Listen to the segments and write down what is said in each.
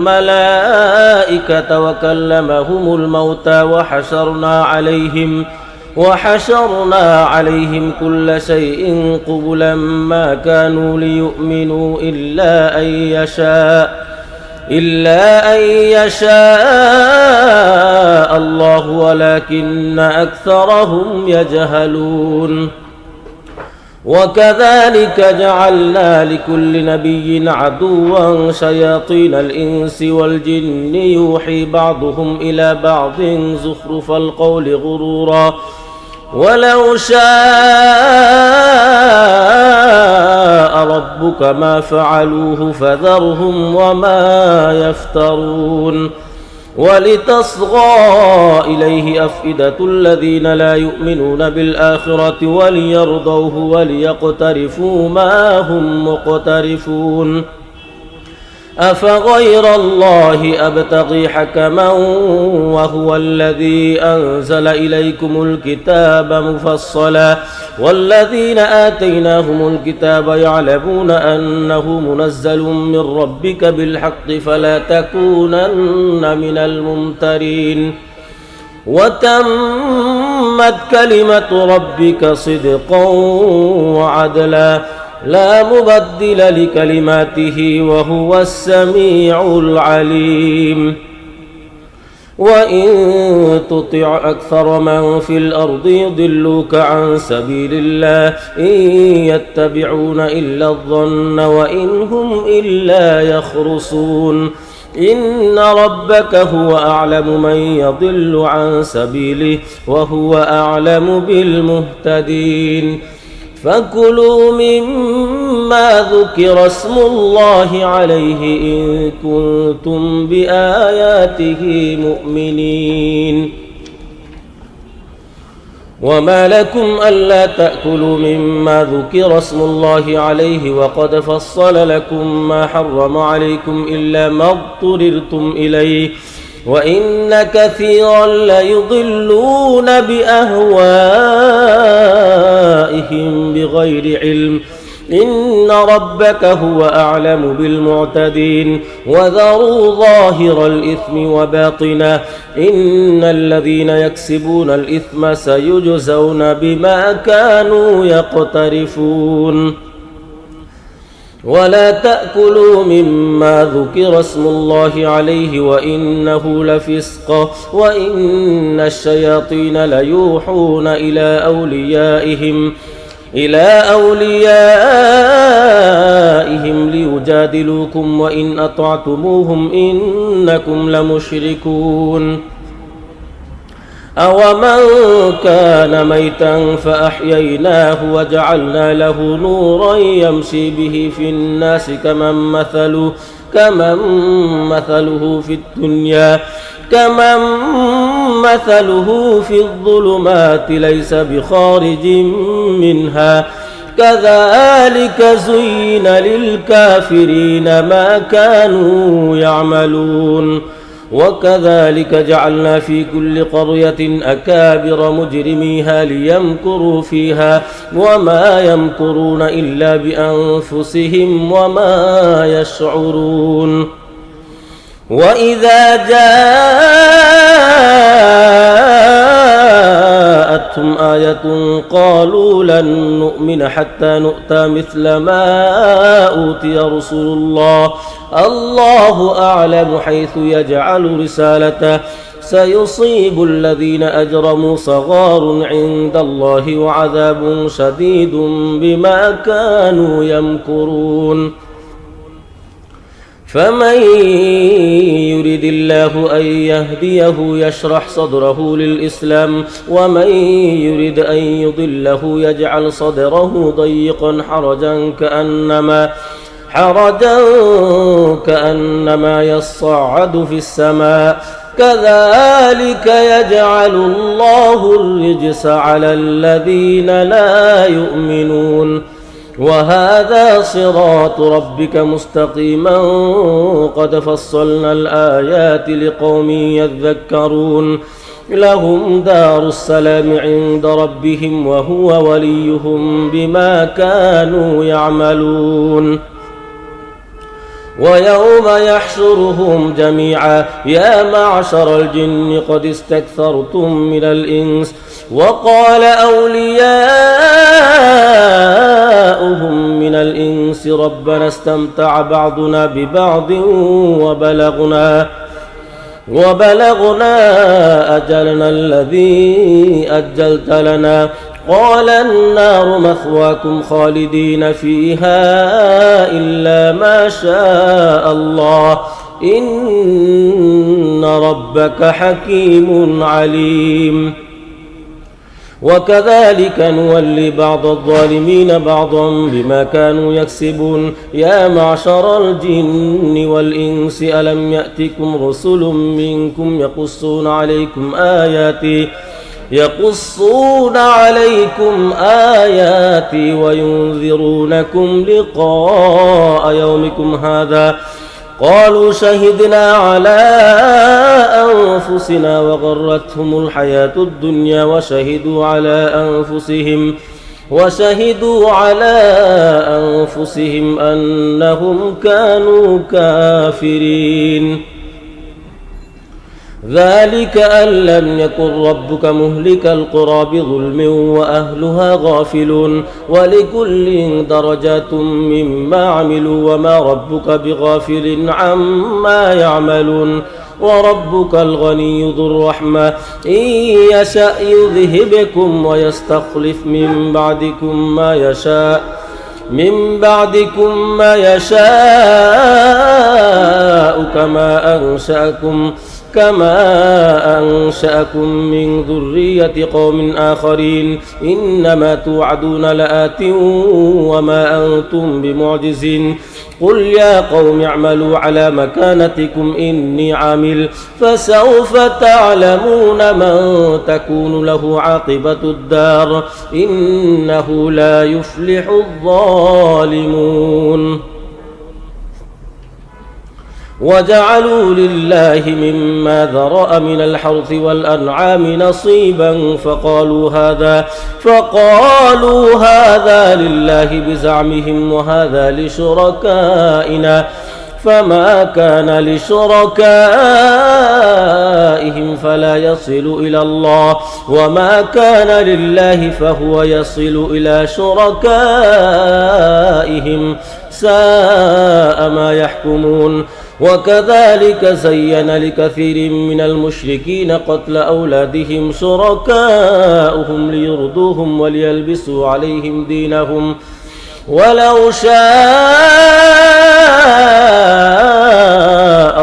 الملائكة وكلمهم الموتى وحشرنا عليهم كل شيء قبلا ما كانوا ليؤمنوا إلا أن يشاء الله ولكن أكثرهم يجهلون. وكذلك جعلنا لكل نبي عدوا شياطين الإنس والجن يوحي بعضهم إلى بعض زخرف القول غرورا ولو شاء ربك ما فعلوه فذرهم وما يفترون. ولتصغى إليه أفئدة الذين لا يؤمنون بالآخرة وليرضوه وليقترفوا ما هم مقترفون. أفغير الله أبتغي حكما وهو الذي أنزل إليكم الكتاب مفصلا والذين آتيناهم الكتاب يعلمون أنه منزل من ربك بالحق فلا تكونن من الممترين. وتمت كلمة ربك صدقا وعدلا لا مبدل لكلماته وهو السميع العليم. وإن تطع أكثر من في الأرض يضلوك عن سبيل الله إن يتبعون إلا الظن وإن هم إلا يخرصون. إن ربك هو أعلم من يضل عن سبيله وهو أعلم بالمهتدين. فكلوا مما ذكر اسم الله عليه إن كنتم بآياته مؤمنين. وما لكم ألا تأكلوا مما ذكر اسم الله عليه وقد فصل لكم ما حرم عليكم إلا ما اضطررتم إليه وإن كثيرا ليضلون بأهوائهم بغير علم إن ربك هو أعلم بالمعتدين. وذروا ظاهر الإثم وباطنه إن الذين يكسبون الإثم سيجزون بما كانوا يقترفون. ولا تأكلوا مما ذكر اسم الله عليه وإنه لفسق وإن الشياطين ليوحون إلى أوليائهم ليجادلوكم وإن أطعتموهم إنكم لمشركون. أومن كان ميتا فأحييناه وجعلنا له نورا يمشي به في الناس كمن مثله في الظلمات ليس بخارج منها كذلك زين للكافرين ما كانوا يعملون. وكذلك جعلنا في كل قرية أكابر مجرميها ليمكروا فيها وما يمكرون إلا بأنفسهم وما يشعرون. وإذا جاءتهم آية قالوا لن نؤمن حتى نؤتى مثل ما أوتي رسل الله الله أعلم حيث يجعل رسالته سيصيب الذين أجرموا صغار عند الله وعذاب شديد بما كانوا يمكرون. فمن يرد الله أن يهديه يشرح صدره للإسلام ومن يرد أن يضله يجعل صدره ضيقا حرجا كأنما يصعد في السماء كذلك يجعل الله الرجس على الذين لا يؤمنون. وهذا صراط ربك مستقيما قد فصلنا الآيات لقوم يذكرون. لهم دار السلام عند ربهم وهو وليهم بما كانوا يعملون. ويوم يحشرهم جميعا يا معشر الجن قد استكثرتم من الإنس وقال أولياؤهم من الإنس ربنا استمتع بعضنا ببعض وبلغنا أجلنا الذي أجلت لنا قال النار مثواكم خالدين فيها إلا ما شاء الله إن ربك حكيم عليم وكذلك نولي بعض الظالمين بعضا بما كانوا يكسبون يا معشر الجن والإنس ألم يأتكم رسل منكم يقصون عليكم آياتي وينذرونكم لقاء يومكم هذا قالوا شهدنا على أنفسنا وغرتهم الحياة الدنيا وشهدوا على أنفسهم أنهم كانوا كافرين ذلك أن لم يكن ربك مهلك القرى بظلم وأهلها غافلون ولكل درجات مما عملوا وما ربك بغافل عما يعملون وربك الغني ذو الرحمة إن يشأ يذهبكم ويستخلف من بعدكم ما يشاء كما أنشأكم من ذرية قوم آخرين إنما توعدون لآت وما أنتم بمعجزين قل يا قوم اعملوا على مكانتكم إني عامل فسوف تعلمون من تكون له عاقبة الدار إنه لا يفلح الظالمون وجعلوا لله مما ذرأ من الحرث والأنعام نصيبا فقالوا هذا لله بزعمهم وهذا لشركائنا فما كان لشركائهم فلا يصل إلى الله وما كان لله فهو يصل إلى شركائهم ساء ما يحكمون وكذلك زين لكثير من المشركين قتل أولادهم شركاؤهم ليرضوهم وليلبسوا عليهم دينهم ولو شاء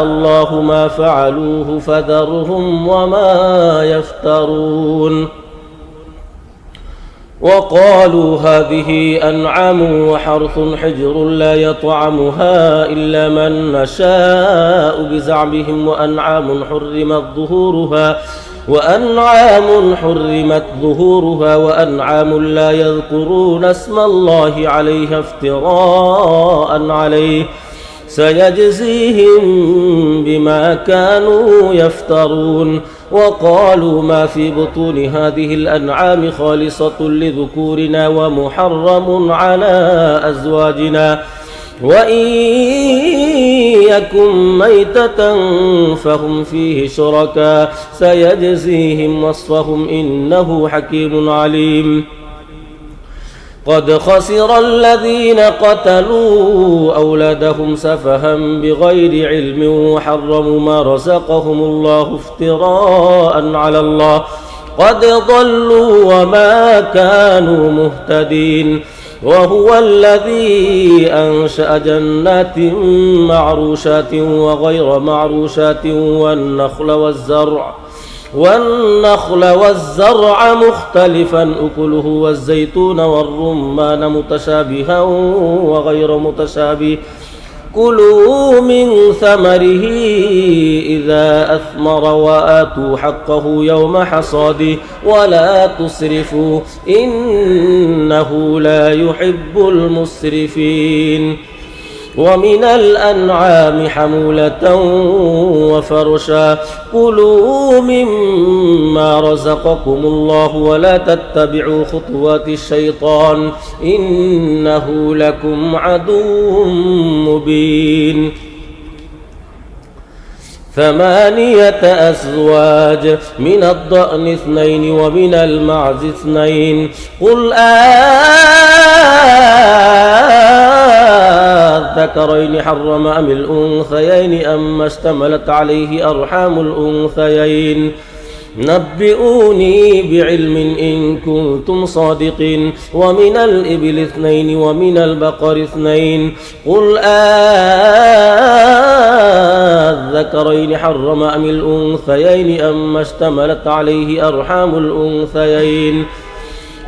الله ما فعلوه فذرهم وما يفترون وقالوا هذه أنعام وحرث حجر لا يطعمها إلا من نشاء بزعمهم وأنعام حرمت ظهورها وأنعام لا يذكرون اسم الله عليها افتراء عليه سيجزيهم بما كانوا يفترون وقالوا ما في بطون هذه الأنعام خالصة لذكورنا ومحرم على أزواجنا وإن يكن ميتة فهم فيه شركاء سيجزيهم وصفهم إنه حكيم عليم قد خسر الذين قتلوا أولادهم سفها بغير علم وحرموا ما رزقهم الله افتراء على الله قد ضلوا وما كانوا مهتدين وهو الذي أنشأ جنات معروشات وغير معروشات والنخل والزرع مختلفا أكله والزيتون والرمان متشابها وغير متشابه كلوا من ثمره إذا أثمر وآتوا حقه يوم حصاده ولا تسرفوا إنه لا يحب المسرفين ومن الأنعام حمولة وفرشا كلوا مما رزقكم الله ولا تتبعوا خطوات الشيطان إنه لكم عدو مبين ثمانية أزواج من الضأن 2 ومن المعز 2 قل الذكرين حرم أم الأنثيين أما اشتملت عليه أرحام الأنثيين نبئوني بعلم إن كنتم صادقين ومن الإبل 2 ومن البقر 2 قل الذكرين حرم أم الأنثيين أما اشتملت عليه أرحام الأنثيين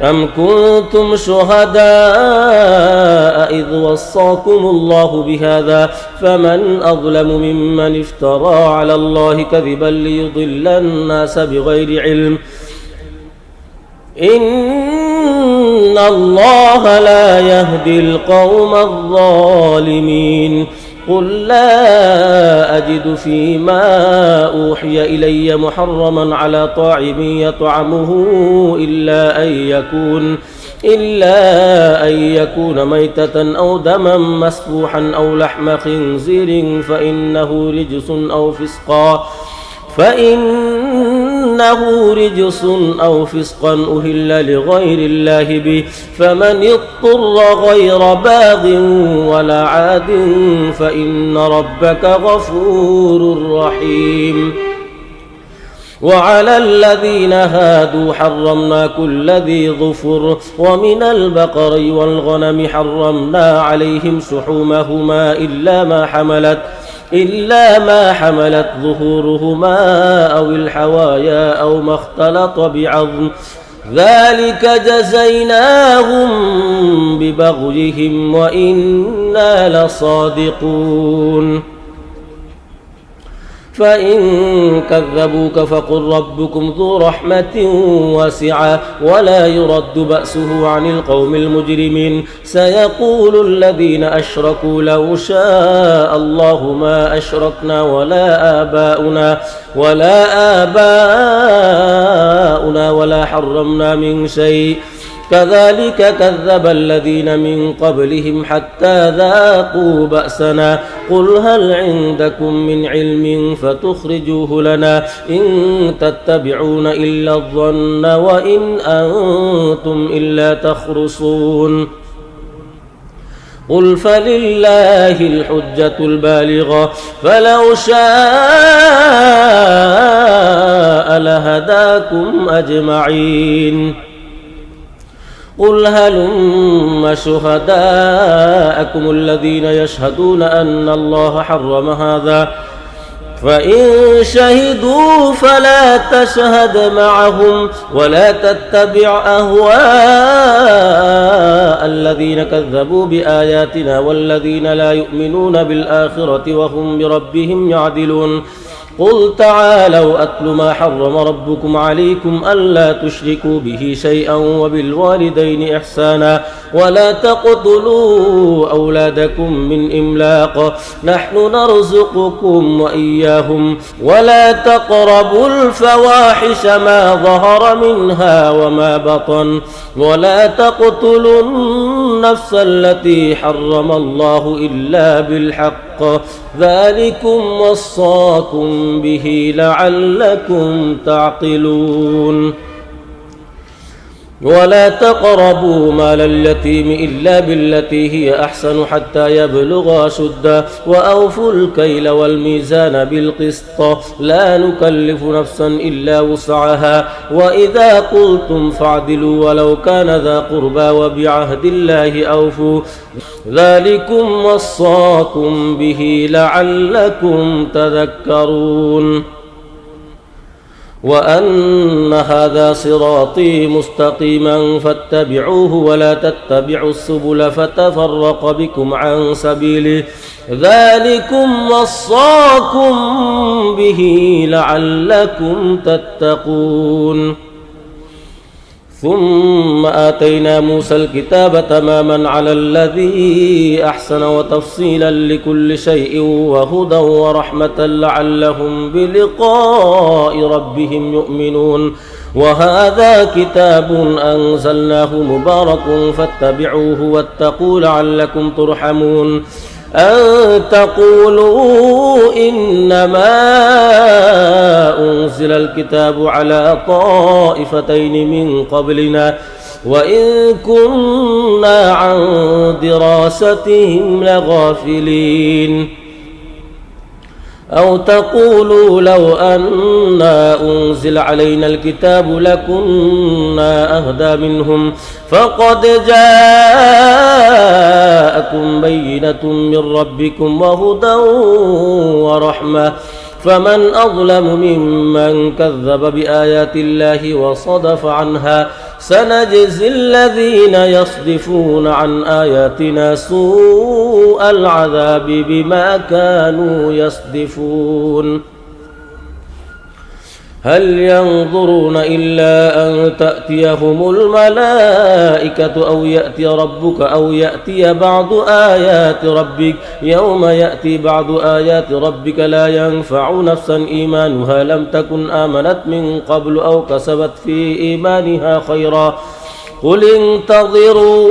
أم كنتم شهداء إذ وصاكم الله بهذا فمن أظلم ممن افترى على الله كذبا ليضل الناس بغير علم إن الله لا يهدي القوم الظالمين قل لا أجد فيما أوحي إلي محرما على طاعم يطعمه إلا أن يكون ميتة أو دما مسفوحا أو لحم خنزير فإنه رجس أو فسقا أهل لغير الله به فمن اضطر غير باغ ولا عاد فإن ربك غفور رحيم وعلى الذين هادوا حرمنا كل ذي ظفر ومن البقر والغنم حرمنا عليهم شحومهما إلا ما حملت ظهورهما أو الحوايا أو ما اختلط بعظم ذلك جزيناهم ببغيهم وإنا لصادقون فإن كذبوك فقل ربكم ذو رحمة واسعة ولا يرد بأسه عن القوم المجرمين سيقول الذين أشركوا لو شاء الله ما أشركنا ولا آباؤنا ولا حرمنا من شيء كذلك كذب الذين من قبلهم حتى ذاقوا بأسنا قل هل عندكم من علم فتخرجوه لنا إن تتبعون إلا الظن وإن أنتم إلا تخرصون قل فلله الحجة البالغة فلو شاء لهداكم أجمعين قل هلم شهداءكم الذين يشهدون أن الله حرم هذا فإن شهدوا فلا تشهد معهم ولا تتبع أهواء الذين كذبوا بآياتنا والذين لا يؤمنون بالآخرة وهم بربهم يعدلون قل تعالوا أتل ما حرم ربكم عليكم ألا تشركوا به شيئا وبالوالدين إحسانا ولا تقتلوا أولادكم من إملاق نحن نرزقكم وإياهم ولا تقربوا الفواحش ما ظهر منها وما بطن ولا تقتلوا النفس التي حرم الله إلا بالحق ذلكم وصاكم به لعلكم تعقلون ولا تقربوا مال اليتيم إلا بالتي هي أحسن حتى يبلغ أشده وأوفوا الكيل والميزان بالقسط لا نكلف نفسا إلا وسعها وإذا قلتم فاعدلوا ولو كان ذا قربى وبعهد الله أوفوا ذلكم وصاكم به لعلكم تذكرون وأن هذا صراطي مستقيما فاتبعوه ولا تتبعوا السبل فتفرق بكم عن سبيله ذلكم وصاكم به لعلكم تتقون ثم آتينا موسى الكتاب تماما على الذي أحسن وتفصيلا لكل شيء وهدى ورحمة لعلهم بلقاء ربهم يؤمنون وهذا كتاب أنزلناه مبارك فاتبعوه واتقوا لعلكم ترحمون أن تقولوا إنما أنزل الكتاب على طائفتين من قبلنا وإن كنا عن دراستهم لغافلين أو تقولوا لو أنا أنزل علينا الكتاب لكنا أهدى منهم فقد جاءكم بينة من ربكم وهدى ورحمة فمن أظلم ممن كذب بآيات الله وصدف عنها سنجزي الذين يصدفون عن آياتنا سوء العذاب بما كانوا يصدفون هل ينظرون إلا أن تأتيهم الملائكة أو يأتي ربك أو يأتي بعض آيات ربك يوم يأتي بعض آيات ربك لا ينفع نفسا إيمانها لم تكن آمنت من قبل أو كسبت في إيمانها خيرا قل انتظروا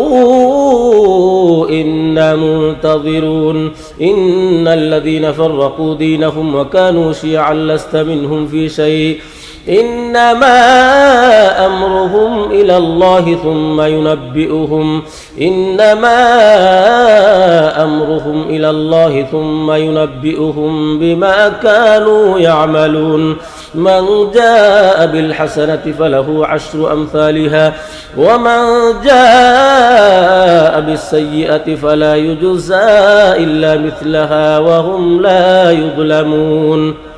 إنا منتظرون إن الذين فرقوا دينهم وكانوا شيعا لست منهم في شيء إنما أمرهم إلى الله ثم ينبئهم بما كانوا يعملون من جاء بالحسنة فله 10 أمثالها ومن جاء بالسيئة فلا يجزى إلا مثلها وهم لا يظلمون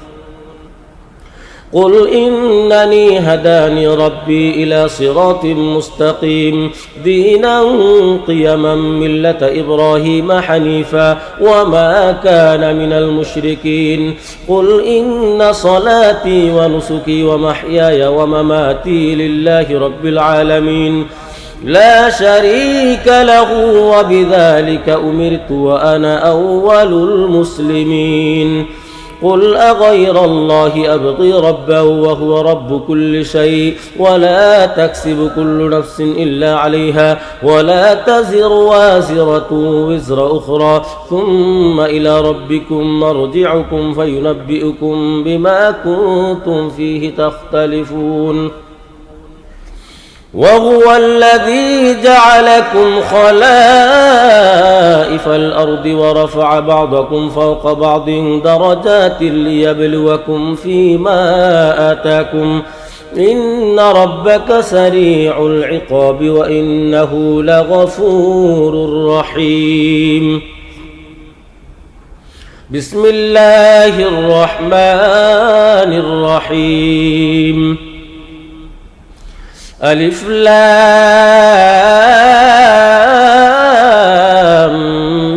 قل إنني هداني ربي إلى صراط مستقيم دينا قيما ملة إبراهيم حنيفا وما كان من المشركين قل إن صلاتي ونسكي ومحياي ومماتي لله رب العالمين لا شريك له وبذلك أمرت وأنا أول المسلمين قل أغير الله أبغي ربا وهو رب كل شيء ولا تكسب كل نفس إلا عليها ولا تزر وازرة وزر أخرى ثم إلى ربكم مرجعكم فينبئكم بما كنتم فيه تختلفون وهو الذي جعلكم خلائف الأرض ورفع بعضكم فوق بعض درجات ليبلوكم فيما آتاكم إن ربك سريع العقاب وإنه لغفور رحيم بسم الله الرحمن الرحيم ألف لام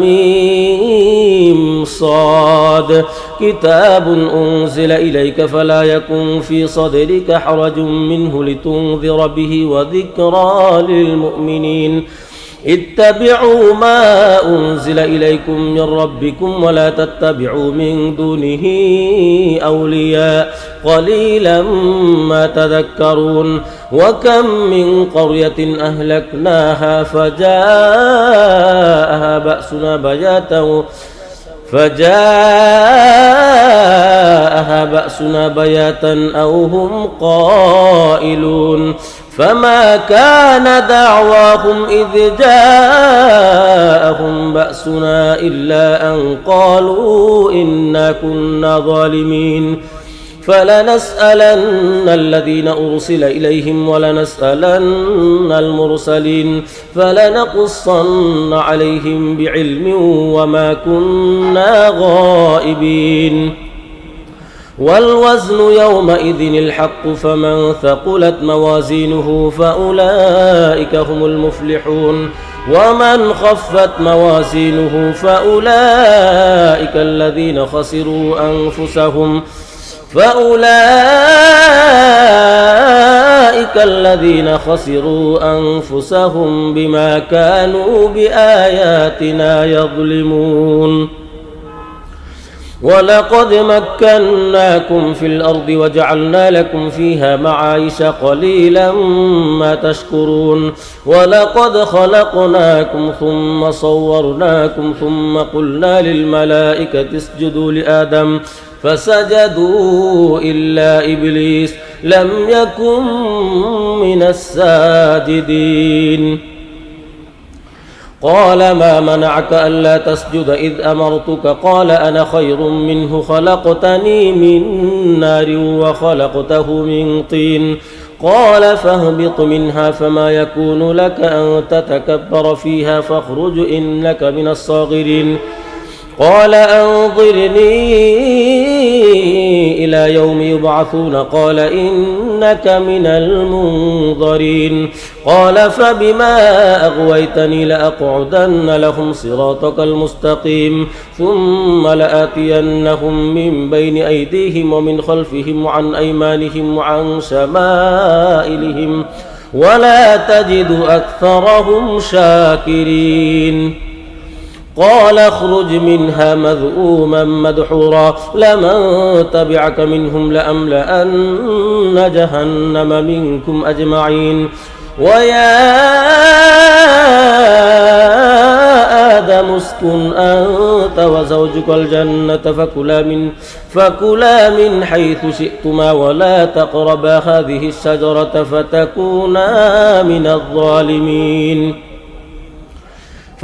ميم صاد كتاب أنزل إليك فلا يكن في صدرك حرج منه لتنذر به وذكرى للمؤمنين اتبعوا ما أنزل إليكم من ربكم ولا تتبعوا من دونه أولياء قليلا ما تذكرون وكم من قرية أهلكناها فجاءها بأسنا بياتا أو هم قائلون فما كان دعواهم إذ جاءهم بأسنا إلا أن قالوا إنا كنا ظالمين فلنسألن الذين أرسل إليهم ولنسألن المرسلين فلنقصن عليهم بعلم وما كنا غائبين والوزن يومئذ الحق فمن ثقلت موازينه فأولئك هم المفلحون ومن خفت موازينه فأولئك الذين خسروا أنفسهم بما كانوا بآياتنا يظلمون ولقد مكناكم في الأرض وجعلنا لكم فيها معايش قليلا ما تشكرون ولقد خلقناكم ثم صورناكم ثم قلنا للملائكة اسجدوا لآدم فسجدوا إلا إبليس لم يكن من الساجدين قال ما منعك ألا تسجد إذ أمرتك قال أنا خير منه خلقتني من نار وخلقته من طين قال فاهبط منها فما يكون لك أن تتكبر فيها فاخرج إنك من الصاغرين قال أنظرني إلى يوم يبعثون قال إنك من المنظرين قال فبما أغويتني لأقعدن لهم صراطك المستقيم ثم لآتينهم من بين أيديهم ومن خلفهم وعن أيمانهم وعن شمائلهم ولا تجد أكثرهم شاكرين قال اخرج منها مذءوما مدحورا لمن تبعك منهم لأملأن جهنم منكم أجمعين ويا آدم اسكن أنت وزوجك الجنة فكلا من حيث شئتما ولا تقربا هذه الشجرة فتكونا من الظالمين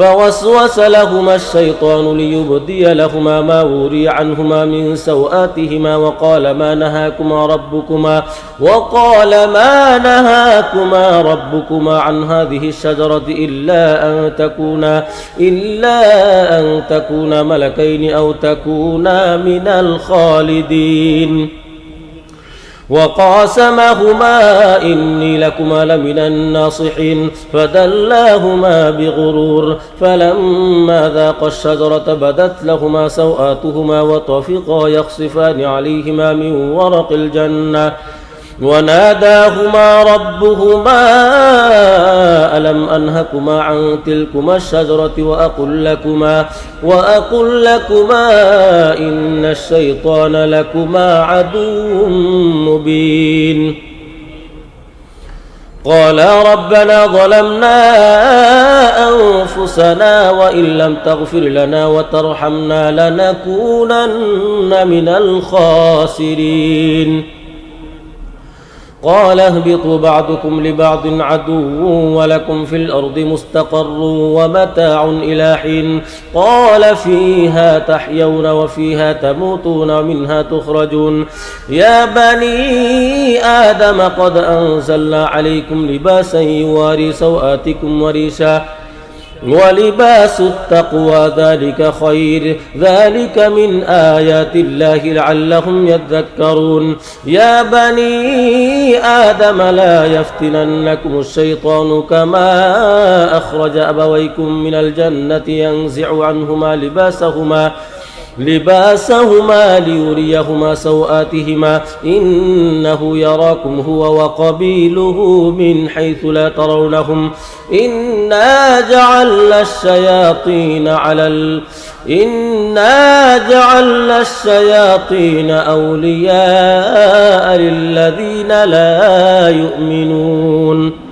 فوسوس لهما الشيطان ليبدي لهما ما وري عنهما من سوآتهما وقال ما نهاكما ربكما عن هذه الشجرة إلا أن تكونا ملكين أو تكونا من الخالدين وقاسمهما إني لكما لمن الناصحين فدلاهما بغرور فلما ذاقا الشجرة بدت لهما سوآتهما وطفقا يخصفان عليهما من ورق الجنة وناداهما ربهما ألم أنهكما عن تلكما الشجرة وأقل لكما إن الشيطان لكما عدو مبين قالا ربنا ظلمنا أنفسنا وإن لم تغفر لنا وترحمنا لنكونن من الخاسرين قال اهبطوا بعضكم لبعض عدو ولكم في الأرض مستقر ومتاع إلى حين قال فيها تحيون وفيها تموتون ومنها تخرجون يا بني آدم قد أنزلنا عليكم لباسا يواري سوآتكم وريشا ولباس التقوى ذلك خير ذلك من آيات الله لعلهم يذكرون يا بني آدم لا يفتننكم الشيطان كما أخرج أبويكم من الجنة ينزع عنهما لباسهما ليريهما سوآتهما إنه يراكم هو وقبيله من حيث لا ترونهم إنا جعلنا الشياطين أولياء للذين لا يؤمنون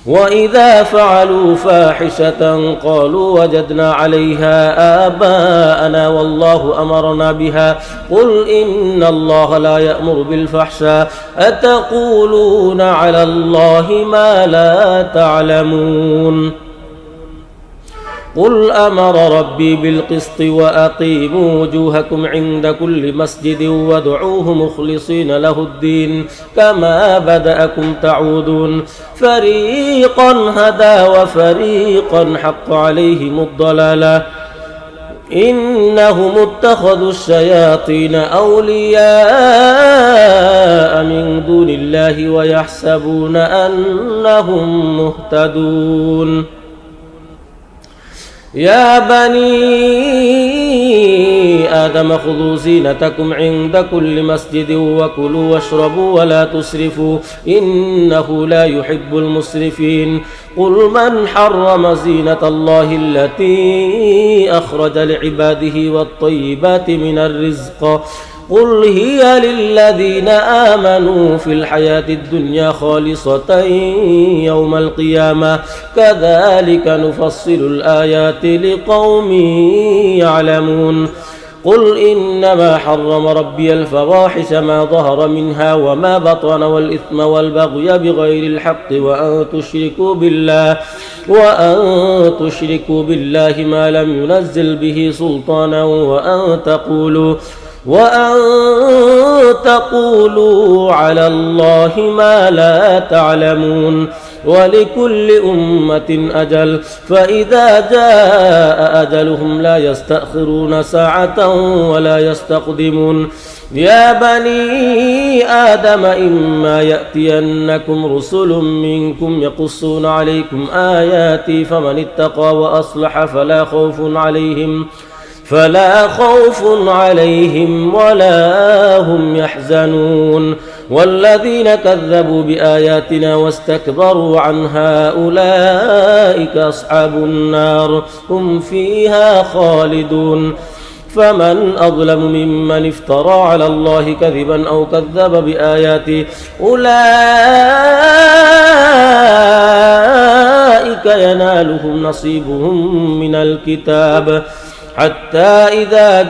وإذا فعلوا فاحشة قالوا وجدنا عليها آباءنا والله أمرنا بها قل إن الله لا يأمر بالفحشاء أتقولون على الله ما لا تعلمون قل أمر ربي بالقسط وأقيموا وجوهكم عند كل مسجد وادعوه مخلصين له الدين كما بدأكم تعودون فريقا هدى وفريقا حق عليهم الضلالة إنهم اتخذوا الشياطين أولياء من دون الله ويحسبون أنهم مهتدون يا بني آدم خذوا زينتكم عند كل مسجد وكلوا واشربوا ولا تسرفوا إنه لا يحب المسرفين قل من حرم زينة الله التي أخرج لعباده والطيبات من الرزق قل هي للذين آمنوا في الحياة الدنيا خالصة يوم القيامة كذلك نفصل الآيات لقوم يعلمون قل إنما حرم ربي الفواحش ما ظهر منها وما بطن والإثم والبغي بغير الحق وأن تشركوا بالله ما لم ينزل به سلطانا وأن تقولوا على الله ما لا تعلمون ولكل أمة أجل فإذا جاء أجلهم لا يستأخرون ساعة ولا يستقدمون يا بني آدم إما يأتينكم رسل منكم يقصون عليكم آياتي فمن اتقى وأصلح فلا خوف عليهم ولا هم يحزنون والذين كذبوا بآياتنا واستكبروا عنها أولئك أصحاب النار هم فيها خالدون فمن أظلم ممن افترى على الله كذبا أو كذب بآياته أولئك ينالهم نصيبهم من الكتاب حتى إذا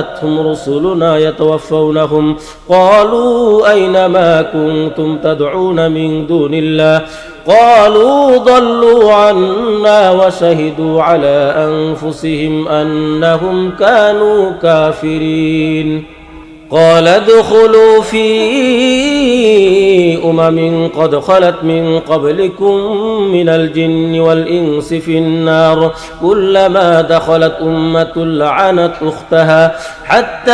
جاءتهم رسلنا يتوفونهم قالوا أين ما كنتم تدعون من دون الله قالوا ضلوا عنا وشهدوا على أنفسهم أنهم كانوا كافرين قال ادخلوا في قد خلت من قبلكم من الجن والإنس في النار كلما دخلت أمة لعنت أختها حتى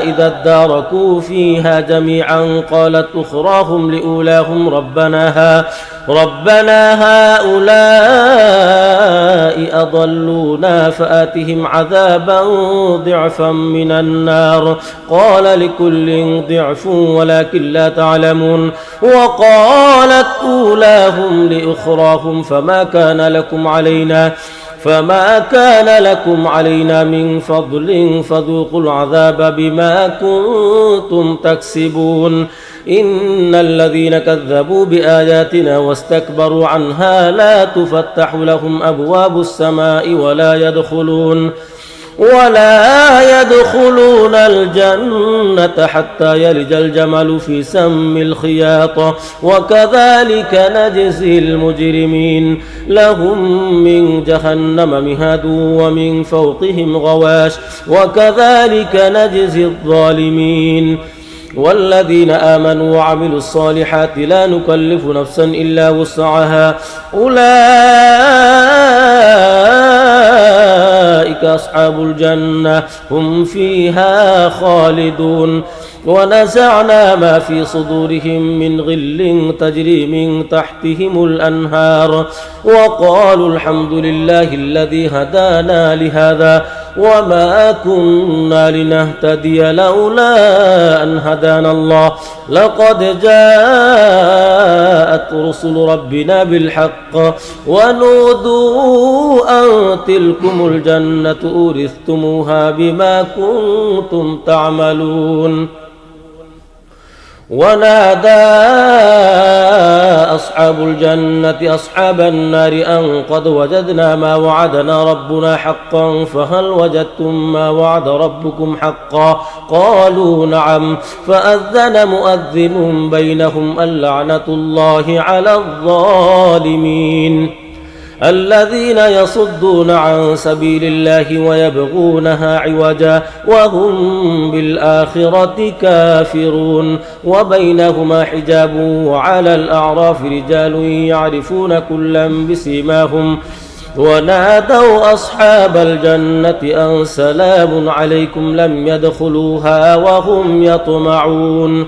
إذا اداركوا فيها جميعا قالت أخراهم لأولاهم ربنا هؤلاء أضلونا فآتهم عذابا ضعفا من النار قال لكل ضعف ولكن لا تعلمون وقالت أولاهم لأخراهم فما كان لكم علينا من فضل فذوقوا العذاب بما كنتم تكسبون إن الذين كذبوا بآياتنا واستكبروا عنها لا تفتح لهم أبواب السماء ولا يدخلون الجنة حتى يلج الجمل في سم الخياط وكذلك نجزي المجرمين لهم من جهنم مهاد ومن فوقهم غواش وكذلك نجزي الظالمين والذين آمنوا وعملوا الصالحات لا نكلف نفسا إلا وسعها أولئك أصحاب الجنة هم فيها خالدون ونزعنا ما في صدورهم من غل تجري من تحتهم الأنهار وقالوا الحمد لله الذي هدانا لهذا وما كنا لنهتدي لولا أن هدانا الله لقد جاءت رسل ربنا بالحق ونودوا أن تلكم الجنة أورثتموها بما كنتم تعملون ونادى أصحاب الجنة أصحاب النار أن قد وجدنا ما وعدنا ربنا حقا فهل وجدتم ما وعد ربكم حقا قالوا نعم فأذن مؤذن بينهم اللعنة الله على الظالمين الذين يصدون عن سبيل الله ويبغونها عوجا وهم بالآخرة كافرون وبينهما حجاب وعلى الأعراف رجال يعرفون كلا بسيماهم ونادوا أصحاب الجنة أن سلام عليكم لم يدخلوها وهم يطمعون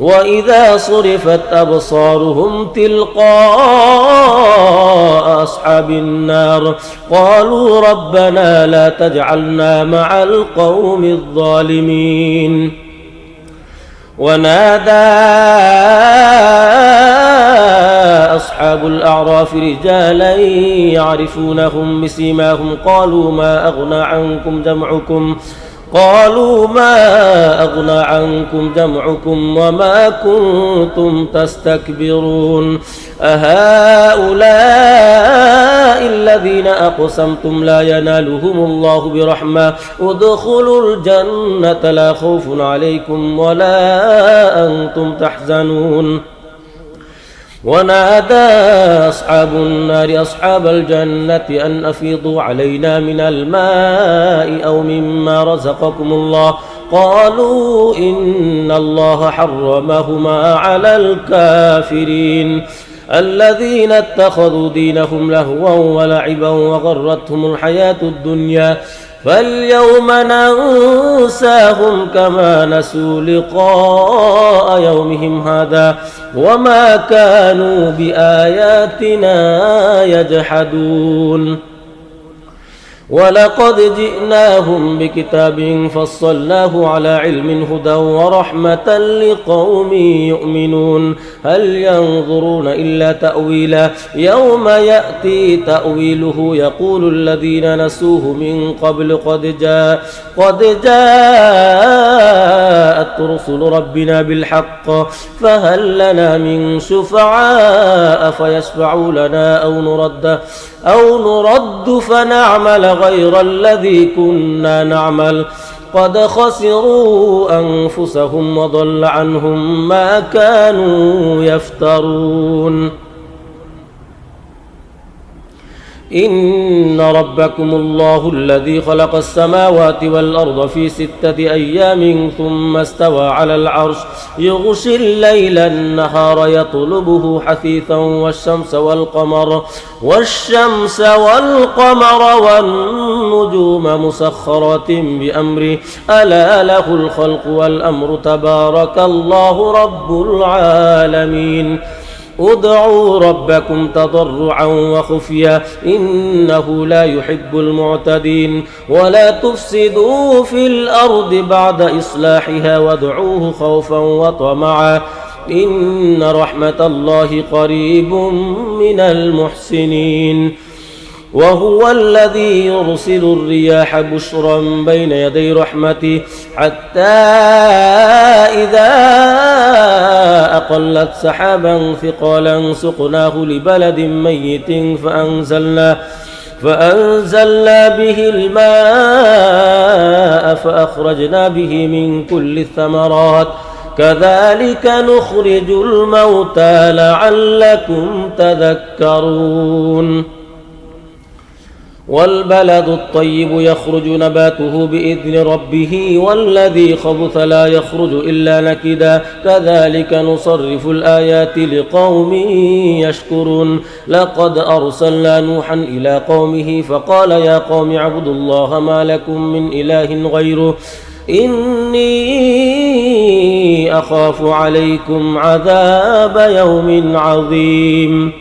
وإذا صرفت أبصارهم تلقاء أصحاب النار قالوا ربنا لا تجعلنا مع القوم الظالمين ونادى أصحاب الأعراف رجالا يعرفونهم بسيماهم قالوا ما أغنى عنكم جمعكم وما كنتم تستكبرون أهؤلاء الذين أقسمتم لا ينالهم الله برحمة ادخلوا الجنة لا خوف عليكم ولا أنتم تحزنون ونادى أصحاب النار أصحاب الجنة أن أفيضوا علينا من الماء أو مما رزقكم الله قالوا إن الله حرمهما على الكافرين الذين اتخذوا دينهم لهوا ولعبا وغرتهم الحياة الدنيا فاليوم ننساهم كما نسوا لقاء يومهم هذا وما كانوا بآياتنا يجحدون ولقد جئناهم بكتاب فصلناه على علم هدى ورحمة لقوم يؤمنون هل ينظرون إلا تأويله يوم يأتي تأويله يقول الذين نسوه من قبل قد جاءت رسل ربنا بالحق فهل لنا من شفعاء فيشفعوا لنا أو نرد فنعمل غير الذي كنا نعمل قد خسروا أنفسهم وضل عنهم ما كانوا يفترون إن ربكم الله الذي خلق السماوات والأرض في 6 أيام ثم استوى على العرش يغشي الليل النهار يطلبه حثيثا والشمس والقمر والنجوم مسخرات بأمره ألا له الخلق والأمر تبارك الله رب العالمين ادعوا ربكم تضرعا وخفيا إنه لا يحب المعتدين ولا تفسدوا في الأرض بعد إصلاحها وادعوه خوفا وطمعا إن رحمة الله قريب من المحسنين وهو الذي يرسل الرياح بشرا بين يدي رحمته حتى إذا أقلت سحابا ثقالا سقناه لبلد ميت فأنزلنا به الماء فأخرجنا به من كل الثمرات كذلك نخرج الموتى لعلكم تذكرون والبلد الطيب يخرج نباته بإذن ربه والذي خبث لا يخرج إلا نكدا كذلك نصرف الآيات لقوم يشكرون لقد أرسلنا نوحا إلى قومه فقال يا قوم اعبدوا الله ما لكم من إله غيره إني أخاف عليكم عذاب يوم عظيم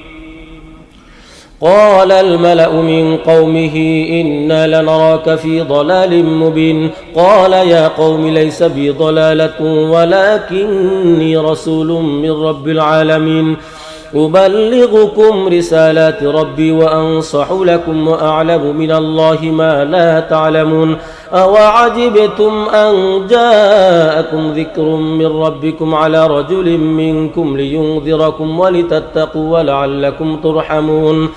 قال الملأ من قومه إنا لنراك في ضلال مبين قال يا قوم ليس بي ضلالة ولكني رسول من رب العالمين أبلغكم رسالات ربي وأنصح لكم وأعلم من الله ما لا تعلمون أوعجبتم أن جاءكم ذكر من ربكم على رجل منكم لينذركم ولتتقوا ولعلكم ترحمون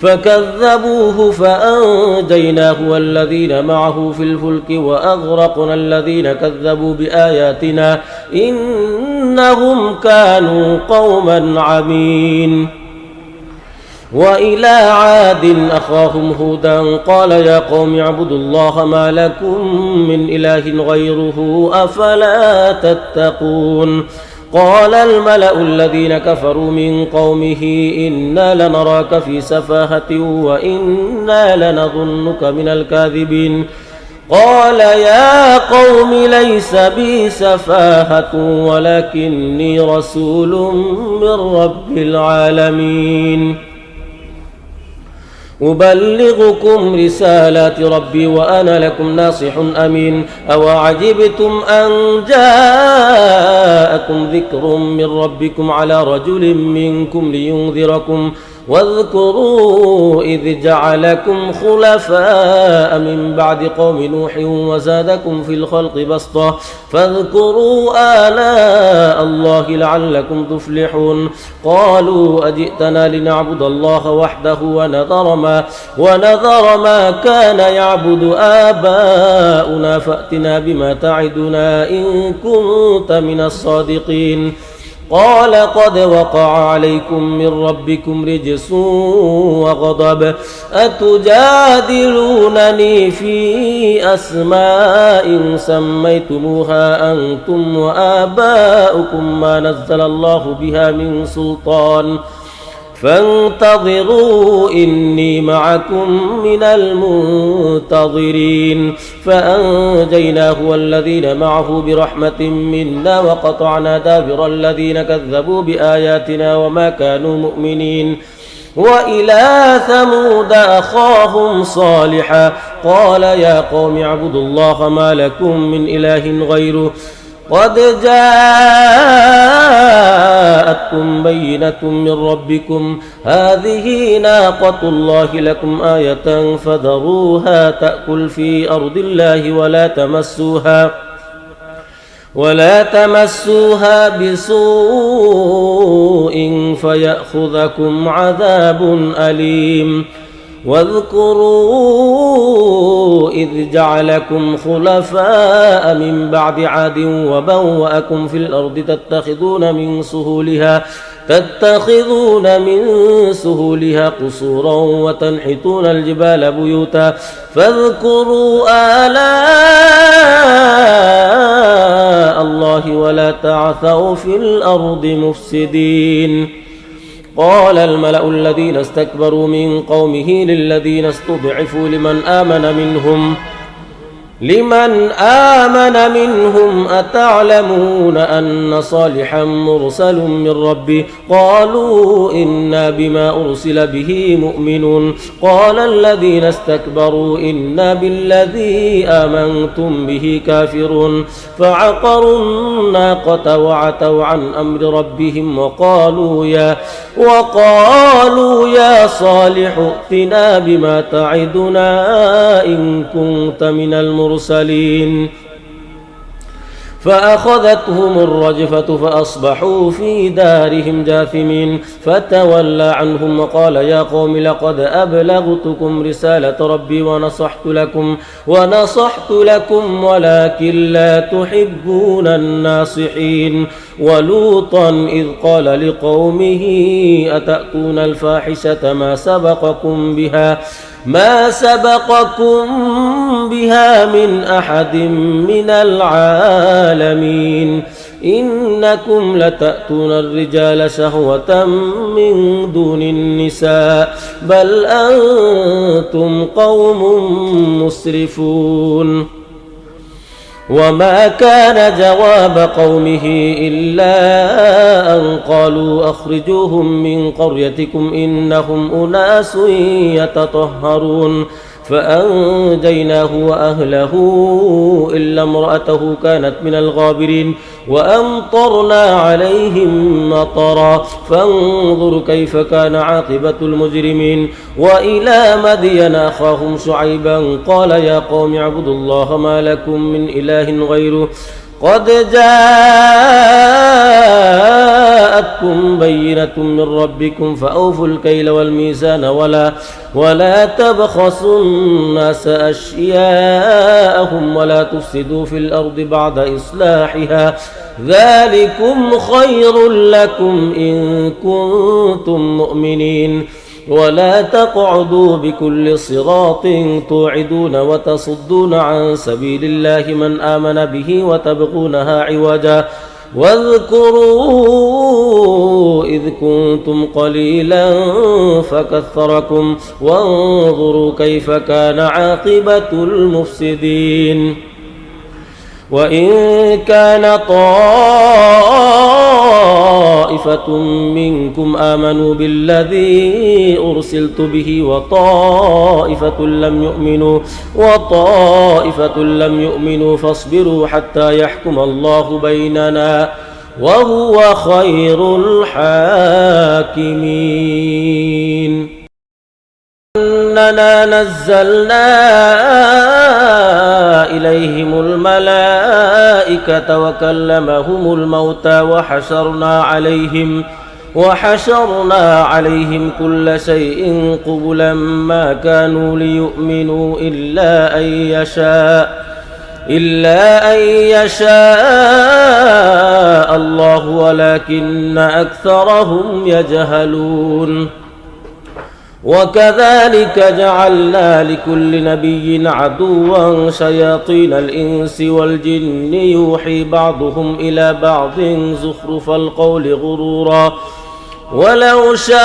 فكذبوه فأنجيناه والذين معه في الفلك وأغرقنا الذين كذبوا بآياتنا إنهم كانوا قوما عمين وإلى عاد أخاهم هودا قال يا قوم اعبدوا الله ما لكم من إله غيره أفلا تتقون قال الملأ الذين كفروا من قومه إنا لنراك في سفاهة وإنا لنظنك من الكاذبين قال يا قوم ليس بي سفاهة ولكني رسول من رب العالمين أبلغكم رسالات ربي وأنا لكم ناصح أمين أوعجبتم أن جاءكم ذكر من ربكم على رجل منكم لينذركم واذكروا إذ جعلكم خلفاء من بعد قوم نوح وزادكم في الخلق بسطة فاذكروا آلاء الله لعلكم تفلحون قالوا أجئتنا لنعبد الله وحده ونذر ما كان يعبد آباؤنا فأتنا بما تعدنا إن كنت من الصادقين قال قد وقع عليكم من ربكم رجس وغضب أتجادلونني في أسماء سميتموها أنتم وآباؤكم ما نزل الله بها من سلطان فانتظروا إني معكم من المنتظرين فأنجيناه والذين معه برحمة منا وقطعنا دابر الذين كذبوا بآياتنا وما كانوا مؤمنين وإلى ثمود أخاهم صالحا قال يا قوم اعبدوا الله ما لكم من إله غيره قد جاءتكم بينة من ربكم هذه ناقة الله لكم آية فذروها تأكل في أرض الله ولا تمسوها بسوء فيأخذكم عذاب أليم واذكروا إذ جعلكم خلفاء من بعد عاد وبوأكم في الأرض تتخذون من سهولها قصورا وتنحتون الجبال بيوتا فاذكروا آلاء الله ولا تعثوا في الأرض مفسدين قال الملأ الذين استكبروا من قومه للذين استضعفوا لمن آمن منهم أتعلمون أن صالحا مرسل من ربي قالوا إنا بما أرسل به مؤمنون قال الذين استكبروا إنا بالذي آمنتم به كافرون فعقروا الناقة وعتوا عن أمر ربهم وقالوا يا صالح ائتنا بما تعدنا إن كنت من المرسلين فأخذتهم الرجفة فأصبحوا في دارهم جاثمين فتولى عنهم وقال يا قوم لقد أبلغتكم رسالة ربي ونصحت لكم ولكن لا تحبون الناصحين ولوطا إذ قال لقومه أتأتون الفاحشة ما سبقكم بها من أحد من العالمين إنكم لتأتون الرجال شهوة من دون النساء بل أنتم قوم مسرفون وما كان جواب قومه إلا أن قالوا أخرجوهم من قريتكم إنهم أناس يتطهرون فأنجيناه وأهله إلا امرأته كانت من الغابرين وأمطرنا عليهم مطرا فانظر كيف كان عاقبة المجرمين وإلى مدين أخاهم شعيبا قال يا قوم اعبدوا الله ما لكم من إله غيره قد جاءتكم بينة من ربكم فأوفوا الكيل والميزان ولا تبخسوا الناس أشياءهم ولا تفسدوا في الأرض بعد إصلاحها ذلكم خير لكم إن كنتم مؤمنين ولا تقعدوا بكل صراط توعدون وتصدون عن سبيل الله من آمن به واذكروا إذ كنتم قليلا فكثركم وانظروا كيف كان عاقبة المفسدين وإن كان طائفة منكم آمنوا بالذي أرسلت به وطائفة لم يؤمنوا فاصبروا حتى يحكم الله بيننا وهو خير الحاكمين إننا نزلنا إليهم الملائكة وكلمهم الموتى وحشرنا عليهم كل شيء قبلا ما كانوا ليؤمنوا إلا أن يشاء الله ولكن أكثرهم يجهلون وكذلك جعلنا لكل نبي عدوا شياطين الإنس والجن يوحي بعضهم إلى بعض زخرف القول غرورا ولو شاء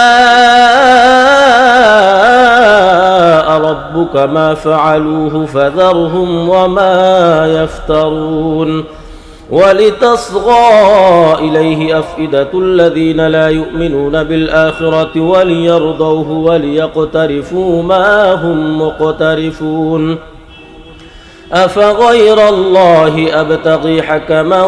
ربك ما فعلوه فذرهم وما يفترون ولتصغى إليه أفئدة الذين لا يؤمنون بالآخرة وليرضوه وليقترفوا ما هم مقترفون أفغير الله أبتغي حكما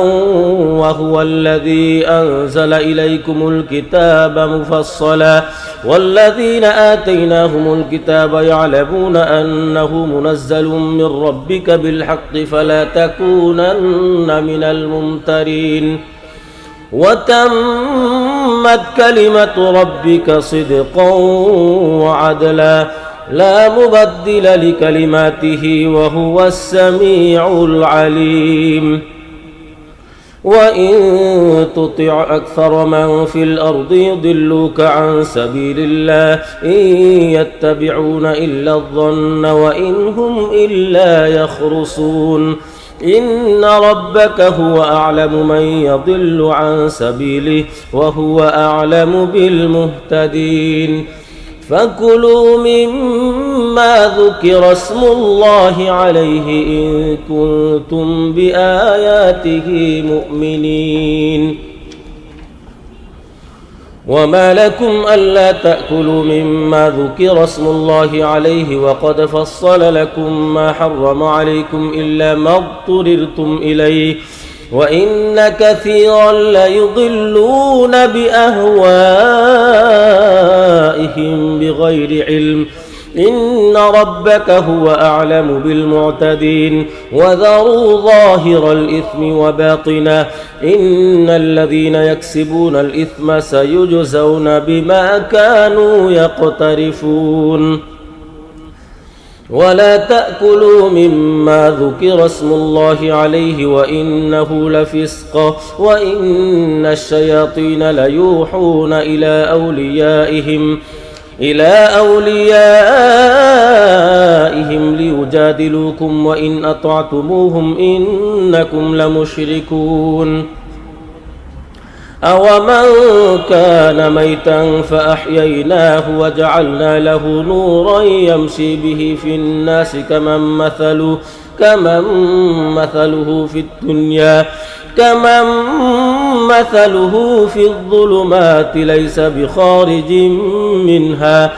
وهو الذي أنزل إليكم الكتاب مفصلا والذين آتيناهم الكتاب يعلمون أنه منزل من ربك بالحق فلا تكونن من الممترين وتمت كلمة ربك صدقا وعدلا لا مبدل لكلماته وهو السميع العليم وإن تطع أكثر من في الأرض يضلوك عن سبيل الله إن يتبعون إلا الظن وإن هم إلا يخرصون إن ربك هو أعلم من يضل عن سبيله وهو أعلم بالمهتدين فكلوا مما ذكر اسم الله عليه إن كنتم بآياته مؤمنين وما لكم ألا تأكلوا مما ذكر اسم الله عليه وقد فصل لكم ما حرم عليكم إلا ما اضطررتم إليه وإن كثيرا ليضلون بأهوائهم بغير علم إن ربك هو أعلم بالمعتدين وذروا ظاهر الإثم وباطنه إن الذين يكسبون الإثم سيجزون بما كانوا يقترفون ولا تأكلوا مما ذكر اسم الله عليه وإنه لفسق وإن الشياطين ليوحون إلى أوليائهم ليجادلوكم وإن أطعتموهم إنكم لمشركون أومن كان ميتا فأحييناه وجعلنا له نورا يمشي به في الناس كمن مثله في الظلمات ليس بخارج منها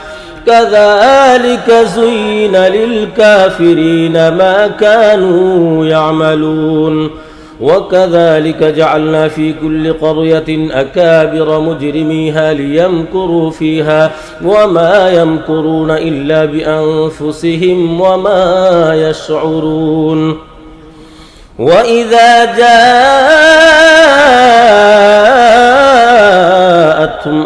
كذلك زين للكافرين ما كانوا يعملون وكذلك جعلنا في كل قرية أكابر مجرميها ليمكروا فيها وما يمكرون إلا بأنفسهم وما يشعرون وإذا جاءتهم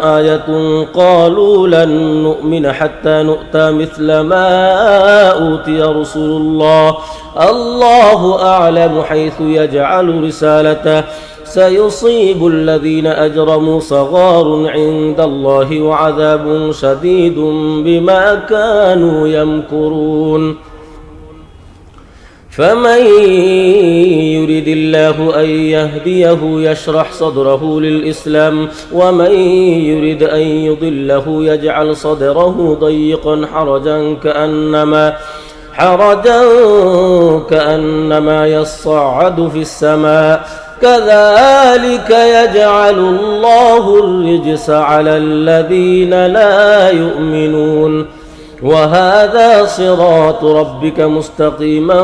آية قالوا لن نؤمن حتى نؤتى مثل ما أوتي رسول الله أعلم حيث يجعل رسالته سيصيب الذين أجرموا صغار عند الله وعذاب شديد بما كانوا يمكرون فمن يرد يريد الله أن يهديه يشرح صدره للإسلام ومن يريد أن يضله يجعل صدره ضيقا كأنما يصعد في السماء كذلك يجعل الله الرجس على الذين لا يؤمنون وهذا صراط ربك مستقيما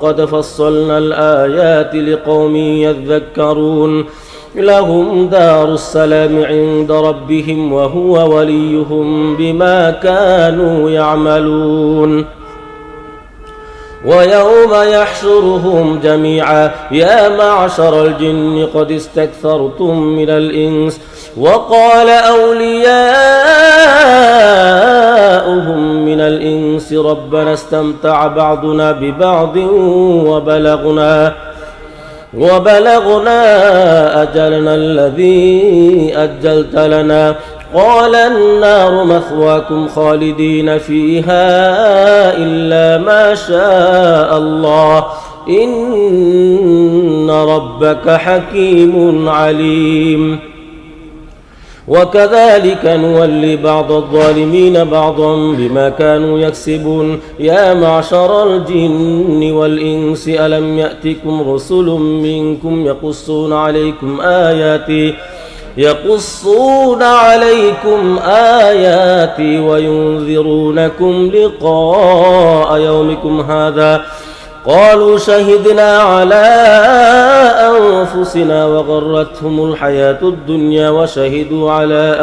قد فصلنا الآيات لقوم يذكرون لهم دار السلام عند ربهم وهو وليهم بما كانوا يعملون ويوم يحشرهم جميعا يا معشر الجن قد استكثرتم من الإنس وقال أولياؤهم من الإنس ربنا استمتع بعضنا ببعض وبلغنا أجلنا الذي أجلت لنا قال النار مثواكم خالدين فيها إلا ما شاء الله إن ربك حكيم عليم وكذلك نولي بعض الظالمين بعضا بما كانوا يكسبون يا معشر الجن والإنس ألم يأتكم رسل منكم يقصون عليكم آياتي وينذرونكم لقاء يومكم هذا قالوا شهدنا على أنفسنا وغرتهم الحياة الدنيا وشهدوا على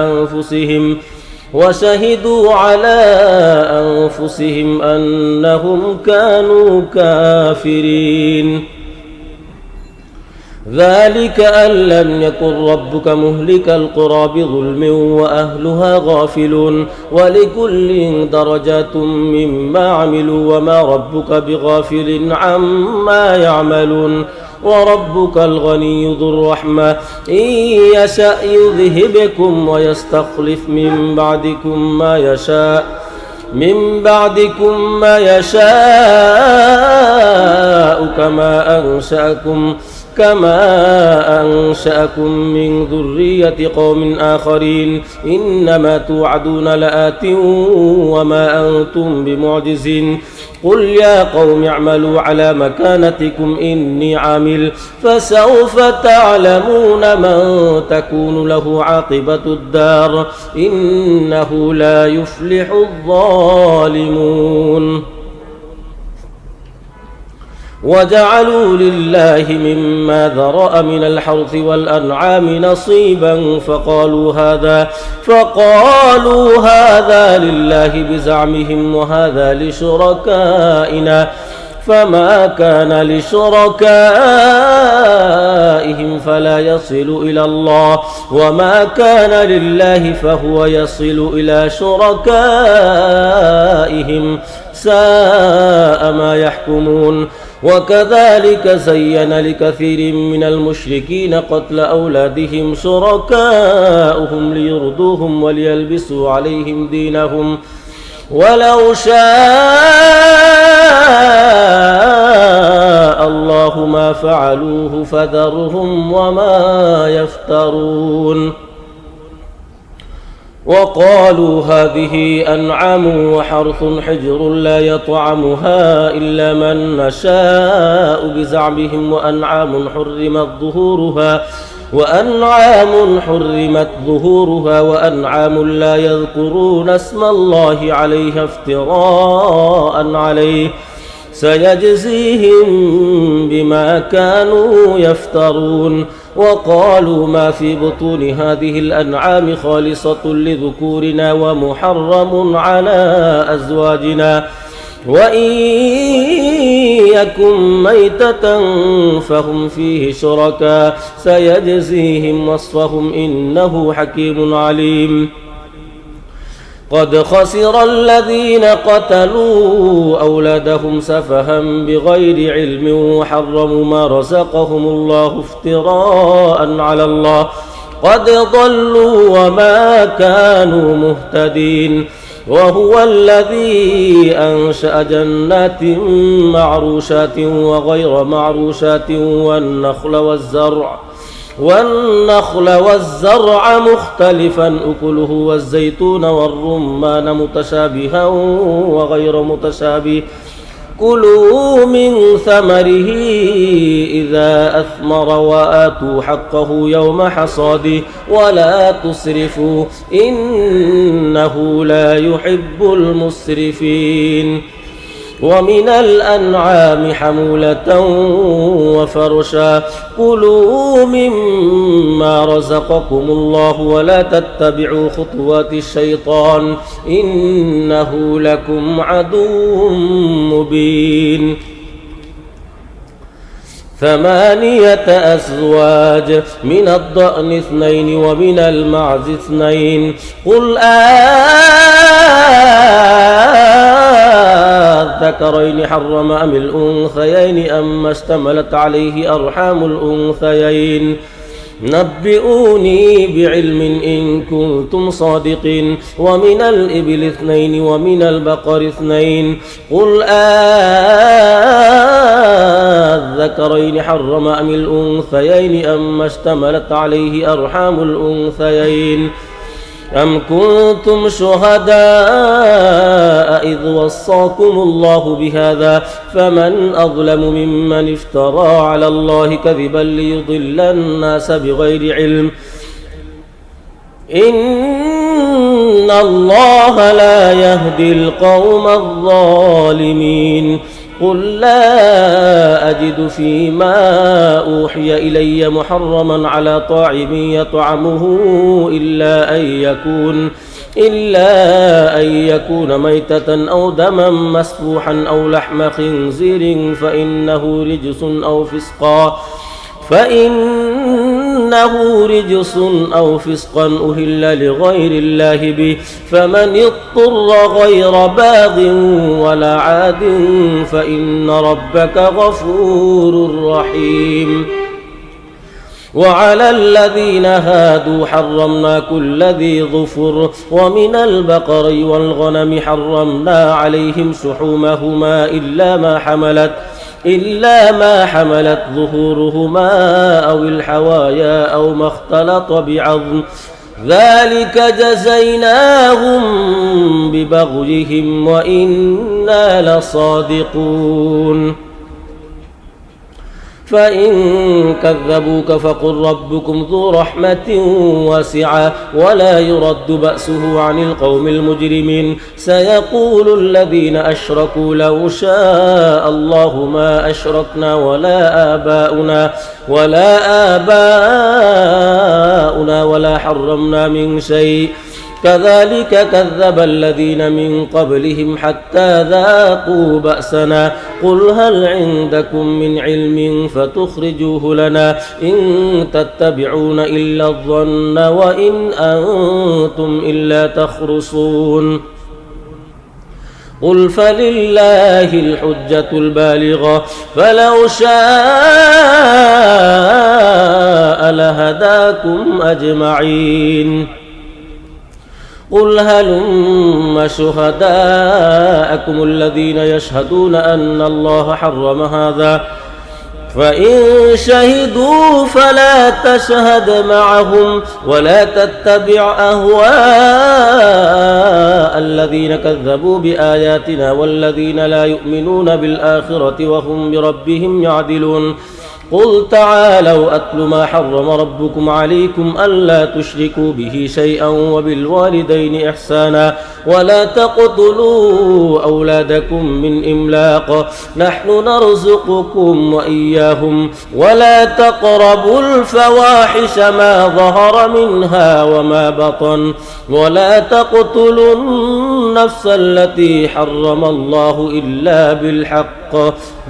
أنفسهم أنهم كانوا كافرين ذلك أن لم يكن ربك مهلك القرى بظلم وأهلها غافلون ولكل درجات مما عملوا وما ربك بغافل عما يعملون وربك الغني ذو الرحمة إن يشأ يذهبكم ويستخلف من بعدكم ما يشاء كما أنشأكم من ذرية قوم آخرين إنما توعدون لآت وما أنتم بمعجزين قل يا قوم اعملوا على مكانتكم إني عامل فسوف تعلمون من تكون له عاقبة الدار إنه لا يفلح الظالمون وجعلوا لله مما ذرأ من الحرث والأنعام نصيبا فقالوا هذا لله بزعمهم وهذا لشركائنا فما كان لشركائهم فلا يصل إلى الله وما كان لله فهو يصل إلى شركائهم ساء ما يحكمون وكذلك زين لكثير من المشركين قتل أولادهم شركاؤهم ليرضوهم وليلبسوا عليهم دينهم ولو شاء الله ما فعلوه فذرهم وما يفترون وقالوا هذه أنعام وحرث حجر لا يطعمها إلا من نشاء بزعمهم وأنعام حرمت ظهورها وأنعام لا يذكرون اسم الله عليها افتراء عليه سيجزيهم بما كانوا يفترون وقالوا ما في بطون هذه الأنعام خالصة لذكورنا ومحرم على أزواجنا وإن يكن ميتة فهم فيه شركاء سيجزيهم وصفهم إنه حكيم عليم قد خسر الذين قتلوا أولادهم سفها بغير علم وحرموا ما رزقهم الله افتراء على الله قد ضلوا وما كانوا مهتدين وهو الذي أنشأ جنات معروشات وغير معروشات والنخل والزرع مختلفا أكله والزيتون والرمان متشابها وغير متشابه كلوا من ثمره إذا أثمر وآتوا حقه يوم حصاده ولا تسرفوا إنه لا يحب المسرفين ومن الأنعام حمولة وفرشا كلوا مما رزقكم الله ولا تتبعوا خطوات الشيطان إنه لكم عدو مبين 8 أزواج من الضأن 2 ومن المعز 2 قل الذكرين حرم أم الأنثيين أما اشتملت عليه أرحام الأنثيين نبئوني بعلم إن كنتم صادقين ومن الإبل 2 ومن البقر 2 قل الذكرين حرم أم الأنثيين أما اشتملت عليه أرحام الأنثيين أم كنتم شهداء إذ وصاكم الله بهذا فمن أظلم ممن افترى على الله كذبا ليضل الناس بغير علم إن الله لا يهدي القوم الظالمين قل لا أجد فيما أوحي إلي محرما على طاعم يطعمه إلا أن يكون ميتة أو دما مسفوحا أو لحم خنزير فإنه رجس أو فسقا أهل لغير الله به فمن اضطر غير باغ ولا عاد فإن ربك غفور رحيم وعلى الذين هادوا حرمنا كل ذي ظفر ومن البقر والغنم حرمنا عليهم شحومهما إلا ما حملت ظهورهما أو الحوايا أو ما اختلط بعظم ذلك جزيناهم ببغيهم وإنا لصادقون فإن كذبوك فقل ربكم ذو رحمة واسعة ولا يرد بأسه عن القوم المجرمين سيقول الذين أشركوا لو شاء الله ما أشركنا ولا آباؤنا ولا حرمنا من شيء كذلك كذب الذين من قبلهم حتى ذاقوا بأسنا قل هل عندكم من علم فتخرجوه لنا إن تتبعون إلا الظن وإن أنتم إلا تخرصون قل فلله الحجة البالغة فلو شاء لهداكم أجمعين قل هلم شهداءكم الذين يشهدون أن الله حرم هذا فإن شهدوا فلا تشهد معهم ولا تتبع أهواء الذين كذبوا بآياتنا والذين لا يؤمنون بالآخرة وهم بربهم يعدلون قل تعالوا أتل ما حرم ربكم عليكم ألا تشركوا به شيئا وبالوالدين إحسانا ولا تقتلوا أولادكم من إملاق نحن نرزقكم وإياهم ولا تقربوا الفواحش ما ظهر منها وما بطن ولا تقتلوا النفس التي حرم الله إلا بالحق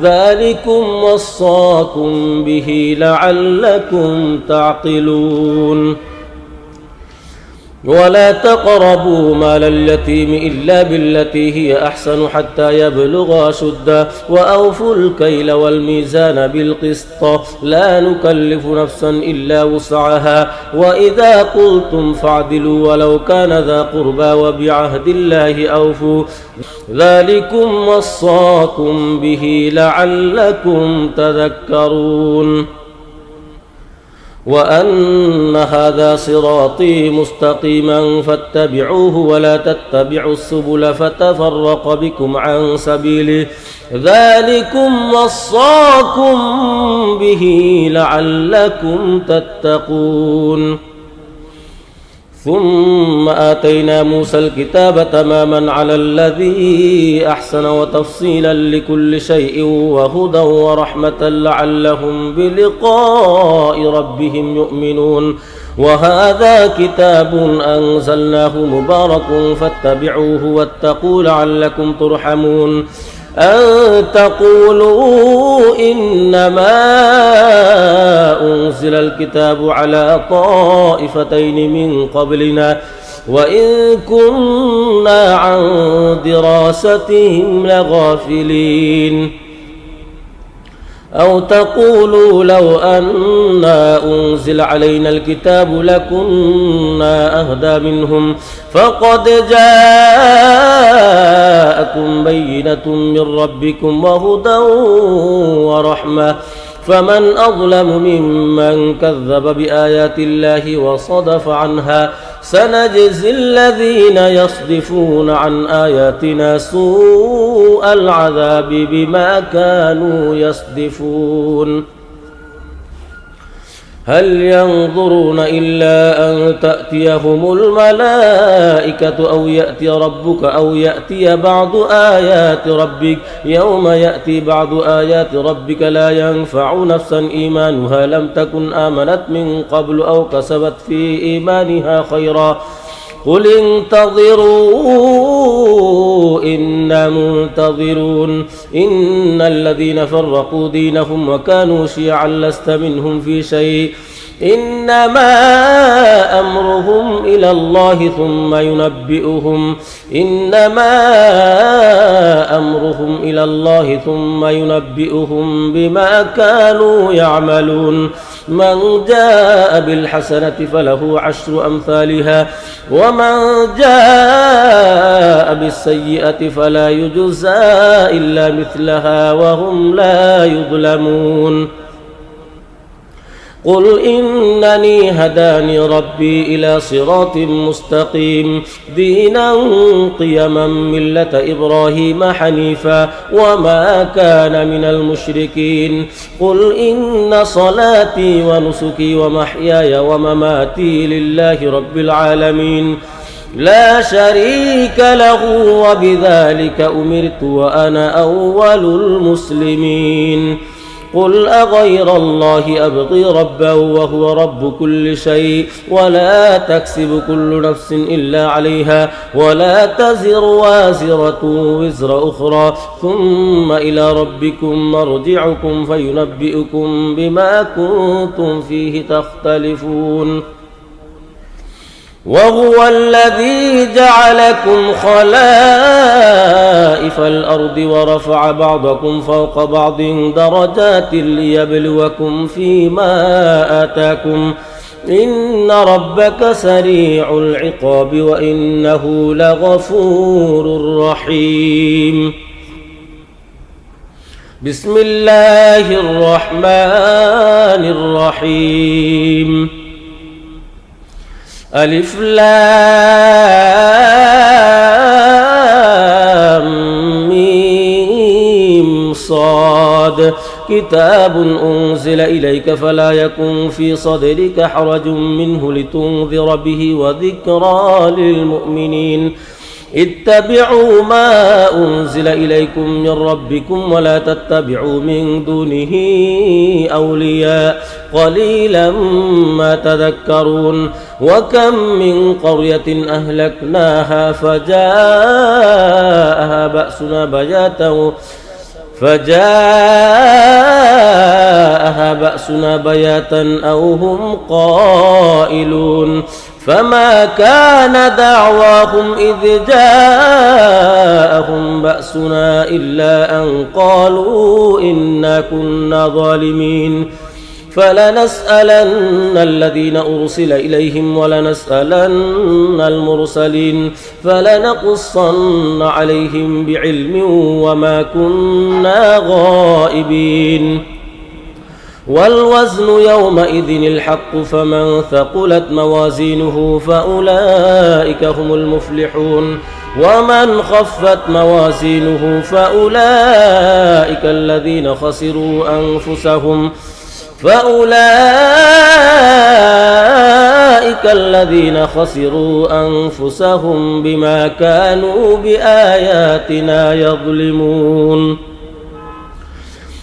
ذلكم وصاكم به لعلكم تعقلون ولا تقربوا مال اليتيم إلا بالتي هي أحسن حتى يبلغ أشده وأوفوا الكيل والميزان بالقسط لا نكلف نفسا إلا وسعها وإذا قلتم فاعدلوا ولو كان ذا قربى وبعهد الله أوفوا ذلكم وصاكم به لعلكم تذكرون وأن هذا صراطي مستقيما فاتبعوه ولا تتبعوا السبل فتفرق بكم عن سبيله ذلكم وصاكم به لعلكم تتقون ثم آتينا موسى الكتاب تماما على الذي أحسن وتفصيلا لكل شيء وهدى ورحمة لعلهم بلقاء ربهم يؤمنون وهذا كتاب أنزلناه مبارك فاتبعوه واتقوا لعلكم ترحمون أن تقولوا إنما أنزل الكتاب على طائفتين من قبلنا وإن كنا عن دراستهم لغافلين أو تقولوا لو أنا أنزل علينا الكتاب لكنا أهدى منهم فقد جاءكم بينة من ربكم وهدى ورحمة فمن أظلم ممن كذب بآيات الله وصدف عنها سنجزي الذين يصدفون عن آياتنا سوء العذاب بما كانوا يصدفون هل ينظرون إلا أن تأتيهم الملائكة أو يأتي ربك أو يأتي بعض آيات ربك يوم يأتي بعض آيات ربك لا ينفع نفسا إيمانها لم تكن آمنت من قبل أو كسبت في إيمانها خيرا قل انتظروا إنا منتظرون إن الذين فرقوا دينهم وكانوا شيعا لست منهم في شيء إنما أمرهم إلى الله ثم ينبئهم بما كانوا يعملون من جاء بالحسنة فله عشر أمثالها ومن جاء بالسيئة فلا يجزى إلا مثلها وهم لا يظلمون قل إنني هداني ربي إلى صراط مستقيم دينا قيما ملة إبراهيم حنيفا وما كان من المشركين قل إن صلاتي ونسكي ومحياي ومماتي لله رب العالمين لا شريك له وبذلك أمرت وأنا أول المسلمين قل أغير الله أبغي ربا وهو رب كل شيء ولا تكسب كل نفس إلا عليها ولا تزر وازرة وزر أخرى ثم إلى ربكم مرجعكم فينبئكم بما كنتم فيه تختلفون وهو الذي جعلكم خلائف الأرض ورفع بعضكم فوق بعض درجات ليبلوكم فيما آتاكم إن ربك سريع العقاب وإنه لغفور رحيم بسم الله الرحمن الرحيم ألف لام ميم صاد كتاب أنزل إليك فلا يكن في صدرك حرج منه لتنذر به وذكرى للمؤمنين اتبعوا ما أنزل إليكم من ربكم ولا تتبعوا من دونه أولياء قليلا ما تذكرون وكم من قرية أهلكناها فجاءها بأسنا بياتا أو هم قائلون فما كان دعواهم إذ جاءهم بأسنا إلا أن قالوا إنا كنا ظالمين فلنسألن الذين أرسل إليهم ولنسألن المرسلين فلنقصن عليهم بعلم وما كنا غائبين والوزن يومئذ الحق فمن ثقلت موازينه فأولئك هم المفلحون ومن خفت موازينه فأولئك الذين خسروا أنفسهم بما كانوا بآياتنا يظلمون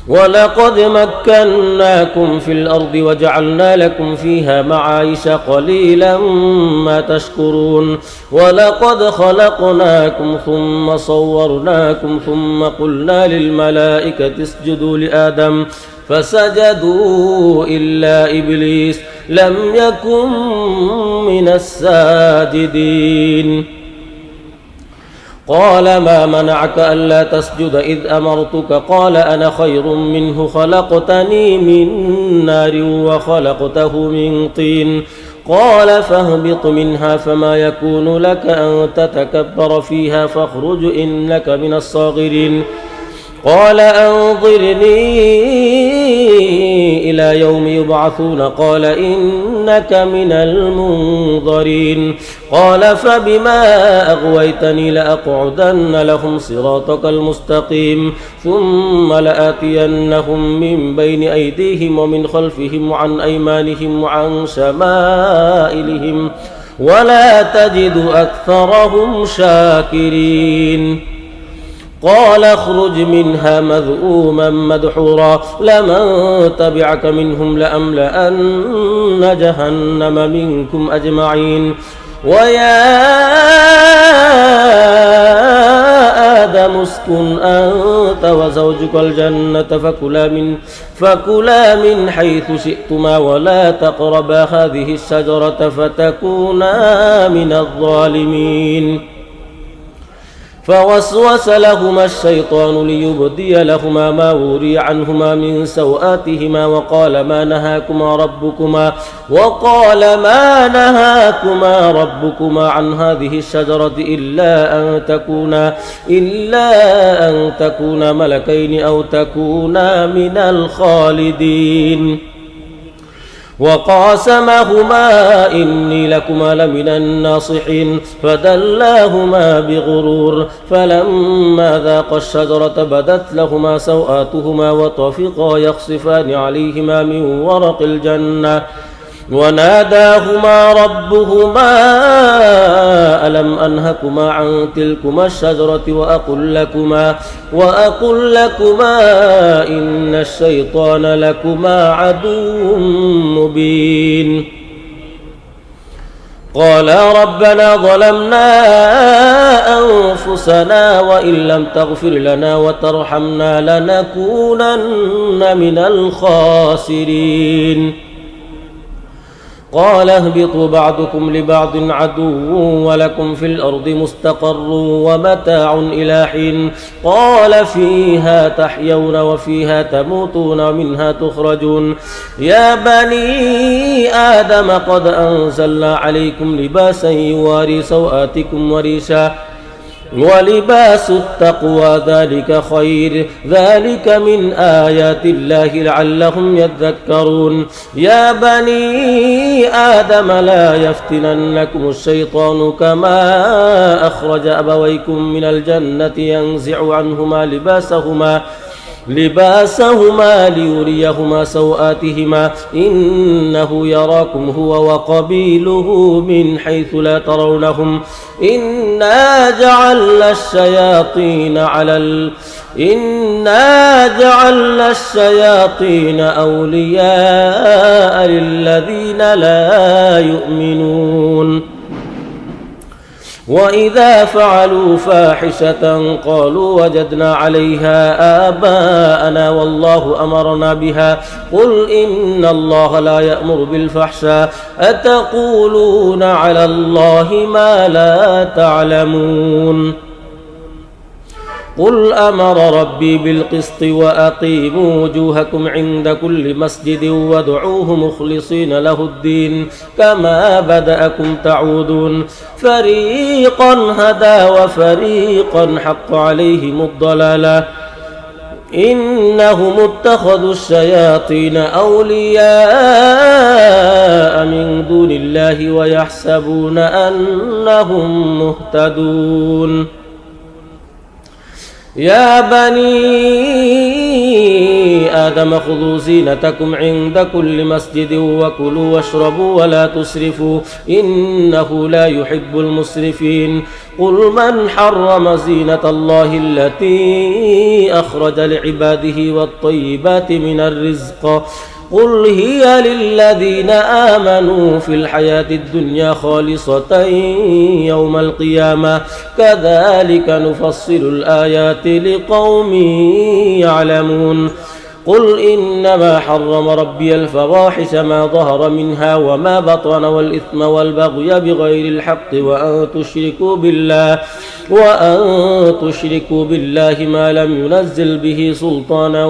ولقد مكناكم في الأرض وجعلنا لكم فيها معايش قليلا ما تشكرون ولقد خلقناكم ثم صورناكم ثم قلنا للملائكة اسجدوا لآدم فسجدوا إلا إبليس لم يكن من الساجدين قال ما منعك ألا تسجد إذ أمرتك قال أنا خير منه خلقتني من نار وخلقته من طين قال فاهبط منها فما يكون لك أن تتكبر فيها فاخرج إنك من الصاغرين قال أنظرني إلى يوم يبعثون قال إنك من المنظرين قال فبما أغويتني لأقعدن لهم صراطك المستقيم ثم لآتينهم من بين أيديهم ومن خلفهم وعن أيمانهم وعن شمائلهم ولا تجد أكثرهم شاكرين قال اخرج منها مذءوما مدحورا لمن تبعك منهم لأملأن جهنم منكم أجمعين ويا آدم اسكن أنت وزوجك الجنة فكلا من حيث شئتما ولا تقربا هذه الشجرة فتكونا من الظالمين فوسوس لهما الشيطان ليبدي لهما ما وري عنهما من سوآتهما وقال ما نهاكما ربكما عن هذه الشجرة إلا أن تكونا ملكين أو تكونا من الخالدين وقاسمهما إني لكما لمن الناصحين فدلاهما بغرور فلما ذاقا الشجرة بدت لهما سوآتهما وطفقا يخصفان عليهما من ورق الجنة وناداهما ربهما ألم أنهكما عن تلكما الشجرة وأقل لكما إن الشيطان لكما عدو مبين قالا ربنا ظلمنا أنفسنا وإن لم تغفر لنا وترحمنا لنكونن من الخاسرين قال اهبطوا بعضكم لبعض عدو ولكم في الأرض مستقر ومتاع إلى حين قال فيها تحيون وفيها تموتون ومنها تخرجون يا بني آدم قد أنزلنا عليكم لباسا يواري سوآتكم وريشا ولباس التقوى ذلك خير ذلك من آيات الله لعلهم يذكرون يا بني آدم لا يفتننكم الشيطان كما أخرج أبويكم من الجنة ينزع عنهما لباسهما ليريهما سوآتهما إنه يراكم هو وقبيله من حيث لا ترونهم إنا جعلنا الشياطين أولياء للذين لا يؤمنون وإذا فعلوا فاحشة قالوا وجدنا عليها آباءنا والله أمرنا بها قل إن الله لا يأمر بالفحشاء أتقولون على الله ما لا تعلمون قل أمر ربي بالقسط وأقيموا وجوهكم عند كل مسجد وادعوه مخلصين له الدين كما بدأكم تعودون فريقا هدى وفريقا حق عليهم الضلالة إنهم اتخذوا الشياطين أولياء من دون الله ويحسبون أنهم مهتدون يا بني آدم خذوا زينتكم عند كل مسجد وكلوا واشربوا ولا تسرفوا إنه لا يحب المسرفين قل من حرم زينة الله التي أخرج لعباده والطيبات من الرزق قل هي للذين آمنوا في الحياة الدنيا خالصة يوم القيامة كذلك نفصل الآيات لقوم يعلمون قل إنما حرم ربي الفواحش ما ظهر منها وما بطن والإثم والبغي بغير الحق وأن تشركوا بالله ما لم ينزل به سلطانا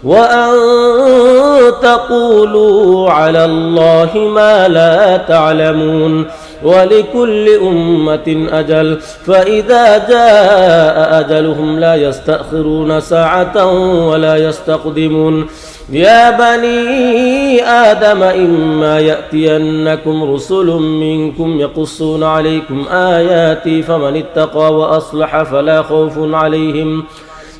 وأن تقولوا على الله ما لا تعلمون ولكل أمة أجل فإذا جاء أجلهم لا يستأخرون ساعة ولا يستقدمون يا بني آدم إما يأتينكم رسل منكم يقصون عليكم آياتي فمن اتقى وأصلح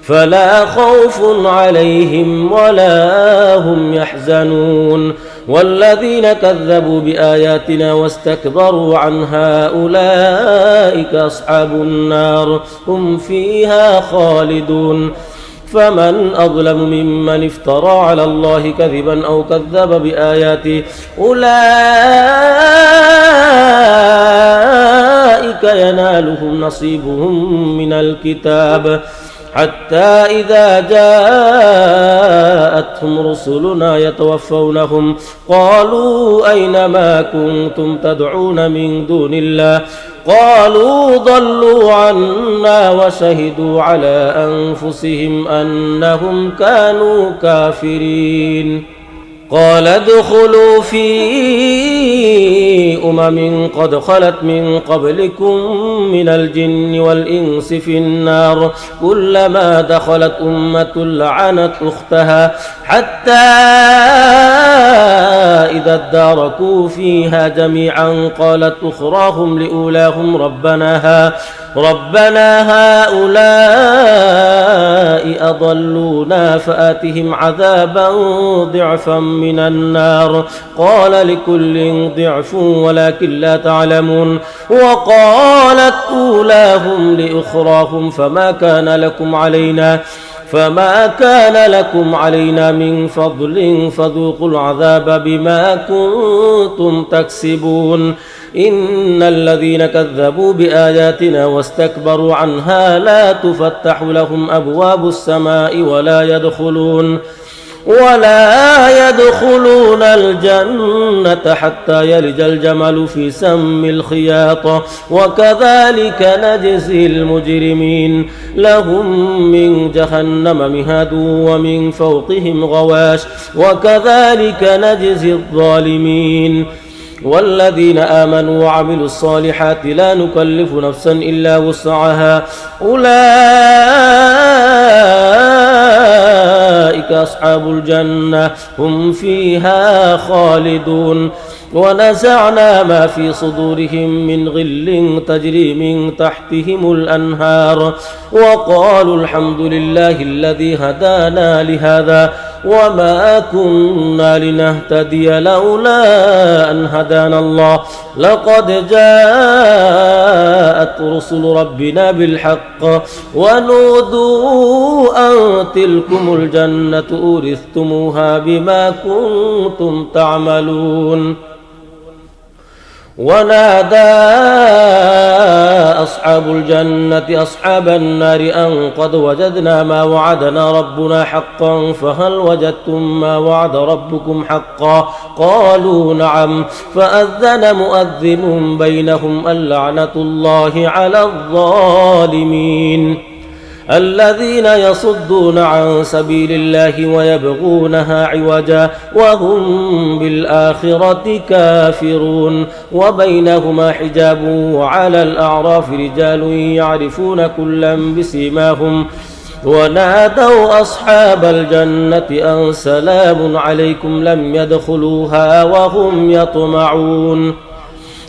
فلا خوف عليهم ولا هم يحزنون والذين كذبوا بآياتنا واستكبروا عنها أولئك أصحاب النار هم فيها خالدون فمن أظلم ممن افترى على الله كذبا أو كذب بآياته أولئك ينالهم نصيبهم من الكتاب حتى إذا جاءتهم رسلنا يتوفونهم قالوا أين ما كنتم تدعون من دون الله قالوا ضلوا عنا وشهدوا على أنفسهم أنهم كانوا كافرين قال ادخلوا في قد خلت من قبلكم من الجن والإنس في النار كلما دخلت أمة لعنت أختها حتى إذا اداركوا فيها جميعا قالت أخراهم لأولاهم ربنا هؤلاء أضلونا فآتهم عذابا ضعفا من النار قال لكل ضعف ولكن لا تعلمون وقالت أولاهم لأخراهم فما كان لكم علينا من فضل فذوقوا العذاب بما كنتم تكسبون إن الذين كذبوا بآياتنا واستكبروا عنها لا تفتح لهم أبواب السماء ولا يدخلون الجنة حتى يلج الجمل في سم الخياط وكذلك نجزي المجرمين لهم من جهنم مهاد ومن فوقهم غواش وكذلك نجزي الظالمين والذين آمنوا وعملوا الصالحات لا نكلف نفسا إلا وسعها أولئك أصحاب الجنة هم فيها خالدون ونزعنا ما في صدورهم من غل تجري من تحتهم الأنهار وقالوا الحمد لله الذي هدانا لهذا وما كنا لنهتدي لولا أن هدانا الله لقد جاءت رسل ربنا بالحق ونودوا أن تلكم الجنة أورثتموها بما كنتم تعملون ونادى أصحاب الجنة أصحاب النار أن قد وجدنا ما وعدنا ربنا حقا فهل وجدتم ما وعد ربكم حقا قالوا نعم فأذن مؤذن بينهم اللعنة الله على الظالمين الذين يصدون عن سبيل الله ويبغونها عوجا وهم بالآخرة كافرون وبينهما حجاب وعلى الأعراف رجال يعرفون كلا بسيماهم ونادوا أصحاب الجنة أن سلام عليكم لم يدخلوها وهم يطمعون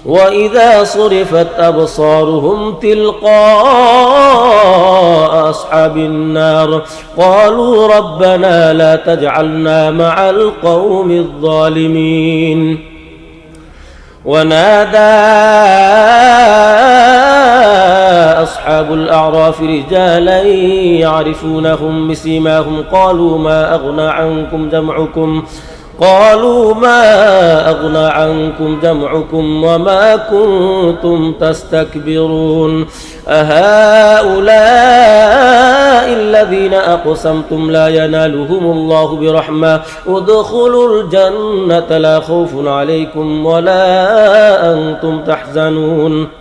وإذا صرفت أبصارهم تلقاء أصحاب النار قالوا ربنا لا تجعلنا مع القوم الظالمين ونادى أصحاب الأعراف رجالا يعرفونهم بسيماهم قالوا ما أغنى عنكم جمعكم وما كنتم تستكبرون أهؤلاء الذين أقسمتم لا ينالهم الله برحمة ادخلوا الجنة لا خوف عليكم ولا أنتم تحزنون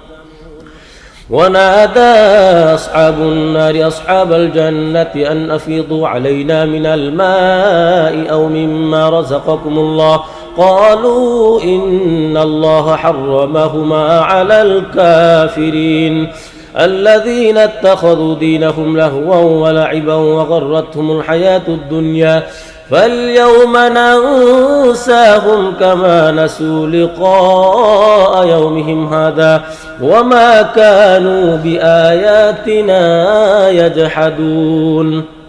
ونادى أصحاب النار أصحاب الجنة أن أفيضوا علينا من الماء أو مما رزقكم الله قالوا إن الله حرمهما على الكافرين الذين اتخذوا دينهم لهوا ولعبا وغرتهم الحياة الدنيا فاليوم ننساهم كما نسوا لقاء يومهم هذا وما كانوا بآياتنا يجحدون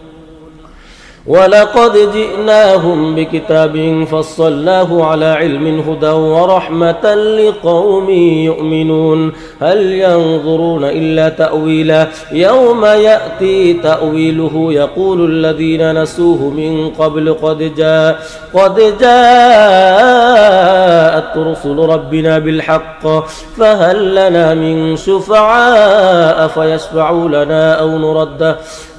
ولقد جئناهم بكتاب فصلناه على علم هدى ورحمة لقوم يؤمنون هل ينظرون إلا تأويله يوم يأتي تأويله يقول الذين نسوه من قبل قد جاءت رسل ربنا بالحق فهل لنا من شفعاء فيشفعوا لنا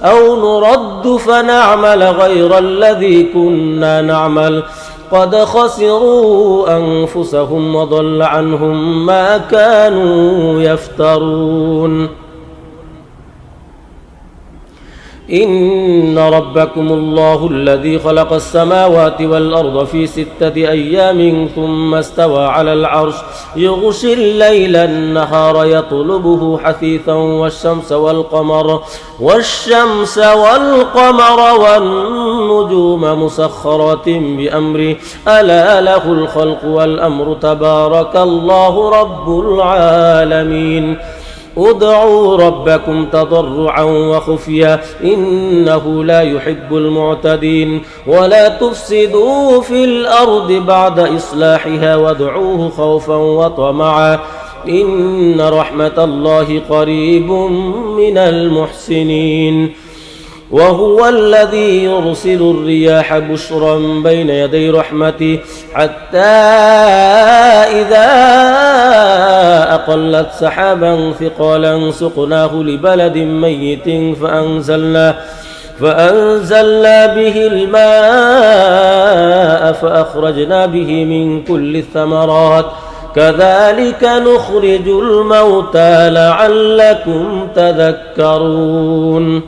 أو نرد فنعمل غير الذي كنا نعمل قد خسروا أنفسهم وضل عنهم ما كانوا يفترون إن ربكم الله الذي خلق السماوات والأرض في 6 أيام ثم استوى على العرش يغشي الليل النهار يطلبه حثيثا والشمس والقمر والنجوم مسخرات بأمره ألا له الخلق والأمر تبارك الله رب العالمين ادعوا ربكم تضرعا وخفيا إنه لا يحب المعتدين ولا تفسدوا في الأرض بعد إصلاحها وادعوه خوفا وطمعا إن رحمة الله قريب من المحسنين وهو الذي يرسل الرياح بشرا بين يدي رحمته حتى إذا أقلت سحابا ثقالا سقناه لبلد ميت فأنزلنا به الماء فأخرجنا به من كل الثمرات كذلك نخرج الموتى لعلكم تذكرون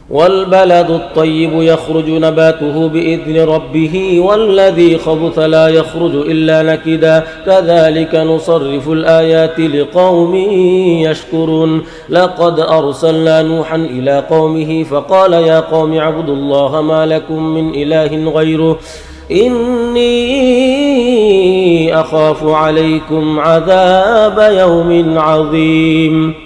والبلد الطيب يخرج نباته بإذن ربه والذي خبث لا يخرج إلا نكدا كذلك نصرف الآيات لقوم يشكرون لقد أرسلنا نوحا إلى قومه فقال يا قوم اعبدوا الله ما لكم من إله غيره إني أخاف عليكم عذاب يوم عظيم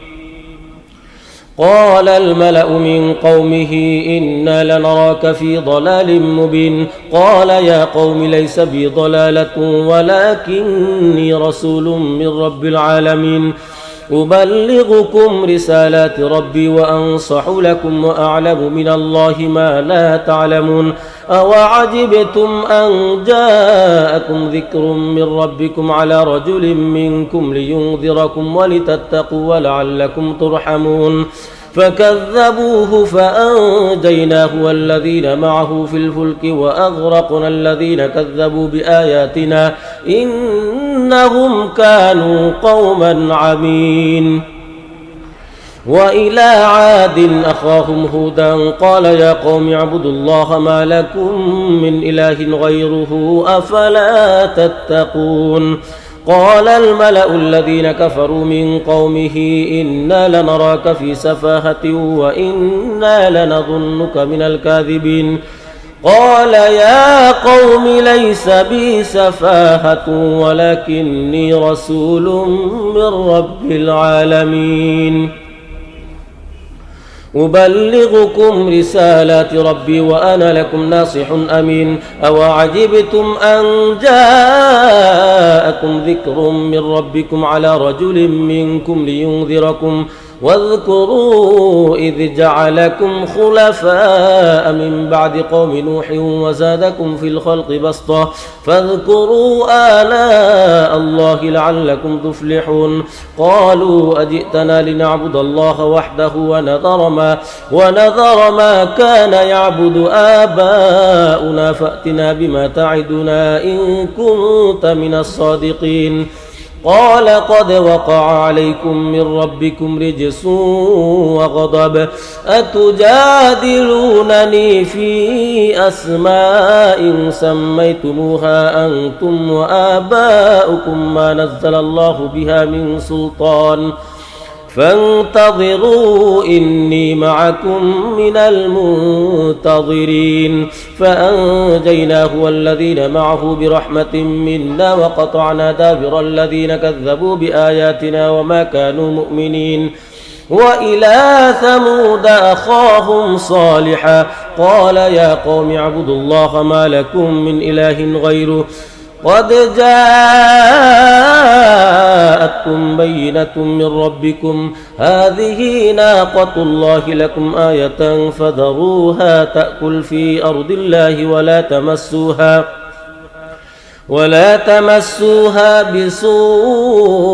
قال الملأ من قومه إنا لنراك في ضلال مبين قال يا قوم ليس بي ضلالة ولكني رسول من رب العالمين أبلغكم رسالات ربي وأنصح لكم وأعلم من الله ما لا تعلمون أوعجبتم أن جاءكم ذكر من ربكم على رجل منكم لينذركم ولتتقوا ولعلكم ترحمون فكذبوه فأنجيناه والذين معه في الفلك وأغرقنا الذين كذبوا بآياتنا إنهم كانوا قوما عمين وإلى عاد أخاهم هودا قال يا قوم اعبدوا الله ما لكم من إله غيره أفلا تتقون قال الملأ الذين كفروا من قومه إنا لنراك في سفاهة وإنا لنظنك من الكاذبين قال يا قوم ليس بي سفاهة ولكني رسول من رب العالمين أبلغكم رسالات ربي وأنا لكم ناصح أمين أوعجبتم أن جاءكم ذكر من ربكم على رجل منكم لينذركم واذكروا إذ جعلكم خلفاء من بعد قوم نوح وزادكم في الخلق بسطة فاذكروا آلاء الله لعلكم تفلحون قالوا أجئتنا لنعبد الله وحده ونذر ما كان يعبد آباؤنا فأتنا بما تعدنا إن كنت من الصادقين قال قد وقع عليكم من ربكم رجس وغضب أتجادلونني في أسماء سميتموها أنتم وآباؤكم ما نزل الله بها من سلطان فانتظروا إني معكم من المنتظرين فأنجيناه والذين معه برحمة منا وقطعنا دابر الذين كذبوا بآياتنا وما كانوا مؤمنين وإلى ثمود أخاهم صالحا قال يا قوم اعبدوا الله ما لكم من إله غيره قد جاءتكم بينة من ربكم هذه ناقة الله لكم آية فذروها تأكل في أرض الله ولا تمسوها بسوء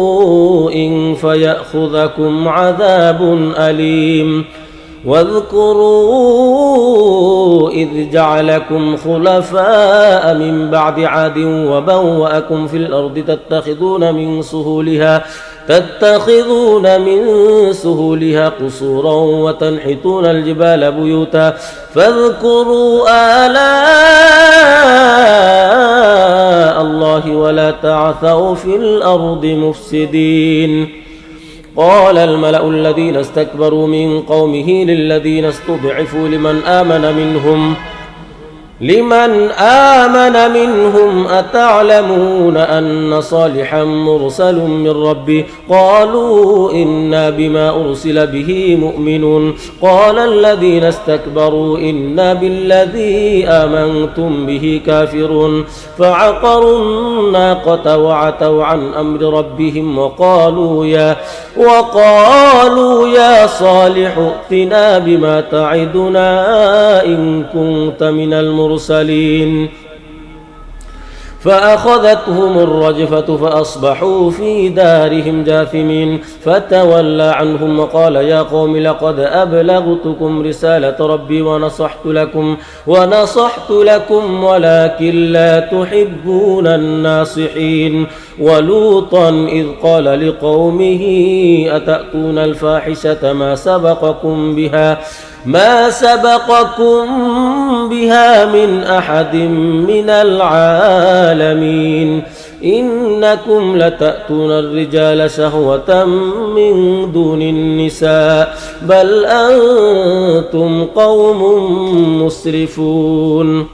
فيأخذكم عذاب أليم واذكروا إذ جعلكم خلفاء من بعد عاد وبوأكم في الأرض تتخذون من سهولها قصورا وتنحتون الجبال بيوتا فاذكروا آلاء الله ولا تعثوا في الأرض مفسدين قال الملأ الذين استكبروا من قومه للذين استضعفوا لمن آمن منهم أتعلمون أن صالحا مرسل من ربه قالوا إنا بما أرسل به مؤمنون قال الذين استكبروا إنا بالذي آمنتم به كافرون فعقروا الناقة وعتوا عن أمر ربهم وقالوا يا صالح ائتنا بما تعدنا إن كنت من المرسلين فأخذتهم الرجفة فأصبحوا في دارهم جاثمين فتولى عنهم وقال يا قوم لقد أبلغتكم رسالة ربي ونصحت لكم ولكن لا تحبون الناصحين ولوطا إذ قال لقومه أتأتون الفاحشة ما سبقكم بها من أحد من العالمين إنكم لتأتون الرجال شهوة من دون النساء بل أنتم قوم مسرفون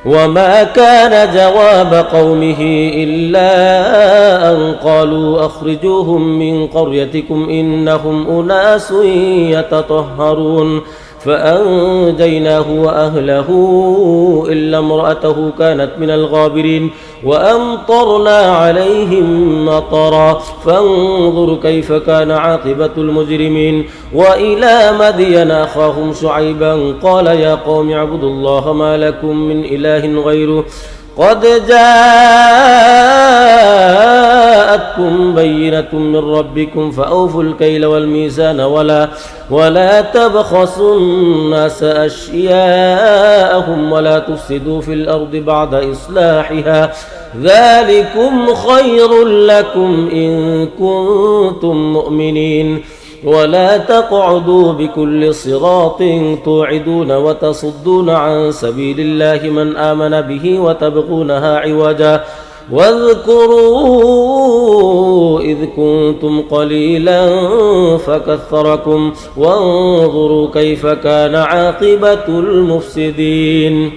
وما كان جواب قومه إلا أن قالوا أخرجوهم من قريتكم إنهم أناس يتطهرون فأنجيناه وأهله إلا امرأته كانت من الغابرين وأمطرنا عليهم مطرا فانظر كيف كان عاقبة المجرمين. وإلى مدين أخاهم شعيبا قال يا قوم اعبدوا الله ما لكم من إله غيره قد جاءتكم بينة من ربكم فأوفوا الكيل والميزان ولا تبخسوا الناس أشياءهم ولا تفسدوا في الأرض بعد إصلاحها ذلكم خير لكم إن كنتم مؤمنين. ولا تقعدوا بكل صراط توعدون وتصدون عن سبيل الله من آمن به وتبغونها عوجا واذكروا إذ كنتم قليلا فكثركم وانظروا كيف كان عاقبة المفسدين.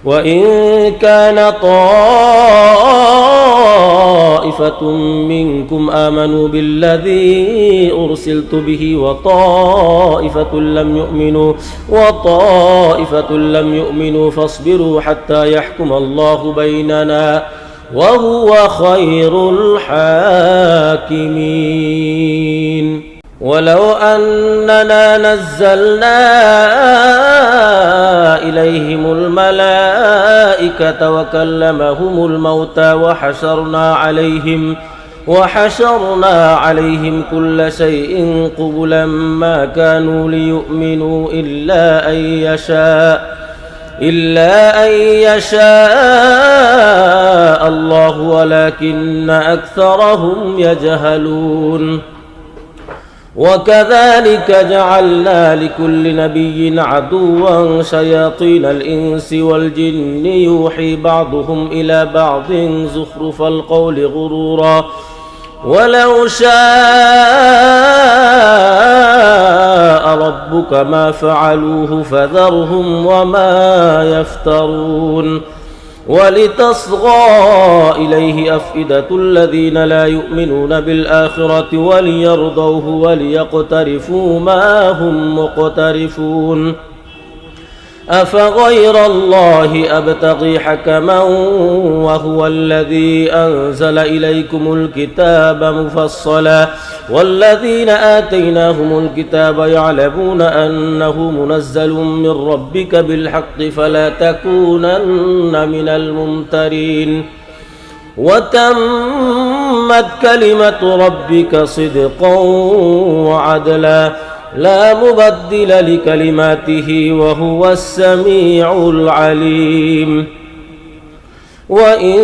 وإن كان طائفة منكم آمنوا بالذي أرسلت به وطائفة لم يؤمنوا فاصبروا حتى يحكم الله بيننا وهو خير الحاكمين. ولو أننا نزلنا إليهم الملائكة وكلمهم الموتى وحشرنا عليهم كل شيء قبلا ما كانوا ليؤمنوا إلا أن يشاء الله ولكن أكثرهم يجهلون. وكذلك جعلنا لكل نبي عدوا شياطين الإنس والجن يوحي بعضهم إلى بعض زخرف القول غرورا ولو شاء ربك ما فعلوه فذرهم وما يفترون. ولتصغى إليه أفئدة الذين لا يؤمنون بالآخرة وليرضوه وليقترفوا ما هم مقترفون. أفغير الله أبتغي حكما وهو الذي أنزل إليكم الكتاب مفصلا والذين آتيناهم الكتاب يعلمون أنه منزل من ربك بالحق فلا تكونن من الممترين. وتمت كلمة ربك صدقا وعدلا لا مبدل لكلماته وهو السميع العليم. وإن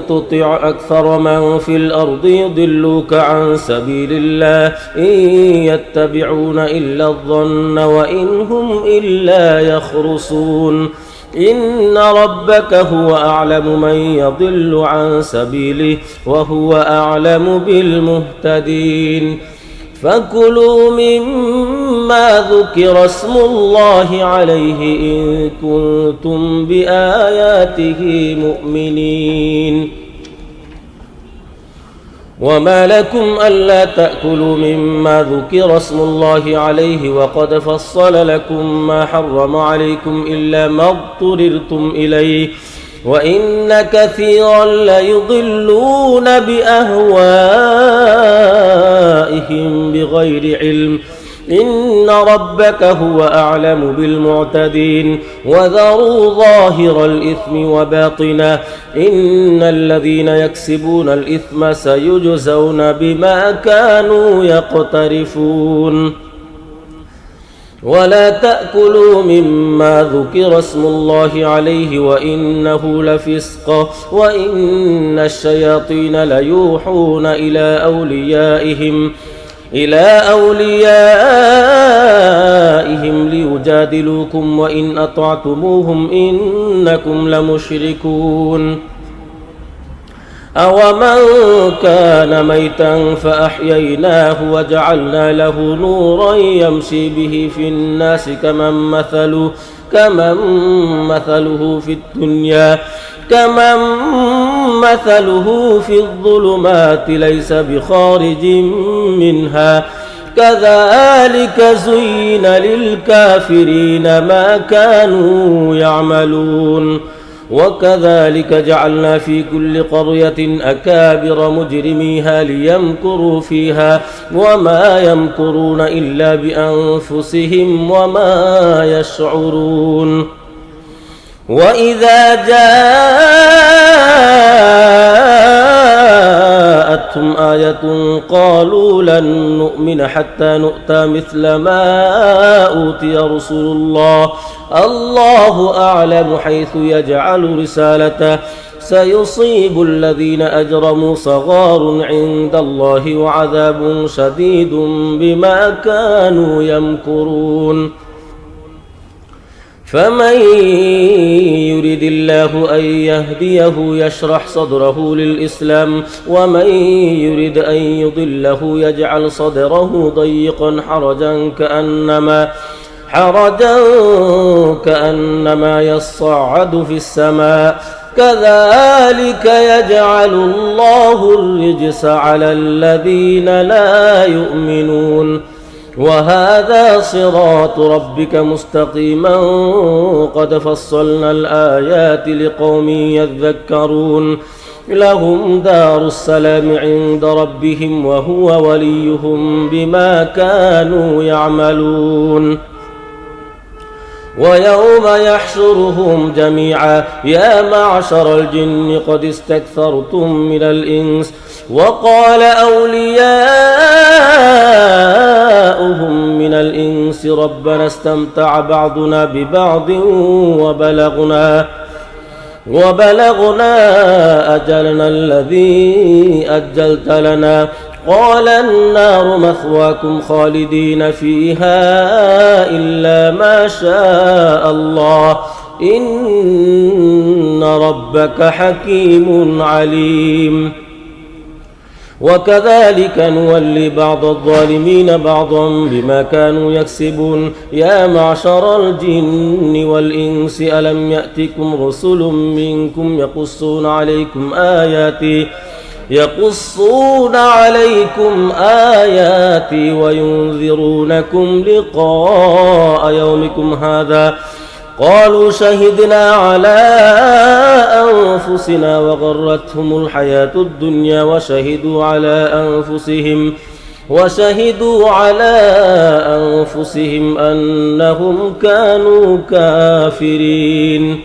تطع أكثر من في الأرض يضلوك عن سبيل الله إن يتبعون إلا الظن وإن هم إلا يخرصون. إن ربك هو أعلم من يضل عن سبيله وهو أعلم بالمهتدين. فكلوا مما ذكر اسم الله عليه إن كنتم بآياته مؤمنين. وما لكم ألا تأكلوا مما ذكر اسم الله عليه وقد فصل لكم ما حرم عليكم إلا ما اضطررتم إليه وإن كثيرا ليضلون بأهوائهم بغير علم إن ربك هو أعلم بالمعتدين. وذروا ظاهر الإثم وباطنه إن الذين يكسبون الإثم سيجزون بما كانوا يقترفون. ولا تأكلوا مما ذكر اسم الله عليه وإنه لفسق وإن الشياطين ليوحون إلى أوليائهم ليجادلوكم وإن أطعتموهم إنكم لمشركون. أومن كان ميتا فأحييناه وجعلنا له نورا يمشي به في الناس كمن مثله في الظلمات ليس بخارج منها كذلك زين للكافرين ما كانوا يعملون وكذلك جعلنا في كل قرية أكابر مجرميها ليمكروا فيها وما يمكرون إلا بأنفسهم وما يشعرون وإذا جاءتهم آية قالوا لن نؤمن حتى نؤتى مثل ما أوتي رسل الله الله أعلم حيث يجعل رسالته سيصيب الذين أجرموا صغار عند الله وعذاب شديد بما كانوا يمكرون فمن يرد الله أن يهديه يشرح صدره للإسلام ومن يرد أن يضله يجعل صدره ضيقا حرجا كأنما يصعد في السماء كذلك يجعل الله الرجس على الذين لا يؤمنون وهذا صراط ربك مستقيما قد فصلنا الآيات لقوم يذكرون لهم دار السلام عند ربهم وهو وليهم بما كانوا يعملون ويوم يحشرهم جميعا يا معشر الجن قد استكثرتم من الإنس وقال أولياؤهم من الإنس ربنا استمتع بعضنا ببعض وبلغنا أجلنا الذي أجلت لنا قال النار مثواكم خالدين فيها إلا ما شاء الله إن ربك حكيم عليم وكذلك نولي بعض الظالمين بعضا بما كانوا يكسبون يا معشر الجن والإنس ألم يأتكم رسل منكم يقصون عليكم آياتي وينذرونكم لقاء يومكم هذا قالوا شهدنا على أنفسنا وغرتهم الحياة الدنيا وشهدوا على أنفسهم أنهم كانوا كافرين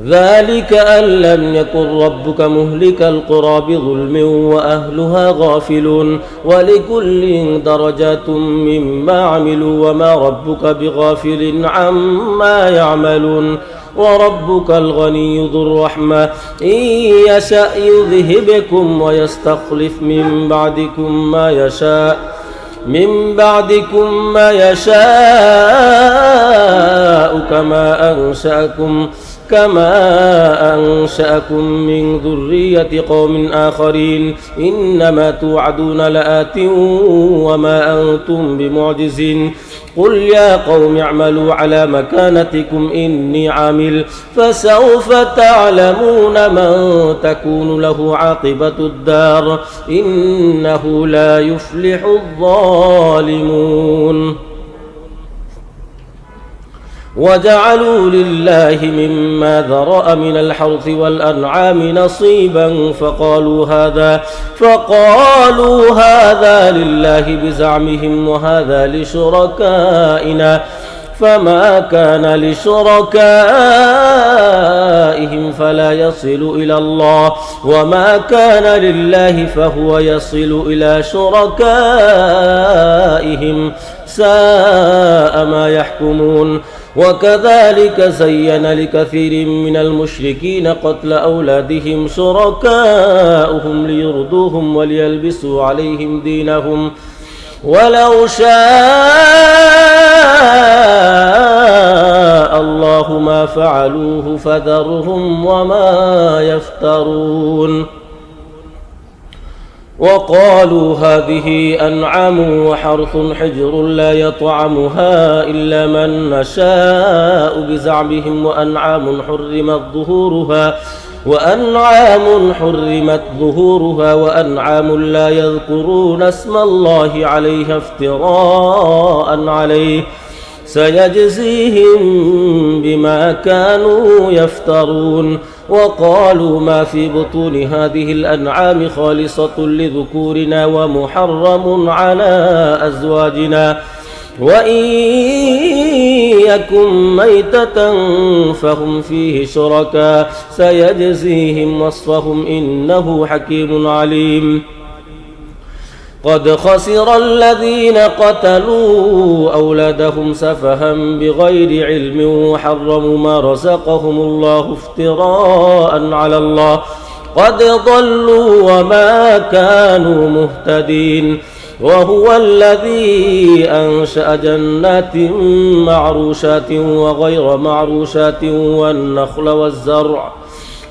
ذلك أن لم يكن ربك مهلك القرى بظلم وأهلها غافلون ولكل درجات مما عملوا وما ربك بغافل عما يعملون وربك الغني ذو الرحمة إن يشأ يذهبكم ويستخلف من بعدكم ما يشاء كما أنشأكم من ذرية قوم آخرين إنما توعدون لآت وما أنتم بمعجزين قل يا قوم اعملوا على مكانتكم إني عامل فسوف تعلمون من تكون له عاقبة الدار إنه لا يفلح الظالمون وجعلوا لله مما ذرأ من الحرث والأنعام نصيبا فقالوا هذا لله بزعمهم وهذا لشركائنا فما كان لشركائهم فلا يصل إلى الله وما كان لله فهو يصل إلى شركائهم ساء ما يحكمون وكذلك زين لكثير من المشركين قتل أولادهم شركاؤهم ليرضوهم وليلبسوا عليهم دينهم ولو شاء الله ما فعلوه فذرهم وما يفترون وقالوا هذه أنعام وحرث حجر لا يطعمها إلا من نشاء بزعمهم وأنعام وأنعام حرمت ظهورها وأنعام لا يذكرون اسم الله عليها افتراء عليه سيجزيهم بما كانوا يفترون. وقالوا ما في بطون هذه الأنعام خالصة لذكورنا ومحرم على أزواجنا وإن يكن ميتة فهم فيه شركاء سيجزيهم وصفهم إنه حكيم عليم. قد خسر الذين قتلوا أولادهم سفها بغير علم وحرموا ما رزقهم الله افتراء على الله قد ضلوا وما كانوا مهتدين. وهو الذي أنشأ جنات معروشات وغير معروشات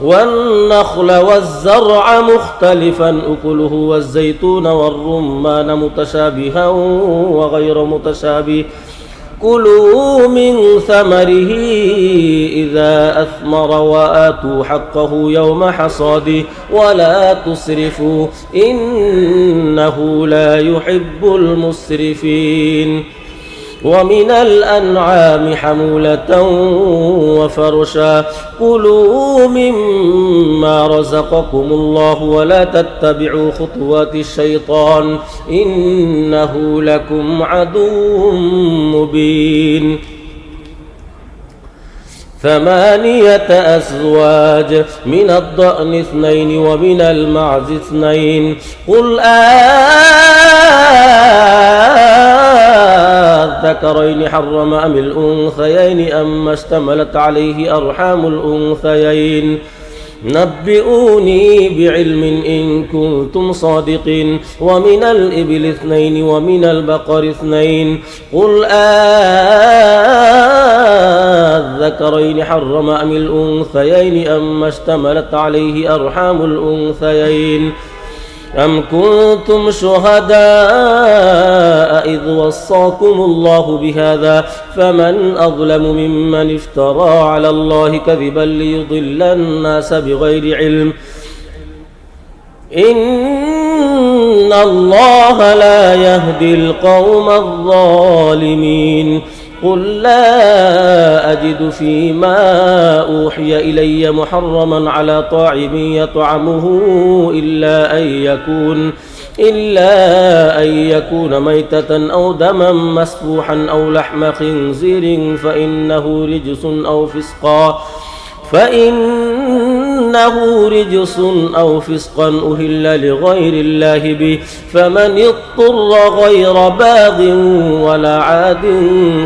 والنخل والزرع مختلفا أكله والزيتون والرمان متشابها وغير متشابه كلوا من ثمره إذا أثمر وآتوا حقه يوم حصاده ولا تسرفوا إنه لا يحب المسرفين. ومن الأنعام حمولة وفرشا كلوا مما رزقكم الله ولا تتبعوا خطوات الشيطان إنه لكم عدو مبين. 8 أزواج من الضأن 2 ومن المعز 2 قل الذكرين حرم أم الأنثيين أما اشتملت عليه أرحام الأنثيين نبئوني بعلم إن كنتم صادقين. ومن الإبل 2 ومن البقر 2 قل الذكرين حرم أم الأنثيين أما اشتملت عليه أرحام الأنثيين أم كنتم شهداء إذ وصاكم الله بهذا فمن أظلم ممن افترى على الله كذبا ليضل الناس بغير علم إن الله لا يهدي القوم الظالمين. قل لا أجد فيما أوحي إلي محرما على طاعم يطعمه إلا أن يكون ميتة أو دما مسفوحا أو لحم خنزير فإنه رجس أو فسقا أهل لغير الله به فمن اضطر غير باغ ولا عاد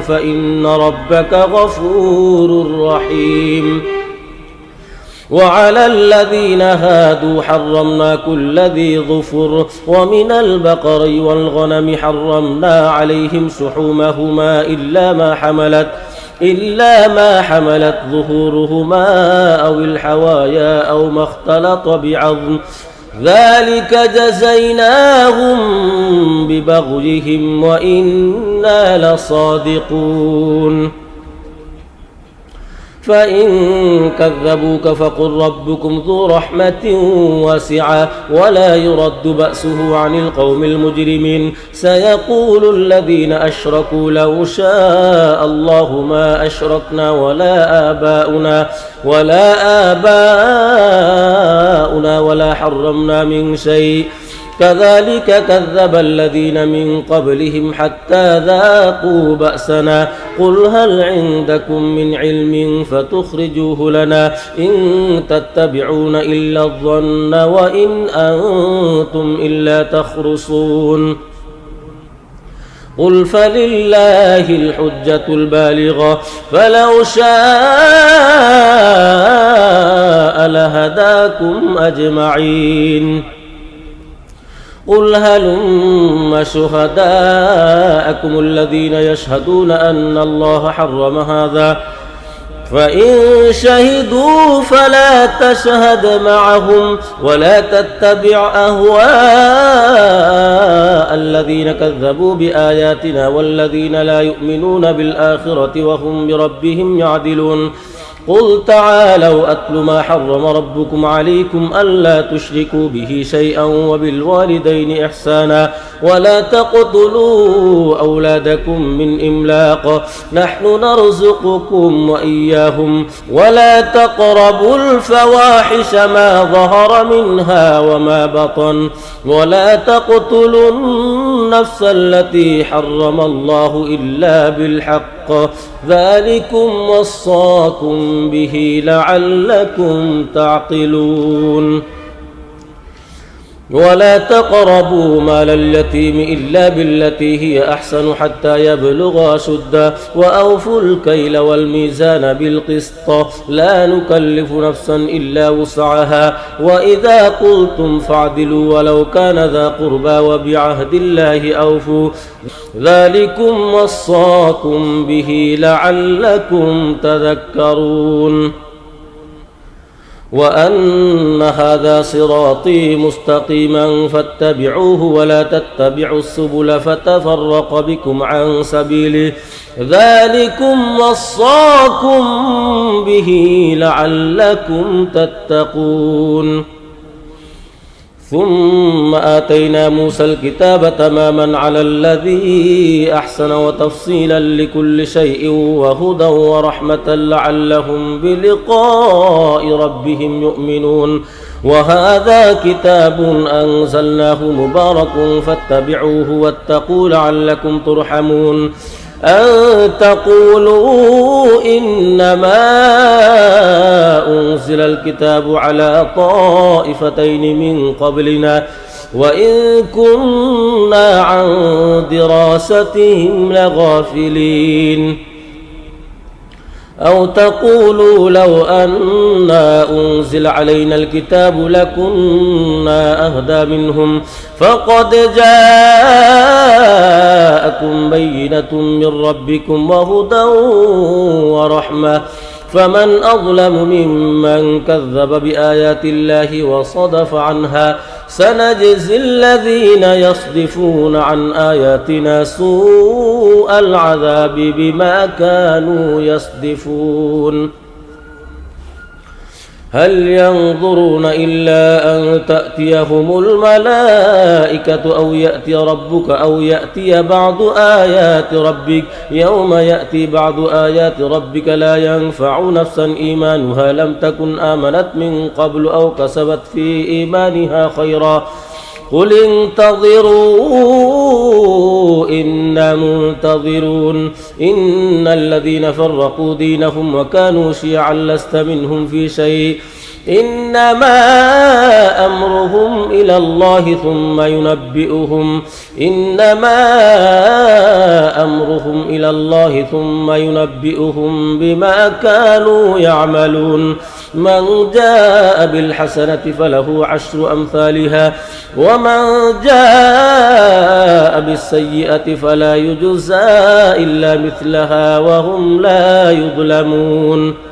فإن ربك غفور رحيم. وعلى الذين هادوا حرمنا كل ذي ظفر ومن البقر والغنم حرمنا عليهم شحومهما إلا ما حملت ظهورهما أو الحوايا أو ما اختلط بعظم ذلك جزيناهم ببغيهم وإنا لصادقون. فإن كذبوك فقل ربكم ذو رحمة واسعة ولا يرد بأسه عن القوم المجرمين. سيقول الذين أشركوا لو شاء الله ما أشركنا ولا آباؤنا ولا حرمنا من شيء كذلك كذب الذين من قبلهم حتى ذاقوا بأسنا قل هل عندكم من علم فتخرجوه لنا إن تتبعون إلا الظن وإن أنتم إلا تخرصون. قل فلله الحجة البالغة فلو شاء لهداكم أجمعين. قل هلم شهداءكم الذين يشهدون أن الله حرم هذا فإن شهدوا فلا تشهد معهم ولا تتبع أهواء الذين كذبوا بآياتنا والذين لا يؤمنون بالآخرة وهم بربهم يعدلون. قل تعالوا أتل ما حرم ربكم عليكم ألا تشركوا به شيئا وبالوالدين إحسانا ولا تقتلوا أولادكم من إملاق نحن نرزقكم وإياهم ولا تقربوا الفواحش ما ظهر منها وما بطن ولا تقتلوا النفس التي حرم الله إلا بالحق ذلكم وصاكم به لعلكم تعقلون ولا تقربوا مال اليتيم إلا بالتي هي أحسن حتى يبلغ أشده وأوفوا الكيل والميزان بالقسط لا نكلف نفسا إلا وسعها وإذا قلتم فاعدلوا ولو كان ذا قربى وبعهد الله أوفوا ذلكم وصاكم به لعلكم تذكرون وأن هذا صراطي مستقيما فاتبعوه ولا تتبعوا السبل فتفرق بكم عن سبيله ذلكم وصاكم به لعلكم تتقون ثم آتينا موسى الكتاب تماما على الذي أحسن وتفصيلا لكل شيء وهدى ورحمة لعلهم بلقاء ربهم يؤمنون وهذا كتاب أنزلناه مبارك فاتبعوه واتقوا لعلكم ترحمون أن تقولوا إنما أنزل الكتاب على طائفتين من قبلنا وإن كنا عن دراستهم لغافلين أو تقولوا لو أنا أنزل علينا الكتاب لكنا أهدى منهم فقد جاءكم بينة من ربكم وهدى ورحمة فمن أظلم ممن كذب بآيات الله وصدف عنها سنجزي الذين يصدفون عن آياتنا سوء العذاب بما كانوا يصدفون هل ينظرون إلا أن تأتيهم الملائكة أو يأتي ربك أو يأتي بعض آيات ربك يوم يأتي بعض آيات ربك لا ينفع نفسا إيمانها لم تكن آمنت من قبل أو كسبت في إيمانها خيرا قل انتظروا إنا منتظرون إن الذين فرقوا دينهم وكانوا شيعا لست منهم في شيء إنما أمرهم إلى الله ثم ينبئهم بما كانوا يعملون من جاء بالحسنة فله عشر أمثالها ومن جاء بالسيئة فلا يجزى إلا مثلها وهم لا يظلمون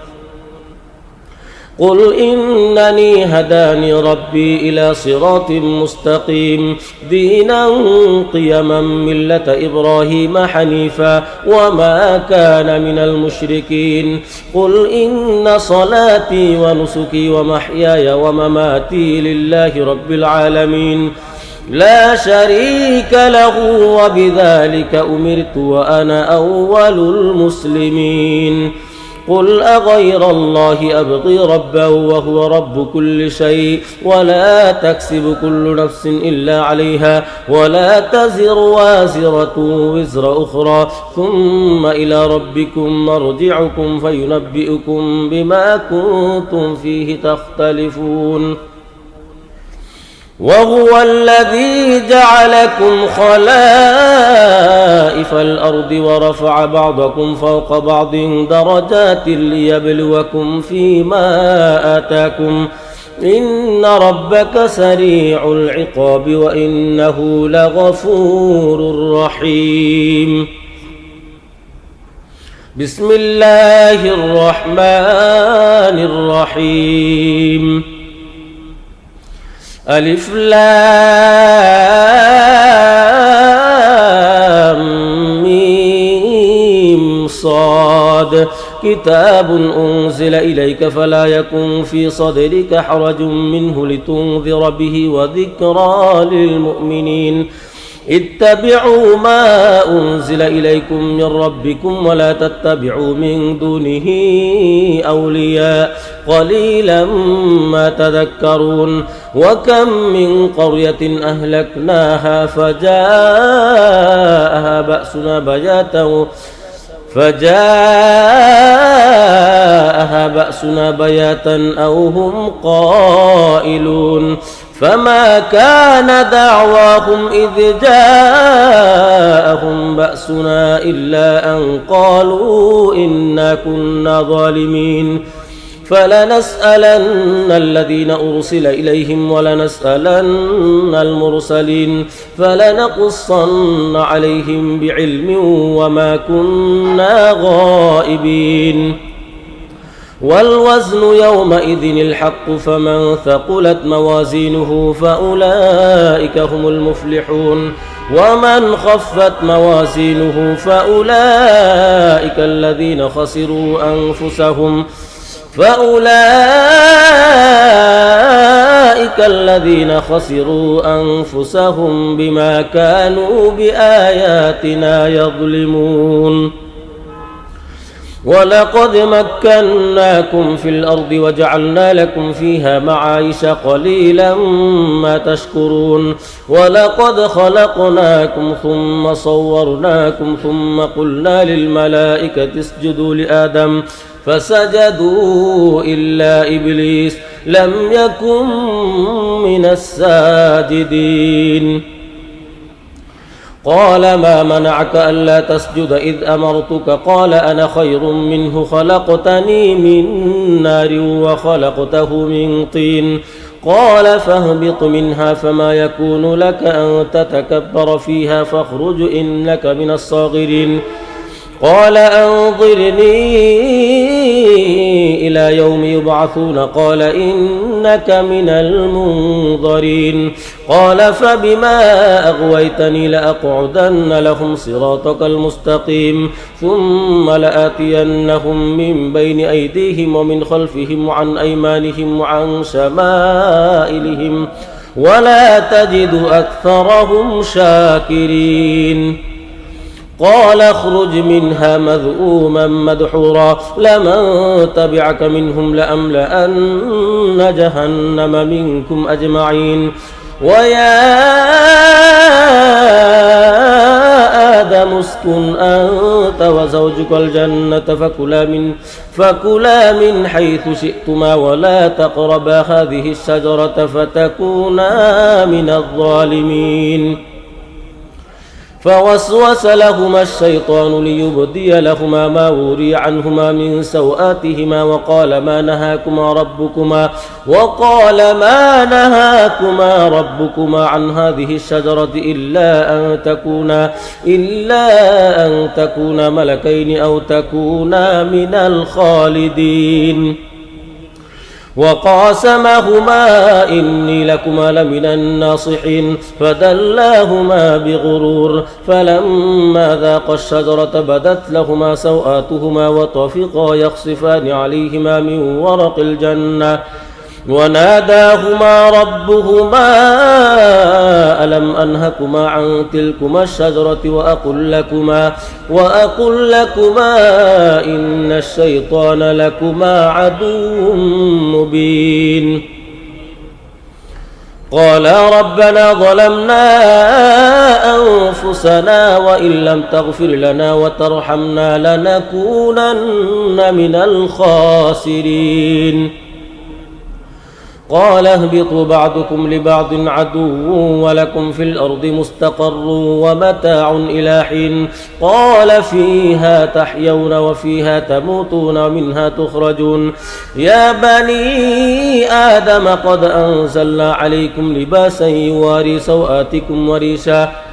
قل إنني هداني ربي إلى صراط مستقيم دينا قيما ملة إبراهيم حنيفا وما كان من المشركين قل إن صلاتي ونسكي ومحياي ومماتي لله رب العالمين لا شريك له وبذلك أمرت وأنا أول المسلمين قل أغير الله أبغي ربا وهو رب كل شيء ولا تكسب كل نفس إلا عليها ولا تزر وازرة وزر أخرى ثم إلى ربكم مرجعكم فينبئكم بما كنتم فيه تختلفون وهو الذي جعلكم خلائف الأرض ورفع بعضكم فوق بعض درجات ليبلوكم فيما آتاكم إن ربك سريع العقاب وإنه لغفور رحيم بسم الله الرحمن الرحيم ألف لام ميم صاد كتاب أنزل إليك فلا يكن في صدرك حرج منه لتنذر به وذكرى للمؤمنين اتبعوا ما أنزل إليكم من ربكم ولا تتبعوا من دونه أولياء قليلا ما تذكرون وكم من قرية أهلكناها فجاءها بأسنا بياتا أو هم قائلون فما كان دعواهم إذ جاءهم بأسنا إلا أن قالوا إنا كنا ظالمين فلنسألن الذين أرسل إليهم ولنسألن المرسلين فلنقصن عليهم بعلم وما كنا غائبين والوزن يومئذ الحق فمن ثقلت موازينه فأولئك هم المفلحون ومن خفت موازينه فأولئك الذين خسروا أنفسهم بما كانوا بآياتنا يظلمون ولقد مكناكم في الأرض وجعلنا لكم فيها معايش قليلا ما تشكرون ولقد خلقناكم ثم صورناكم ثم قلنا للملائكة اسجدوا لآدم فسجدوا إلا إبليس لم يكن من الساجدين قال ما منعك ألا تسجد إذ أمرتك قال أنا خير منه خلقتني من نار وخلقته من طين قال فاهبط منها فما يكون لك أن تتكبر فيها فاخرج إنك من الصاغرين قال أنظرني إلى يوم يبعثون قال إنك من المنظرين قال فبما أغويتني لأقعدن لهم صراطك المستقيم ثم لآتينهم من بين أيديهم ومن خلفهم وعن أيمانهم وعن شمائلهم ولا تجد أكثرهم شاكرين قال اخرج منها مذءوما مدحورا لمن تبعك منهم لأملأن جهنم منكم أجمعين ويا آدم اسكن أنت وزوجك الجنة فكلا من حيث شئتما ولا تقربا هذه الشجرة فتكونا من الظالمين فوسوس لهما الشيطان ليبدي لهما ما وري عنهما من سوآتهما وقال ما نهاكما ربكما عن هذه الشجرة إلا أن تكونا ملكين أو تكونا من الخالدين وقاسمهما إني لكما لمن الناصحين فدلاهما بغرور فلما ذاقا الشجرة بدت لهما سوآتهما وطفقا يخصفان عليهما من ورق الجنة وناداهما ربهما ألم أنهكما عن تلكما الشجرة وأقل لكما إن الشيطان لكما عدو مبين قالا ربنا ظلمنا أنفسنا وإن لم تغفر لنا وترحمنا لنكونن من الخاسرين قال اهبطوا بعضكم لبعض عدو ولكم في الأرض مستقر ومتاع إلى حين قال فيها تحيون وفيها تموتون ومنها تخرجون يا بني آدم قد أنزلنا عليكم لباسا يواري سوآتكم وريشا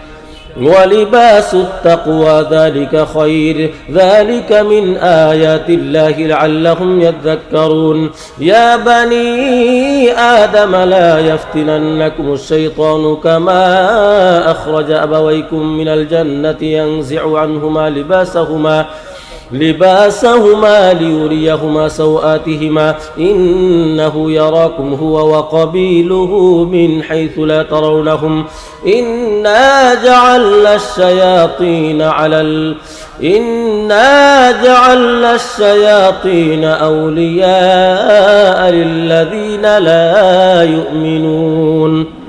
ولباس التقوى ذلك خير ذلك من آيات الله لعلهم يذكرون يا بني آدم لا يفتننكم الشيطان كما أخرج أبويكم من الجنة لباسهما ليريهما سوآتهما إنه يراكم هو وقبيله من حيث لا ترونهم إنا جعلنا الشياطين أولياء للذين لا يؤمنون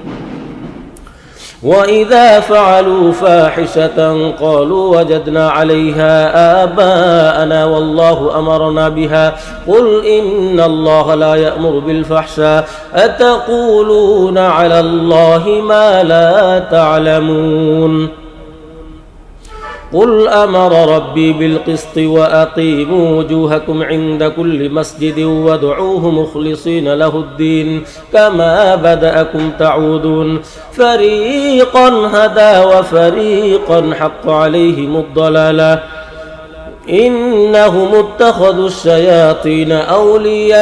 وإذا فعلوا فاحشة قالوا وجدنا عليها آباءنا والله أمرنا بها قل إن الله لا يأمر بالفحشاء أتقولون على الله ما لا تعلمون قل أمر ربي بالقسط وأقيموا وجوهكم عند كل مسجد وادعوه مخلصين له الدين كما بدأكم تعودون فريقا هدى وفريقا حق عليهم الضلالة إنهم اتخذوا الشياطين أولياء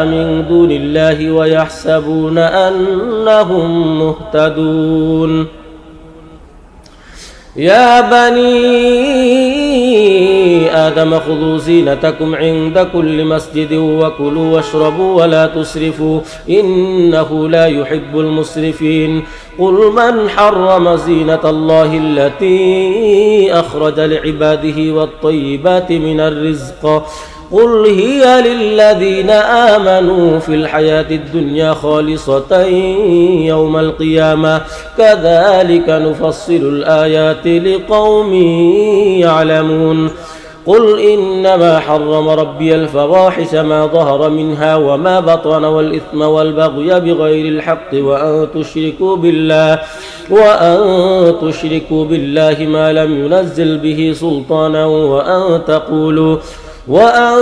من دون الله ويحسبون أنهم مهتدون يا بني آدم خذوا زينتكم عند كل مسجد وكلوا واشربوا ولا تسرفوا إنه لا يحب المسرفين قل من حرم زينة الله التي أخرج لعباده والطيبات من الرزق قل هي للذين آمنوا في الحياة الدنيا خالصة يوم القيامة كذلك نفصل الآيات لقوم يعلمون قل إنما حرم ربي الفواحش ما ظهر منها وما بطن والإثم والبغي بغير الحق وأن تشركوا بالله ما لم ينزل به سلطانا وأن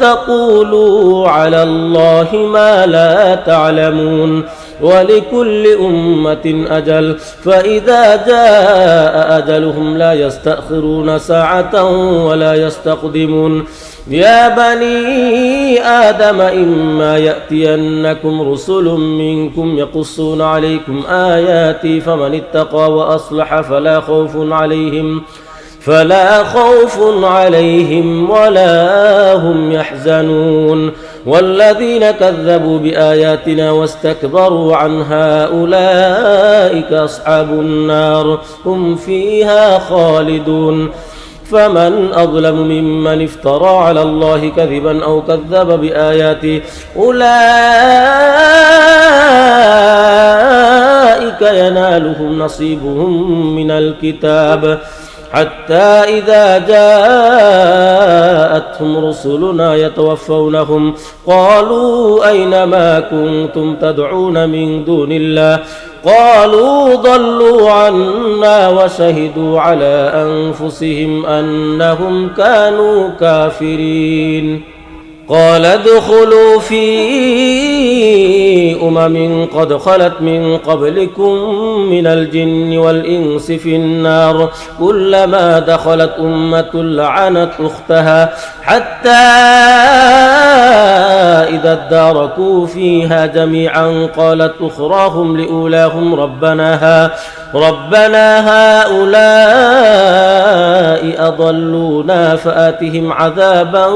تقولوا على الله ما لا تعلمون ولكل أمة أجل فإذا جاء أجلهم لا يستأخرون ساعة ولا يستقدمون يا بني آدم إما يأتينكم رسل منكم يقصون عليكم آياتي فمن اتقى وأصلح فلا خوف عليهم ولا هم يحزنون والذين كذبوا بآياتنا واستكبروا عنها أولئك أصحاب النار هم فيها خالدون فمن أظلم ممن افترى على الله كذبا أو كذب بآياته أولئك ينالهم نصيبهم من الكتاب حتى إذا جاءتهم رسلنا يتوفونهم قالوا أين ما كنتم تدعون من دون الله قالوا ضلوا عنا وشهدوا على أنفسهم أنهم كانوا كافرين قال ادخلوا في قد خلت من قبلكم من الجن والإنس في النار كلما دخلت أمة لعنت أختها حتى إذا اداركوا فيها جميعا قالت أخراهم لأولاهم ربنا هؤلاء أضلونا فآتهم عذابا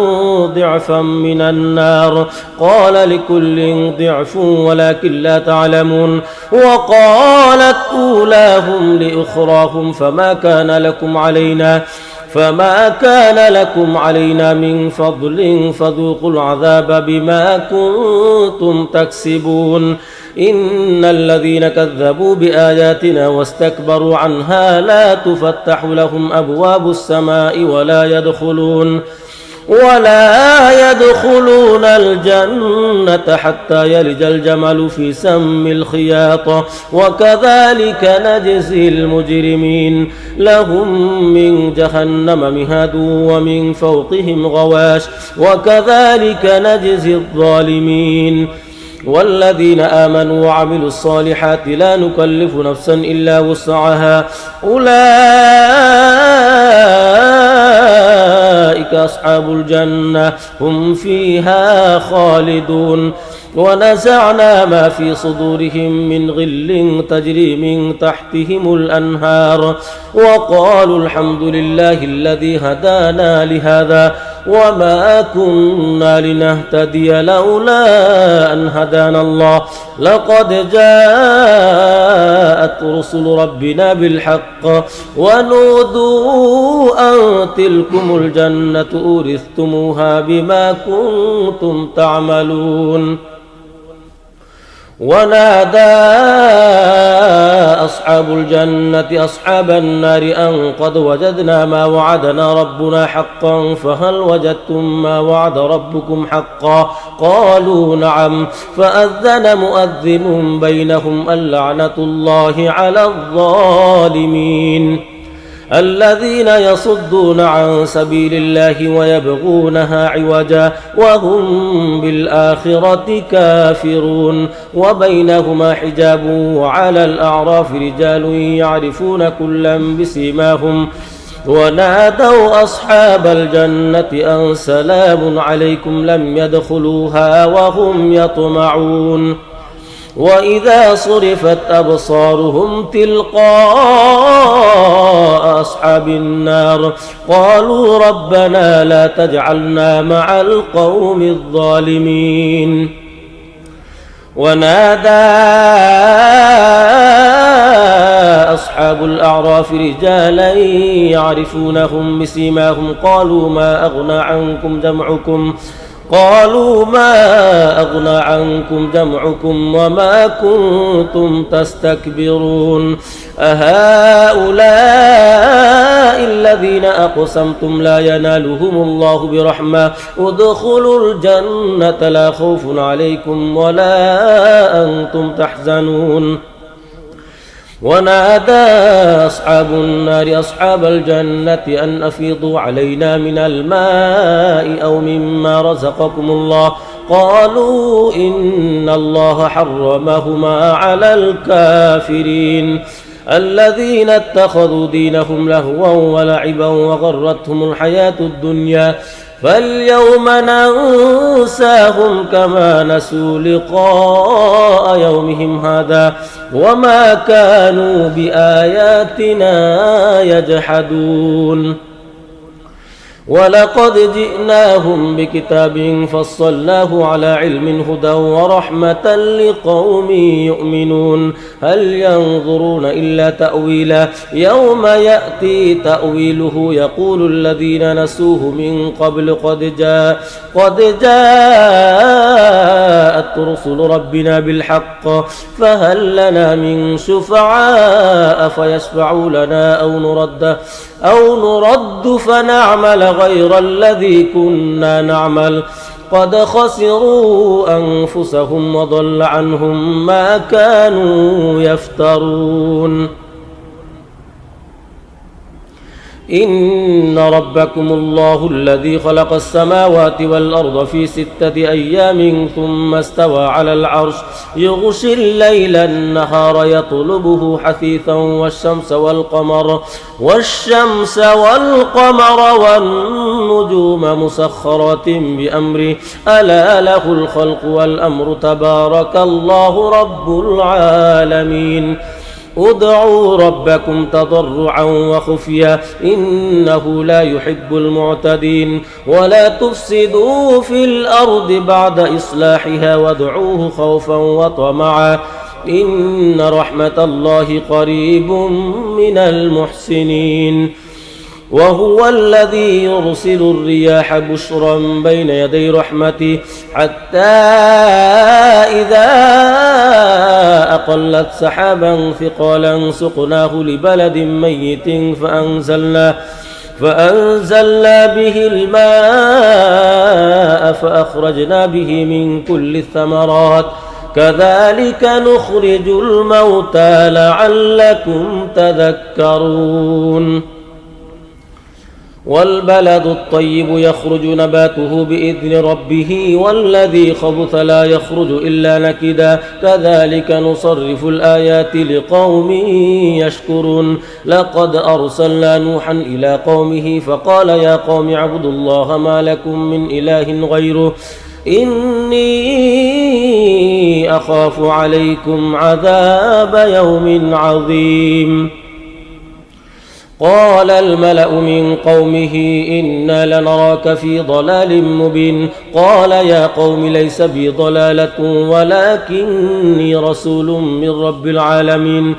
ضعفا من النار قال لكل ضعف ولكن لا تعلمون وقالت أولاهم لأخراهم فما كان لكم علينا من فضل فذوقوا العذاب بما كنتم تكسبون إن الذين كذبوا بآياتنا واستكبروا عنها لا تفتح لهم أبواب السماء ولا يدخلون الجنة حتى يلج الجمل في سم الخياط وكذلك نجزي المجرمين لهم من جهنم مهاد ومن فوقهم غواش وكذلك نجزي الظالمين والذين آمنوا وعملوا الصالحات لا نكلف نفسا إلا وسعها أولئك أولئك أصحاب الجنة هم فيها خالدون ونزعنا ما في صدورهم من غل تجري من تحتهم الأنهار وقالوا الحمد لله الذي هدانا لهذا وما كنا لنهتدي لولا أن هدانا الله لقد جاءت رسل ربنا بالحق ونودوا أن تلكم الجنة أورثتموها بما كنتم تعملون ونادى أصحاب الجنة أصحاب النار أن قد وجدنا ما وعدنا ربنا حقا فهل وجدتم ما وعد ربكم حقا قالوا نعم فأذن مؤذن بينهم اللعنة الله على الظالمين الذين يصدون عن سبيل الله ويبغونها عوجا وهم بالآخرة كافرون وبينهما حجاب وعلى الأعراف رجال يعرفون كلا بسيماهم ونادوا أصحاب الجنة أن سلام عليكم لم يدخلوها وهم يطمعون وإذا صرفت أبصارهم تلقاء أصحاب النار قالوا ربنا لا تجعلنا مع القوم الظالمين ونادى أصحاب الأعراف رجالا يعرفونهم بسيماهم قالوا ما أغنى عنكم جمعكم وما كنتم تستكبرون أهؤلاء الذين أقسمتم لا ينالهم الله برحمة ادخلوا الجنة لا خوف عليكم ولا أنتم تحزنون ونادى أصحاب النار أصحاب الجنة أن أفيضوا علينا من الماء أو مما رزقكم الله قالوا إن الله حرمهما على الكافرين الذين اتخذوا دينهم لهوا ولعبا وغرتهم الحياة الدنيا فاليوم ننساهم كما نسوا لقاء يومهم هذا وما كانوا بآياتنا يجحدون ولقد جئناهم بكتاب فصلناه على علم هدى ورحمة لقوم يؤمنون هل ينظرون إلا تأويله يوم يأتي تأويله يقول الذين نسوه من قبل قد جاءت رسل ربنا بالحق فهل لنا من شفعاء فيشفعوا لنا أو نرد فنعمل غير الذي كنا نعمل قد خسروا أنفسهم وضل عنهم ما كانوا يفترون إن ربكم الله الذي خلق السماوات والأرض في 6 أيام ثم استوى على العرش يغشي الليل النهار يطلبه حثيثا والشمس والقمر والنجوم مسخرات بأمره ألا له الخلق والأمر تبارك الله رب العالمين ادعوا ربكم تضرعا وخفيا إنه لا يحب المعتدين ولا تفسدوا في الأرض بعد إصلاحها وادعوه خوفا وطمعا إن رحمة الله قريب من المحسنين وهو الذي يرسل الرياح بشرا بين يدي رحمته حتى إذا أقلت سحابا ثقالا سقناه لبلد ميت فأنزلنا به الماء فأخرجنا به من كل الثمرات كذلك نخرج الموتى لعلكم تذكرون والبلد الطيب يخرج نباته بإذن ربه والذي خبث لا يخرج إلا نكدا كذلك نصرف الآيات لقوم يشكرون لقد أرسلنا نوحا إلى قومه فقال يا قوم اعبدوا الله ما لكم من إله غيره إني أخاف عليكم عذاب يوم عظيم. قال الملأ من قومه إنا لنراك في ضلال مبين قال يا قوم ليس بي ضلالة ولكني رسول من رب العالمين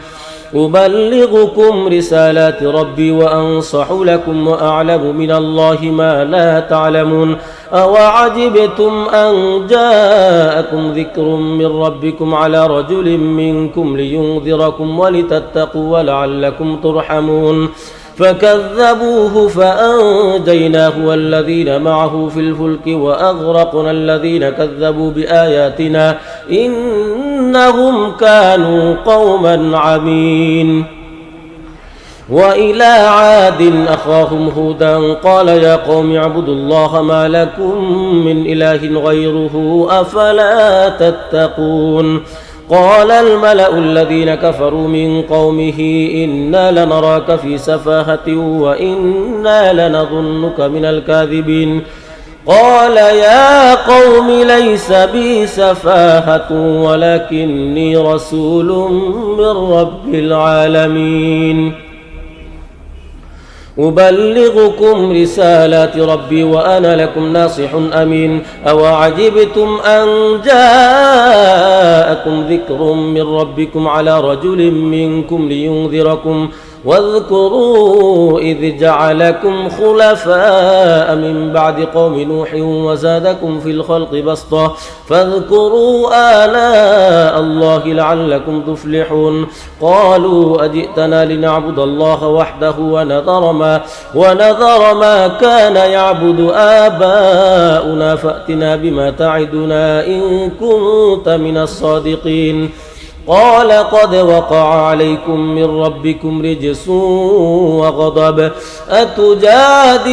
أبلغكم رسالات ربي وأنصح لكم وأعلم من الله ما لا تعلمون أوعجبتم أن جاءكم ذكر من ربكم على رجل منكم لينذركم ولتتقوا ولعلكم ترحمون فكذبوه فأنجيناه والذين معه في الفلك وأغرقنا الذين كذبوا بآياتنا إنهم كانوا قوما عمين. وإلى عاد أخاهم هودا قال يا قوم اعبدوا الله ما لكم من إله غيره أفلا تتقون قال الملأ الذين كفروا من قومه إنا لنراك في سفاهة وإنا لنظنك من الكاذبين قال يا قوم ليس بي سفاهة ولكني رسول من رب العالمين أبلغكم رسالات ربي وأنا لكم ناصح أمين أوعجبتم أن جاءكم ذكر من ربكم على رجل منكم لينذركم واذكروا إذ جعلكم خلفاء من بعد قوم نوح وزادكم في الخلق بسطة فاذكروا آلاء الله لعلكم تفلحون قالوا أجئتنا لنعبد الله وحده ونذر ما كان يعبد آباؤنا فأتنا بما تعدنا إن كنت من الصادقين قال قد وقع عليكم من ربكم رجس وغضب أتجادلونني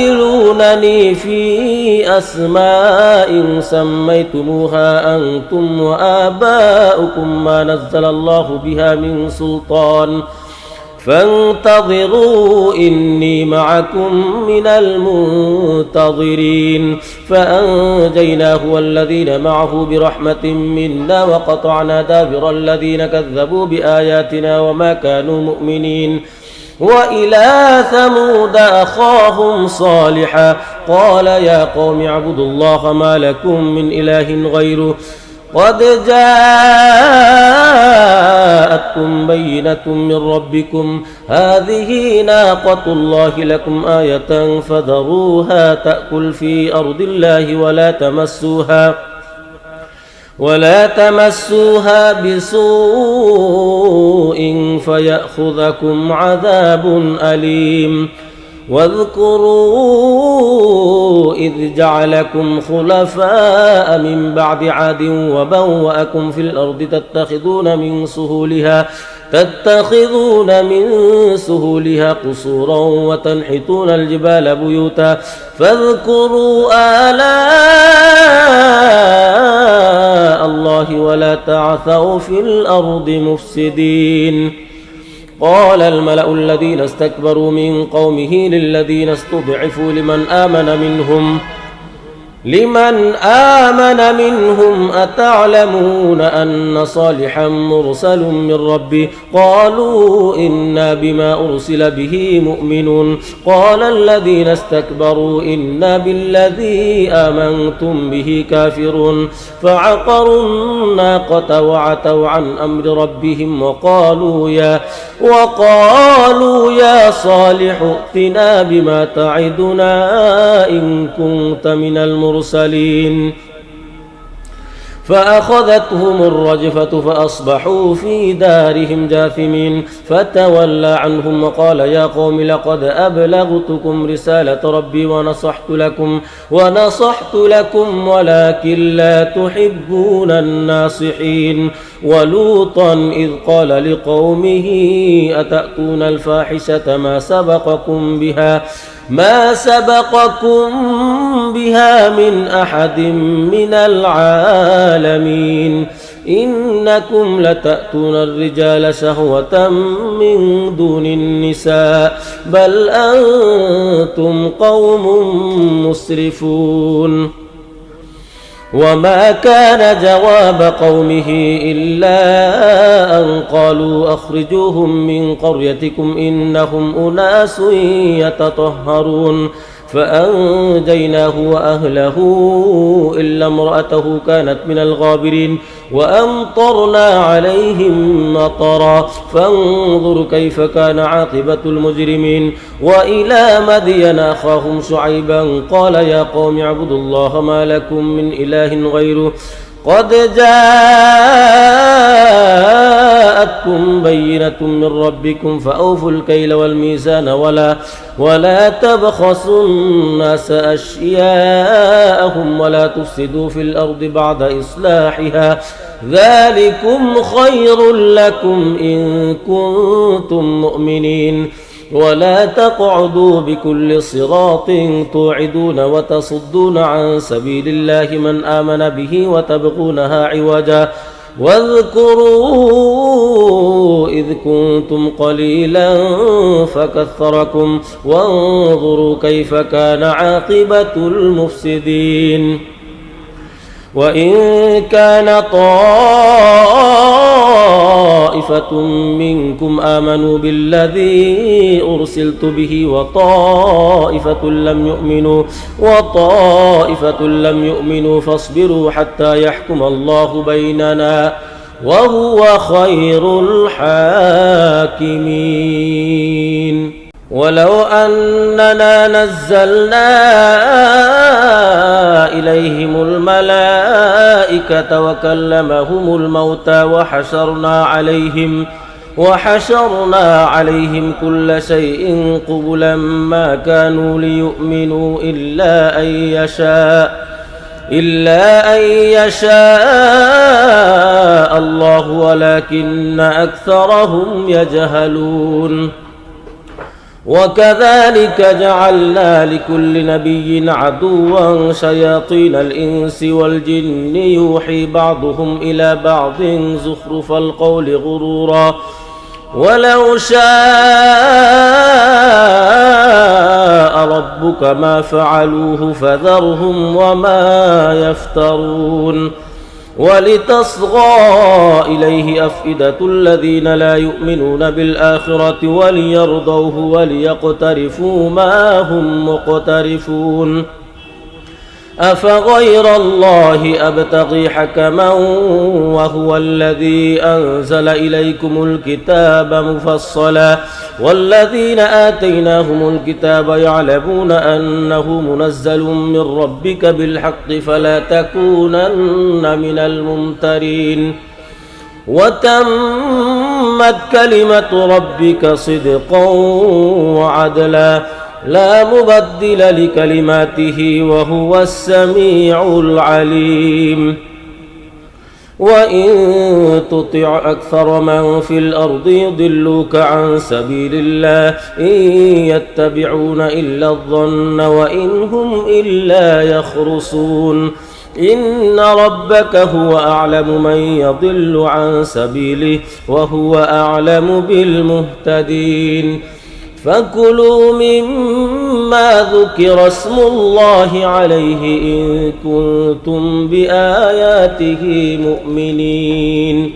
في أسماء سميتموها أنتم وآباؤكم ما نزل الله بها من سلطان فانتظروا إني معكم من المنتظرين فأنجيناه والذين معه برحمة منا وقطعنا دابر الذين كذبوا بآياتنا وما كانوا مؤمنين وإلى ثمود أخاهم صالحا قال يا قوم اعبدوا الله ما لكم من إله غيره قد جاءتكم بينة من ربكم هذه ناقة الله لكم آية فذروها تأكل في أرض الله ولا تمسوها بسوء فيأخذكم عذاب أليم واذكروا إذ جعلكم خلفاء من بعد عاد وبوأكم في الأرض تتخذون من سهولها قصورا وتنحتون الجبال بيوتا فاذكروا آلاء الله ولا تعثوا في الأرض مفسدين قال الملأ الذين استكبروا من قومه للذين استضعفوا لمن آمن منهم أتعلمون أن صالحا مرسل من ربي قالوا إنا بما أرسل به مؤمنون قال الذين استكبروا إنا بالذي آمنتم به كافرون فعقروا الناقة وعتوا عن أمر ربهم وقالوا يا صالح ائتنا بما تعدنا إن كنت من المرسلين فأخذتهم الرجفة فأصبحوا في دارهم جاثمين فتولى عنهم وقال يا قوم لقد أبلغتكم رسالة ربي ونصحت لكم ولكن لا تحبون الناصحين. ولوطا إذ قال لقومه أتأتون الفاحشة ما سبقكم بها من أحد من العالمين إنكم لتأتون الرجال شهوة من دون النساء بل أنتم قوم مسرفون. وما كان جواب قومه إلا أن قالوا أخرجوهم من قريتكم إنهم أناس يتطهرون فأنجيناه وأهله إلا امرأته كانت من الغابرين وأمطرنا عليهم مطرا فانظر كيف كان عاقبة المجرمين. وإلى مدين أخاهم شعيبا قال يا قوم اعبدوا الله ما لكم من إله غيره قد جاءتكم بينة من ربكم فأوفوا الكيل والميزان ولا تبخسوا الناس أشياءهم ولا تفسدوا في الأرض بعد إصلاحها ذلكم خير لكم إن كنتم مؤمنين. ولا تقعدوا بكل صراط توعدون وتصدون عن سبيل الله من آمن به وتبغونها عوجا واذكروا إذ كنتم قليلا فكثركم وانظروا كيف كان عاقبة المفسدين. وإن كان طائفة منكم آمنوا بالذي أرسلت به وطائفة لم يؤمنوا فاصبروا حتى يحكم الله بيننا وهو خير الحاكمين. ولو أننا نزلنا إليهم الملائكة وكلمهم الموتى وحشرنا عليهم كل شيء قبلا ما كانوا ليؤمنوا إلا أن يشاء الله ولكن أكثرهم يجهلون. وكذلك جعلنا لكل نبي عدوا شياطين الإنس والجن يوحي بعضهم إلى بعض زخرف القول غرورا ولو شاء ربك ما فعلوه فذرهم وما يفترون. ولتصغى إليه أفئدة الذين لا يؤمنون بالآخرة وليرضوه وليقترفوا ما هم مقترفون. أفغير الله أبتغي حكما وهو الذي أنزل إليكم الكتاب مفصلا والذين آتيناهم الكتاب يعلمون أنه منزل من ربك بالحق فلا تكونن من الممترين. وتمت كلمة ربك صدقا وعدلا لا مبدل لكلماته وهو السميع العليم. وإن تطع أكثر من في الأرض يضلوك عن سبيل الله إن يتبعون إلا الظن وإن هم إلا يخرصون. إن ربك هو أعلم من يضل عن سبيله وهو أعلم بالمهتدين. فكلوا مما ذكر اسم الله عليه إن كنتم بآياته مؤمنين.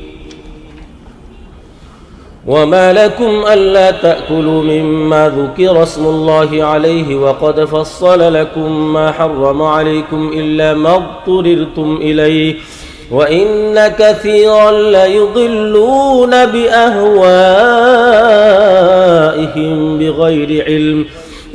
وما لكم ألا تأكلوا مما ذكر اسم الله عليه وقد فصل لكم ما حرم عليكم إلا ما اضطررتم إليه وإن كثيرا ليضلون بأهوائهم بغير علم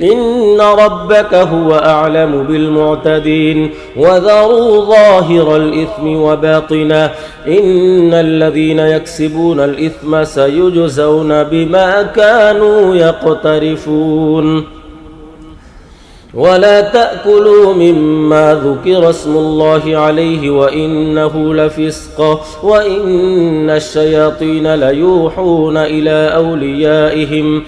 إن ربك هو أعلم بالمعتدين وذروا ظاهر الإثم وباطنه إن الذين يكسبون الإثم سيجزون بما كانوا يقترفون ولا تأكلوا مما ذكر اسم الله عليه وإنه لفسق وإن الشياطين ليوحون إلى أوليائهم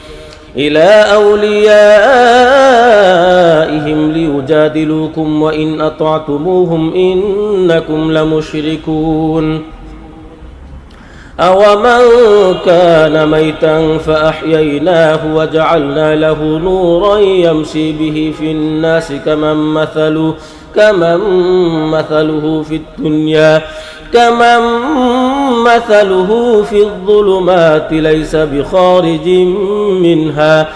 ليجادلوكم وإن أطعتموهم إنكم لمشركون أومن كان ميتا فأحييناه وجعلنا له نورا يمشي به في الناس كمن مثله في الظلمات ليس بخارج منها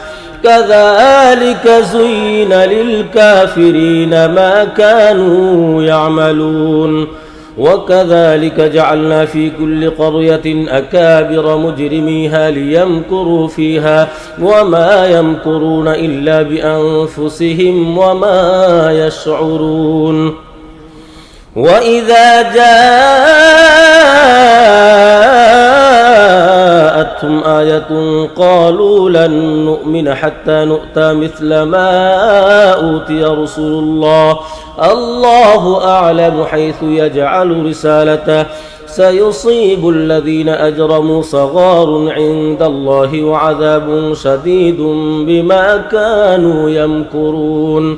كذلك زين للكافرين ما كانوا يعملون وكذلك جعلنا في كل قرية أكابر مجرميها ليمكروا فيها وما يمكرون إلا بأنفسهم وما يشعرون وإذا جاءتهم آية قالوا لن نؤمن حتى نؤتى مثل ما أوتي رسول الله أعلم حيث يجعل رسالته سيصيب الذين أجرموا صغار عند الله وعذاب شديد بما كانوا يمكرون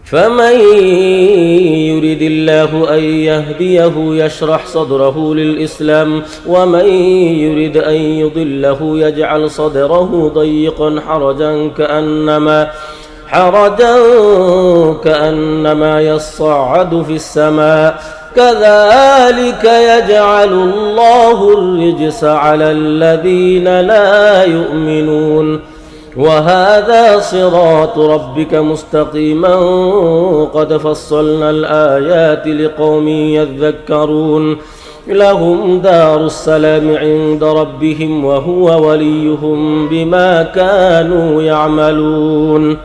فمن يرد الله أن يهديه يشرح صدره للإسلام ومن يرد أن يضله يجعل صدره ضيقا كأنما يصعد في السماء كذلك يجعل الله الرجس على الذين لا يؤمنون وهذا صراط ربك مستقيما قد فصلنا الآيات لقوم يذكرون لهم دار السلام عند ربهم وهو وليهم بما كانوا يعملون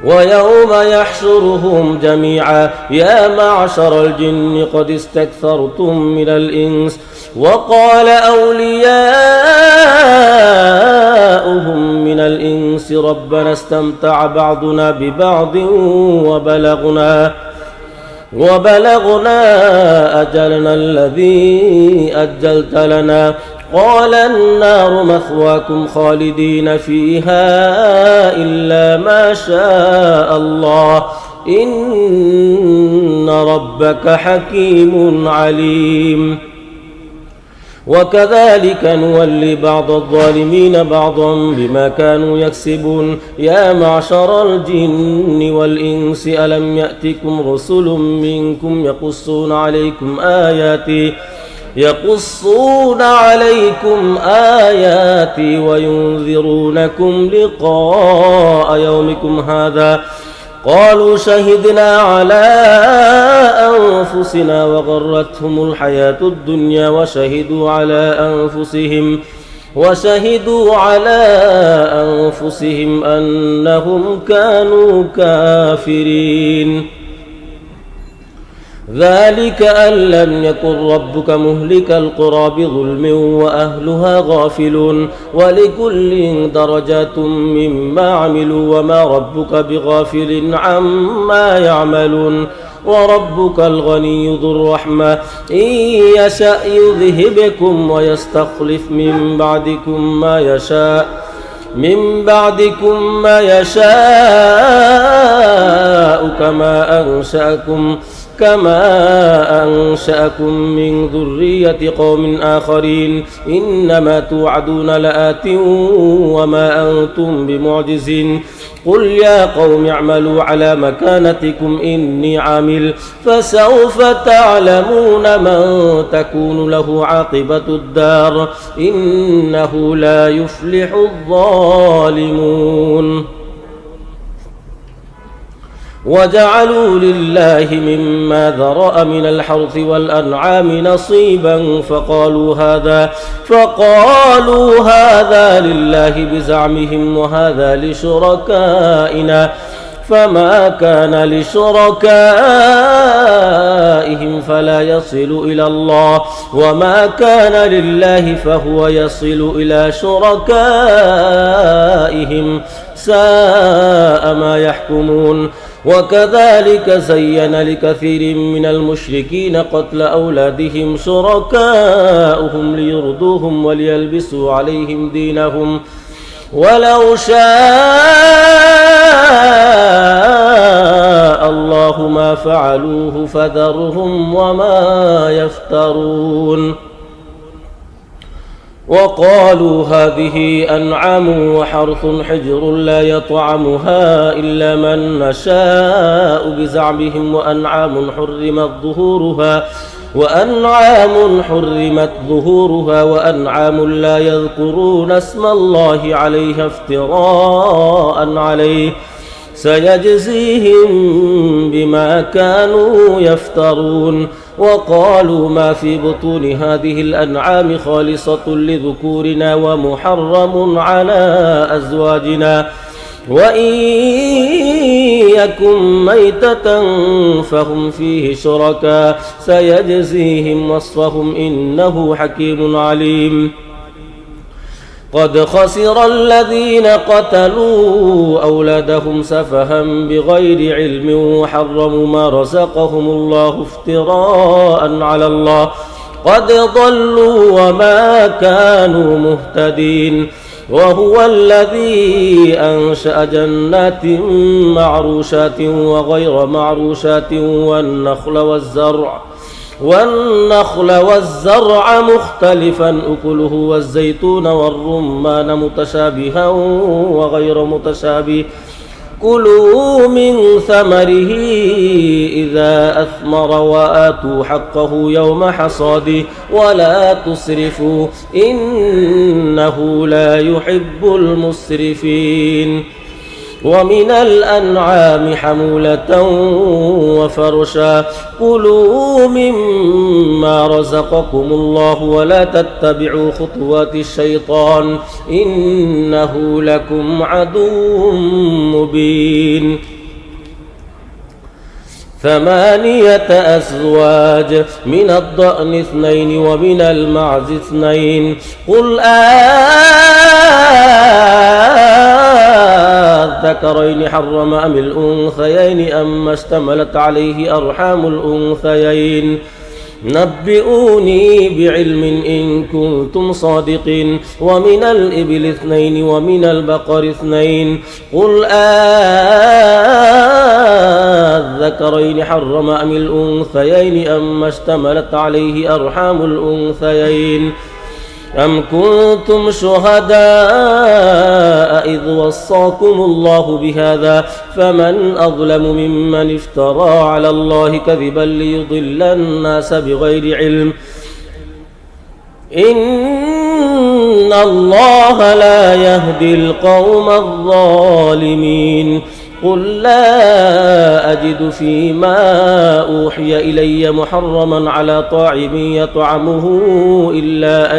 ويوم يحشرهم جميعا يا معشر الجن قد استكثرتم من الإنس وقال أولياؤهم من الإنس ربنا استمتع بعضنا ببعض وبلغنا أجلنا الذي أجلت لنا قال النار مثواكم خالدين فيها إلا ما شاء الله إن ربك حكيم عليم وكذلك نولي بعض الظالمين بعضا بما كانوا يكسبون يا معشر الجن والإنس ألم يأتكم رسل منكم يقصون عليكم آياتي وينذرونكم لقاء يومكم هذا قالوا شهدنا على أنفسنا وغرتهم الحياة الدنيا وشهدوا على أنفسهم أنهم كانوا كافرين ذلك أن لم يكن ربك مهلك القرى بظلم وأهلها غافلون ولكل درجات مما عملوا وما ربك بغافل عما يعملون وربك الغني ذو الرحمة إن يشأ يذهبكم ويستخلف من بعدكم ما يشاء كما أنشأكم من ذرية قوم آخرين إنما توعدون لآت وما أنتم بمعجزين قل يا قوم اعملوا على مكانتكم إني عامل فسوف تعلمون من تكون له عاقبة الدار إنه لا يفلح الظالمون وجعلوا لله مما ذرأ من الحرث والأنعام نصيبا فقالوا هذا لله بزعمهم وهذا لشركائنا فما كان لشركائهم فلا يصل إلى الله وما كان لله فهو يصل إلى شركائهم ساء ما يحكمون. وكذلك زين لكثير من المشركين قتل أولادهم شركاؤهم ليردوهم وليلبسوا عليهم دينهم ولو شاء الله ما فعلوه فذرهم وما يفترون. وقالوا هذه أنعام وحرث حجر لا يطعمها إلا من نشاء بزعمهم وأنعام حرمت ظهورها وأنعام لا يذكرون اسم الله عليها افتراء عليه سيجزيهم بما كانوا يفترون. وقالوا ما في بطون هذه الأنعام خالصة لذكورنا ومحرم على أزواجنا وإن يكن ميتة فهم فيه شركاء سيجزيهم وصفهم إنه حكيم عليم. قد خسر الذين قتلوا أولادهم سفها بغير علم وحرموا ما رزقهم الله افتراء على الله قد ضلوا وما كانوا مهتدين. وهو الذي أنشأ جنات معروشات وغير معروشات والنخل والزرع مختلفا أكله والزيتون والرمان متشابها وغير متشابه كلوا من ثمره إذا أثمر وآتوا حقه يوم حصاده ولا تسرفوا إنه لا يحب المسرفين. ومن الأنعام حمولة وفرشا كلوا مما رزقكم الله ولا تتبعوا خطوات الشيطان إنه لكم عدو مبين. 8 أزواج من الضأن 2 ومن المعز 2 قل الذكرين حرم أم الأنثيين أما اشتملت عليه أرحام الأنثيين نبئوني بعلم إن كنتم صادقين. ومن الإبل 2 ومن البقر 2 قل الذكرين حرم أم الأنثيين أما اشتملت عليه أرحام الأنثيين أم كنتم شهداء إذ وصاكم الله بهذا فمن أظلم ممن افترى على الله كذبا ليضل الناس بغير علم إن الله لا يهدي القوم الظالمين. قل لا أجد فيما أوحي إلي محرما على طاعم يطعمه إلا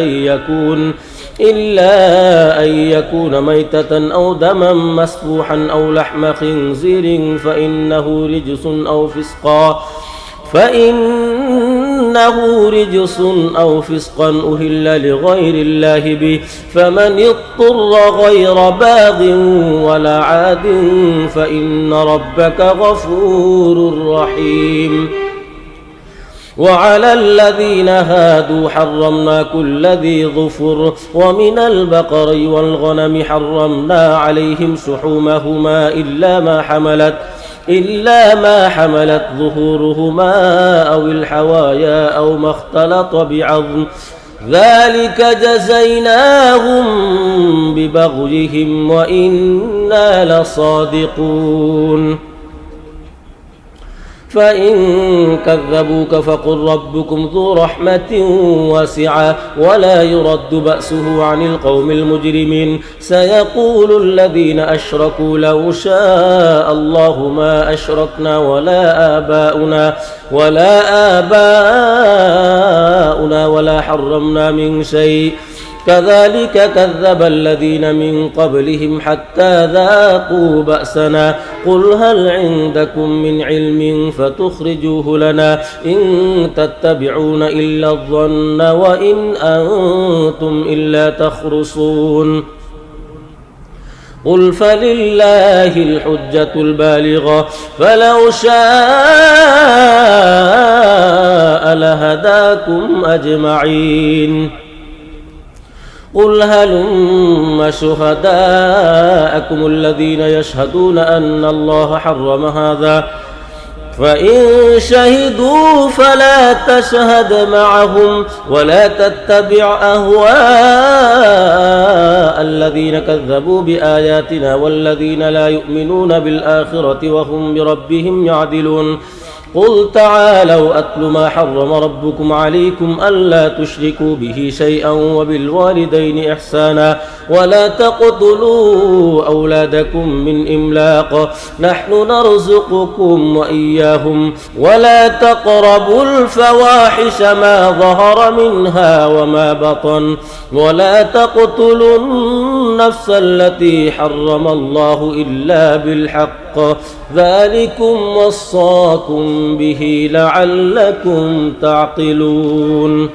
أن يكون ميتة أو دما مسفوحا أو لحم خنزير فإنه رجس أو فسقا أهل لغير الله به فمن اضطر غير باغ ولا عاد فإن ربك غفور رحيم. وعلى الذين هادوا حرمنا كل ذي ظفر ومن البقر والغنم حرمنا عليهم شحومهما إلا ما حملت ظهورهما أو الحوايا أو ما اختلط بعظم ذلك جزيناهم ببغيهم وإنا لصادقون. فإن كذبوك فقل ربكم ذو رحمة واسعة ولا يرد بأسه عن القوم المجرمين. سيقول الذين أشركوا لو شاء الله ما أشركنا ولا آباؤنا ولا حرمنا من شيء كذلك كذب الذين من قبلهم حتى ذاقوا بأسنا قل هل عندكم من علم فتخرجوه لنا إن تتبعون إلا الظن وإن أنتم إلا تخرصون قل فلله الحجة البالغة فلو شاء لهداكم أجمعين قل هلم شهداءكم الذين يشهدون أن الله حرم هذا فإن شهدوا فلا تشهد معهم ولا تتبع أهواء الذين كذبوا بآياتنا والذين لا يؤمنون بالآخرة وهم بربهم يعدلون قل تعالوا أتل ما حرم ربكم عليكم ألا تشركوا به شيئا وبالوالدين إحسانا ولا تقتلوا أولادكم من إملاق نحن نرزقكم وإياهم ولا تقربوا الفواحش ما ظهر منها وما بطن ولا تقتلوا النفس التي حرم الله إلا بالحق ذلكم وصاكم به لعلكم تعقلون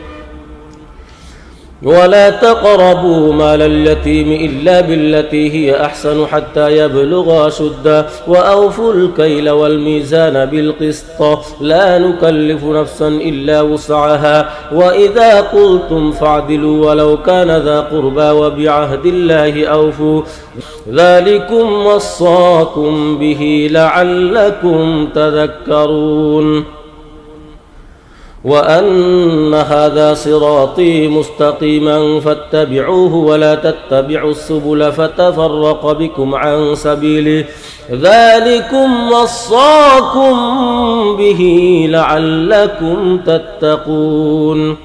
ولا تقربوا مال اليتيم إلا بالتي هي أحسن حتى يبلغ أشده وأوفوا الكيل والميزان بالقسط لا نكلف نفسا إلا وسعها وإذا قلتم فاعدلوا ولو كان ذا قربى وبعهد الله أوفوا ذلكم وصاكم به لعلكم تذكرون وأن هذا صراطي مستقيما فاتبعوه ولا تتبعوا السبل فتفرق بكم عن سبيله ذلكم وصاكم به لعلكم تتقون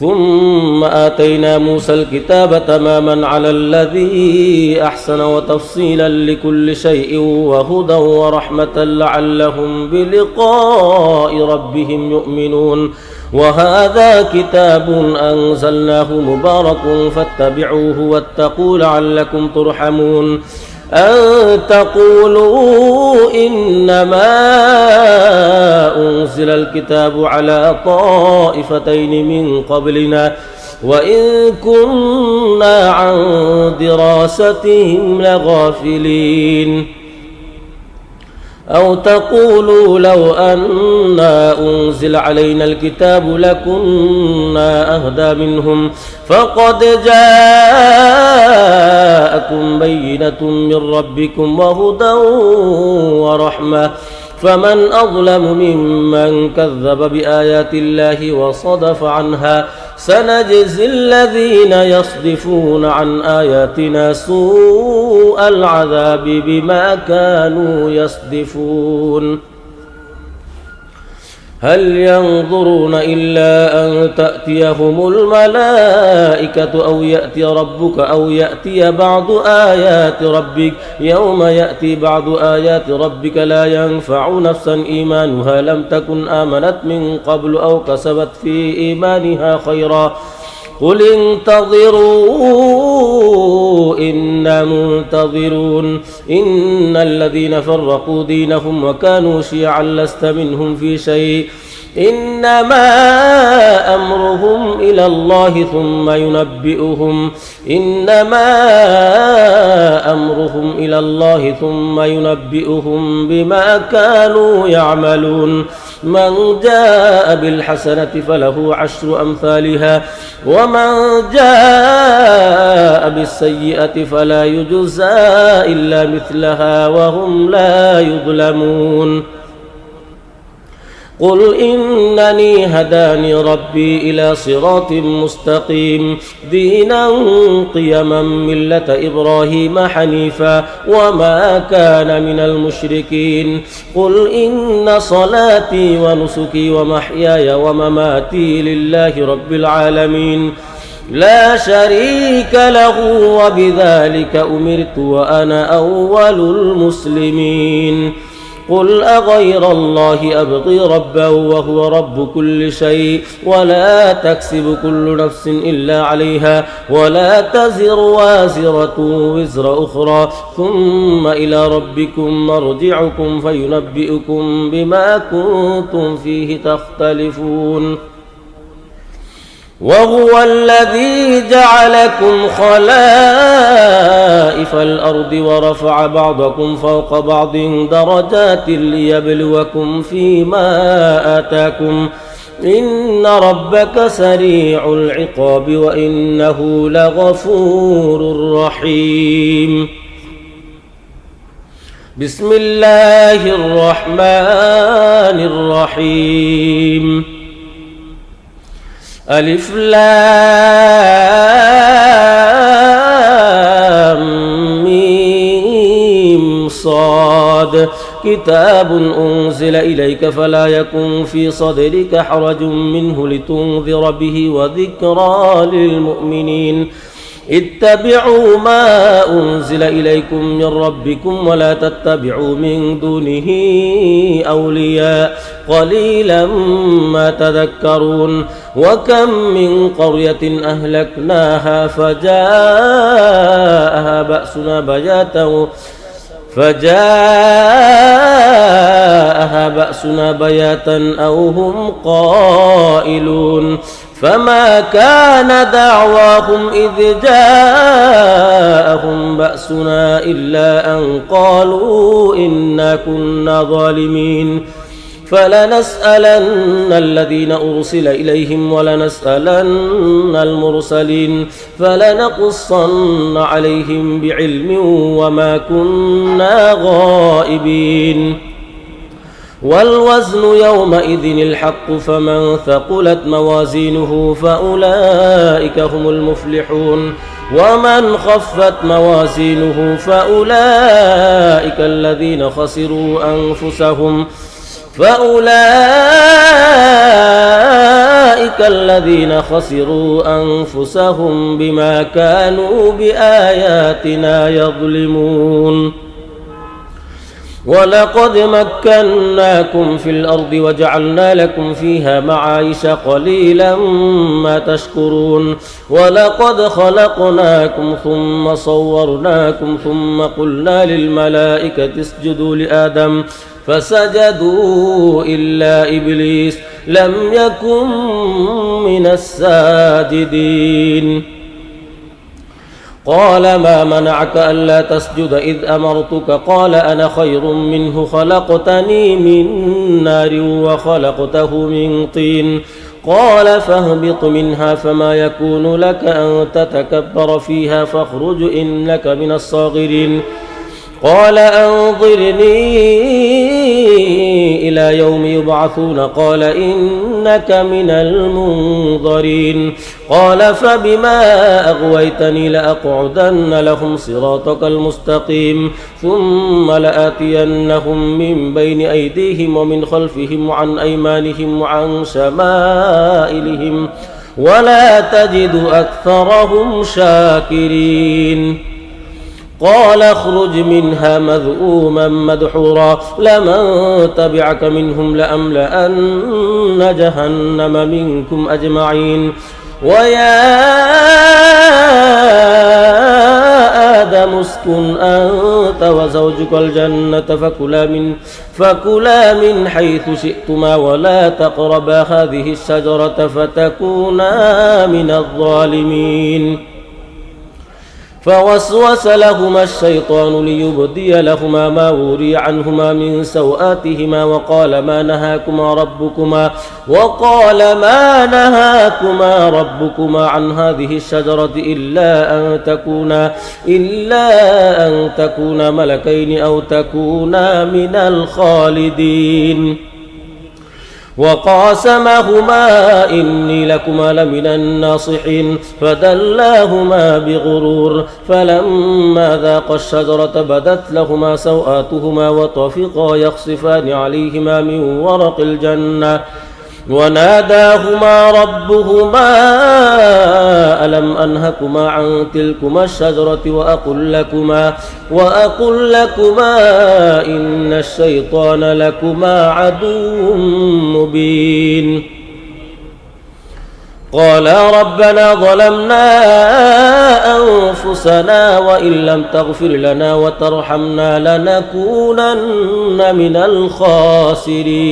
ثم آتينا موسى الكتاب تماما على الذي أحسن وتفصيلا لكل شيء وهدى ورحمة لعلهم بلقاء ربهم يؤمنون وهذا كتاب أنزلناه مبارك فاتبعوه واتقوا لعلكم ترحمون أن تقولوا إنما أنزل الكتاب على طائفتين من قبلنا وإن كنا عن دراستهم لغافلين أو تقولوا لو أنا أنزل علينا الكتاب لكنا أهدى منهم فقد جاءكم بينة من ربكم وهدى ورحمة فمن أظلم ممن كذب بآيات الله وصدف عنها سنجزي الذين يصدفون عن آياتنا سوء العذاب بما كانوا يصدفون هل ينظرون إلا أن تأتيهم الملائكة أو يأتي ربك أو يأتي بعض آيات ربك يوم يأتي بعض آيات ربك لا ينفع نفسا إيمانها لم تكن آمنت من قبل أو كسبت في إيمانها خيرا قل انتظروا إنا منتظرون إن الذين فرقوا دينهم وكانوا شيعا لست منهم في شيء إنما أمرهم إلى الله ثم ينبئهم بما كانوا يعملون من جاء بالحسنة فله عشر أمثالها ومن جاء بالسيئة فلا يجزى إلا مثلها وهم لا يظلمون قل إنني هداني ربي إلى صراط مستقيم دينا قيما ملة إبراهيم حنيفا وما كان من المشركين قل إن صلاتي ونسكي ومحياي ومماتي لله رب العالمين لا شريك له وبذلك أمرت وأنا أول المسلمين قل أغير الله أبغي ربا وهو رب كل شيء ولا تكسب كل نفس إلا عليها ولا تزر وازرة وزر أخرى ثم إلى ربكم مرجعكم فينبئكم بما كنتم فيه تختلفون وهو الذي جعلكم خلائف الأرض ورفع بعضكم فوق بعض درجات ليبلوكم فيما آتاكم إن ربك سريع العقاب وإنه لغفور رحيم بسم الله الرحمن الرحيم ألف لام ميم صاد كتاب أنزل إليك فلا يكن في صدرك حرج منه لتنذر به وذكرى للمؤمنين اتبعوا ما أنزل إليكم من ربكم ولا تتبعوا من دونه أولياء قليلا ما تذكرون وكم من قرية أهلكناها فجاءها بأسنا بياتا أو هم قائلون فما كان دعواهم إذ جاءهم بأسنا إلا أن قالوا إنا كنا ظالمين فلنسألن الذين أرسل إليهم ولنسألن المرسلين فلنقصن عليهم بعلم وما كنا غائبين والوزن يومئذ الحق فمن ثقلت موازينه فأولئك هم المفلحون ومن خفت موازينه فأولئك الذين خسروا أنفسهم بما كانوا بآياتنا يظلمون ولقد مكناكم في الأرض وجعلنا لكم فيها معايش قليلا ما تشكرون ولقد خلقناكم ثم صورناكم ثم قلنا للملائكة اسجدوا لآدم فسجدوا إلا إبليس لم يكن من الساجدين قال ما منعك ألا تسجد إذ أمرتك قال أنا خير منه خلقتني من نار وخلقته من طين قال فاهبط منها فما يكون لك أن تتكبر فيها فاخرج إنك من الصاغرين قال أنظرني إلى يوم يبعثون قال إنك من المنظرين قال فبما أغويتني لأقعدن لهم صراطك المستقيم ثم لآتينهم من بين أيديهم ومن خلفهم وعن أيمانهم وعن شمائلهم ولا تجد أكثرهم شاكرين قال اخرج منها مذءوما مدحورا لمن تبعك منهم لأملأن جهنم منكم أجمعين ويا آدم اسكن أنت وزوجك الجنة فكلا من حيث شئتما ولا تقربا هذه الشجرة فتكونا من الظالمين فوسوس لهما الشيطان ليبدي لهما ما وري عنهما من سوآتهما وقال ما نهاكما ربكما عن هذه الشجرة إلا أن تكونا ملكين أو تكونا من الخالدين وقاسمهما إني لكما لمن الناصحين فدلاهما بغرور فلما ذاقا الشجرة بدت لهما سوآتهما وطفقا يخصفان عليهما من ورق الجنة وناداهما ربهما ألم أنهكما عن تلكما الشجرة وأقل لكما إن الشيطان لكما عدو مبين قالا ربنا ظلمنا أنفسنا وإن لم تغفر لنا وترحمنا لنكونن من الخاسرين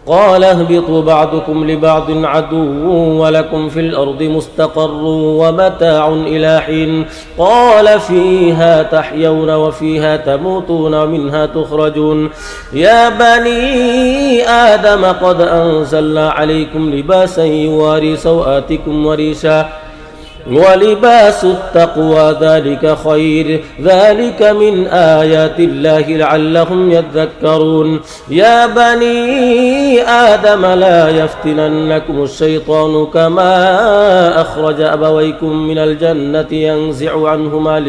قال اهبطوا بعضكم لبعض عدو ولكم في الأرض مستقر ومتاع إلى حين قال فيها تحيون وفيها تموتون ومنها تخرجون يا بني آدم قد أنزلنا عليكم لباسا يواري سوآتكم وريشا ولباس التقوى ذلك خير ذلك من آيات الله لعلهم يذكرون يا بني آدم لا يفتننكم الشيطان كما أخرج أبويكم من الجنة ينزع عنهما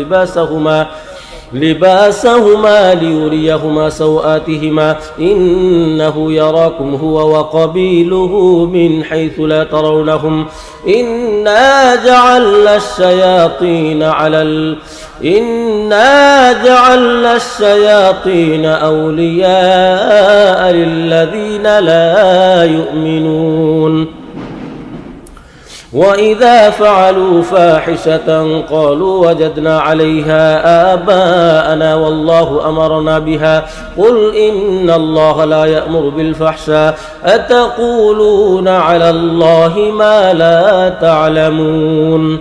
لباسهما ليريهما سوآتهما إنه يراكم هو وقبيله من حيث لا ترونهم إنا جعلنا الشياطين أولياء للذين لا يؤمنون وإذا فعلوا فاحشة قالوا وجدنا عليها آباءنا والله أمرنا بها قل إن الله لا يأمر بالفحشاء أتقولون على الله ما لا تعلمون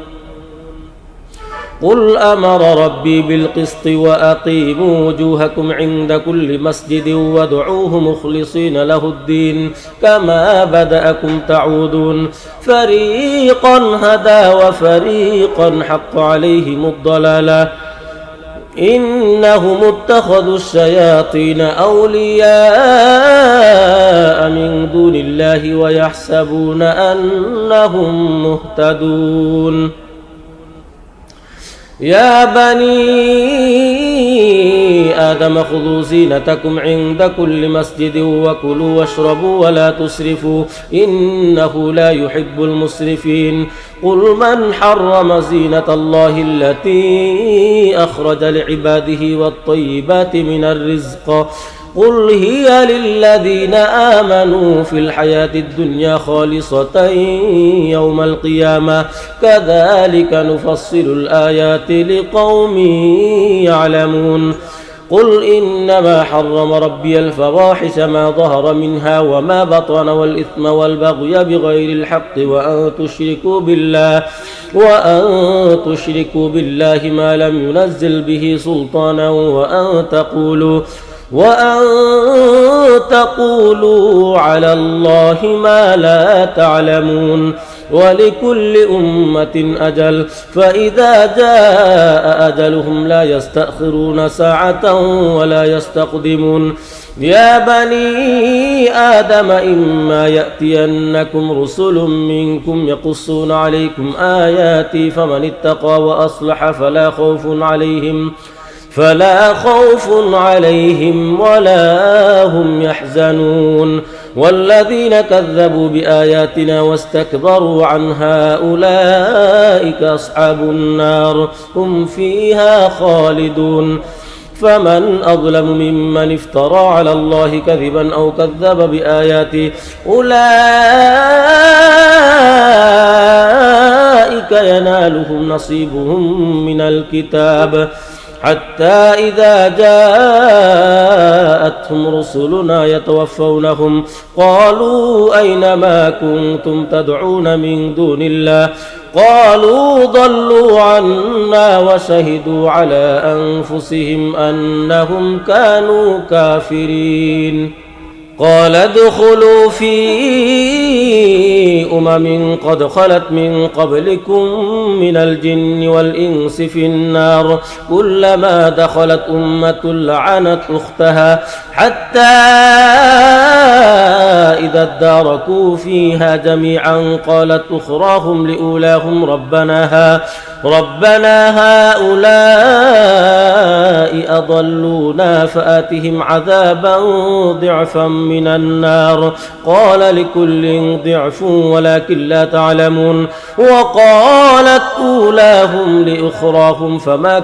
قل أمر ربي بالقسط وأقيموا وجوهكم عند كل مسجد وادعوه مخلصين له الدين كما بدأكم تعودون فريقا هدى وفريقا حق عليهم الضلالة إنهم اتخذوا الشياطين أولياء من دون الله ويحسبون أنهم مهتدون يا بني آدم خذوا زينتكم عند كل مسجد وكلوا واشربوا ولا تسرفوا إنه لا يحب المسرفين قل من حرم زينة الله التي أخرج لعباده والطيبات من الرزق قل هي للذين آمنوا في الحياة الدنيا خالصة يوم القيامة كذلك نفصل الآيات لقوم يعلمون قل إنما حرم ربي الفواحش ما ظهر منها وما بطن والإثم والبغي بغير الحق وأن تشركوا بالله ما لم ينزل به سلطانا وأن تقولوا على الله ما لا تعلمون ولكل أمة أجل فإذا جاء أجلهم لا يستأخرون ساعة ولا يستقدمون يا بني آدم إما يأتينكم رسل منكم يقصون عليكم آياتي فمن اتقى وأصلح فلا خوف عليهم ولا هم يحزنون والذين كذبوا بآياتنا واستكبروا عنها أولئك أصحاب النار هم فيها خالدون فمن أظلم ممن افترى على الله كذبا أو كذب بآياته أولئك ينالهم نصيبهم من الكتاب حتى إذا جاءتهم رسلنا يتوفونهم قالوا أين ما كنتم تدعون من دون الله قالوا ضلوا عنا وشهدوا على أنفسهم أنهم كانوا كافرين قال ادخلوا في قد خلت من قبلكم من الجن والإنس في النار كلما دخلت أمة لعنت أختها حتى إذا اداركوا فيها جميعا قالت أخراهم لأولاهم ربنا هؤلاء أضلونا فآتهم عذابا ضعفا من النار قال لكل ضعف ولكن لا تعلمون وقالت أولاهم لأخراهم فما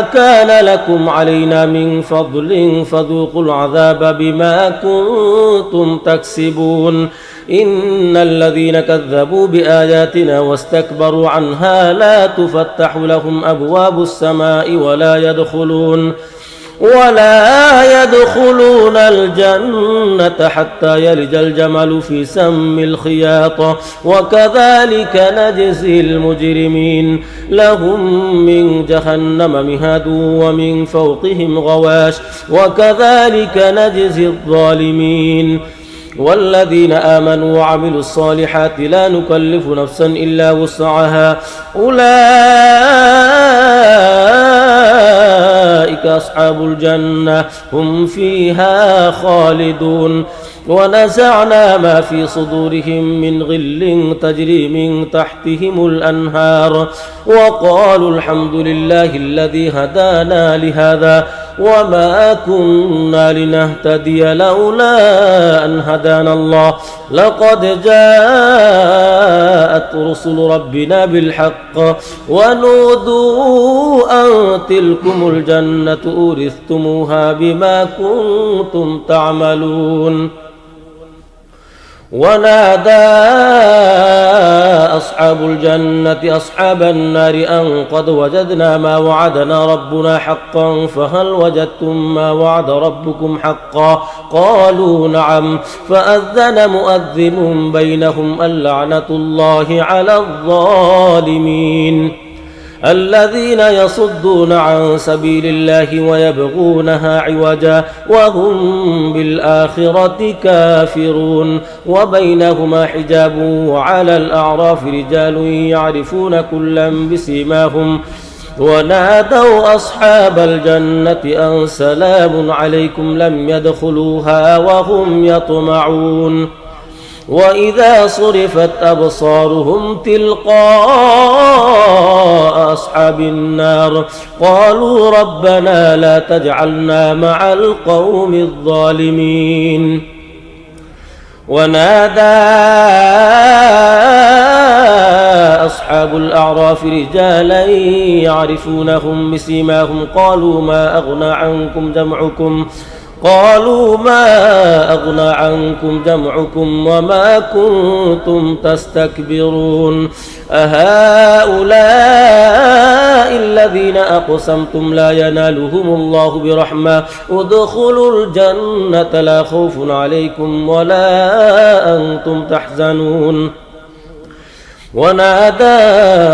كان لكم علينا من فضل فذوقوا العذاب بما كنتم تكسبون إن الذين كذبوا بآياتنا واستكبروا عنها لا تفتح لهم أبواب السماء ولا يدخلون الجنة حتى يلج الجمل في سم الخياط وكذلك نجزي المجرمين لهم من جهنم مهاد ومن فوقهم غواش وكذلك نجزي الظالمين والذين آمنوا وعملوا الصالحات لا نكلف نفسا إلا وسعها أولئك أصحاب الجنة هم فيها خالدون ونزعنا ما في صدورهم من غل تجري من تحتهم الأنهار وقالوا الحمد لله الذي هدانا لهذا وما كنا لنهتدي لولا أن هدانا الله لقد جاءت رسل ربنا بالحق ونودوا أن تلكم الجنة أورثتموها بما كنتم تعملون ونادى أصحاب الجنة أصحاب النار أن قد وجدنا ما وعدنا ربنا حقا فهل وجدتم ما وعد ربكم حقا قالوا نعم فأذن مؤذن بينهم اللعنة الله على الظالمين الذين يصدون عن سبيل الله ويبغونها عوجا وهم بالآخرة كافرون وبينهما حجاب وعلى الأعراف رجال يعرفون كلا بسيماهم ونادوا أصحاب الجنة أن سلام عليكم لم يدخلوها وهم يطمعون وإذا صرفت أبصارهم تلقاء أصحاب النار قالوا ربنا لا تجعلنا مع القوم الظالمين ونادى أصحاب الأعراف رجالا يعرفونهم بسيماهم قالوا ما أغنى عنكم جمعكم وما كنتم تستكبرون أهؤلاء الذين أقسمتم لا ينالهم الله برحمة ادخلوا الجنة لا خوف عليكم ولا أنتم تحزنون ونادى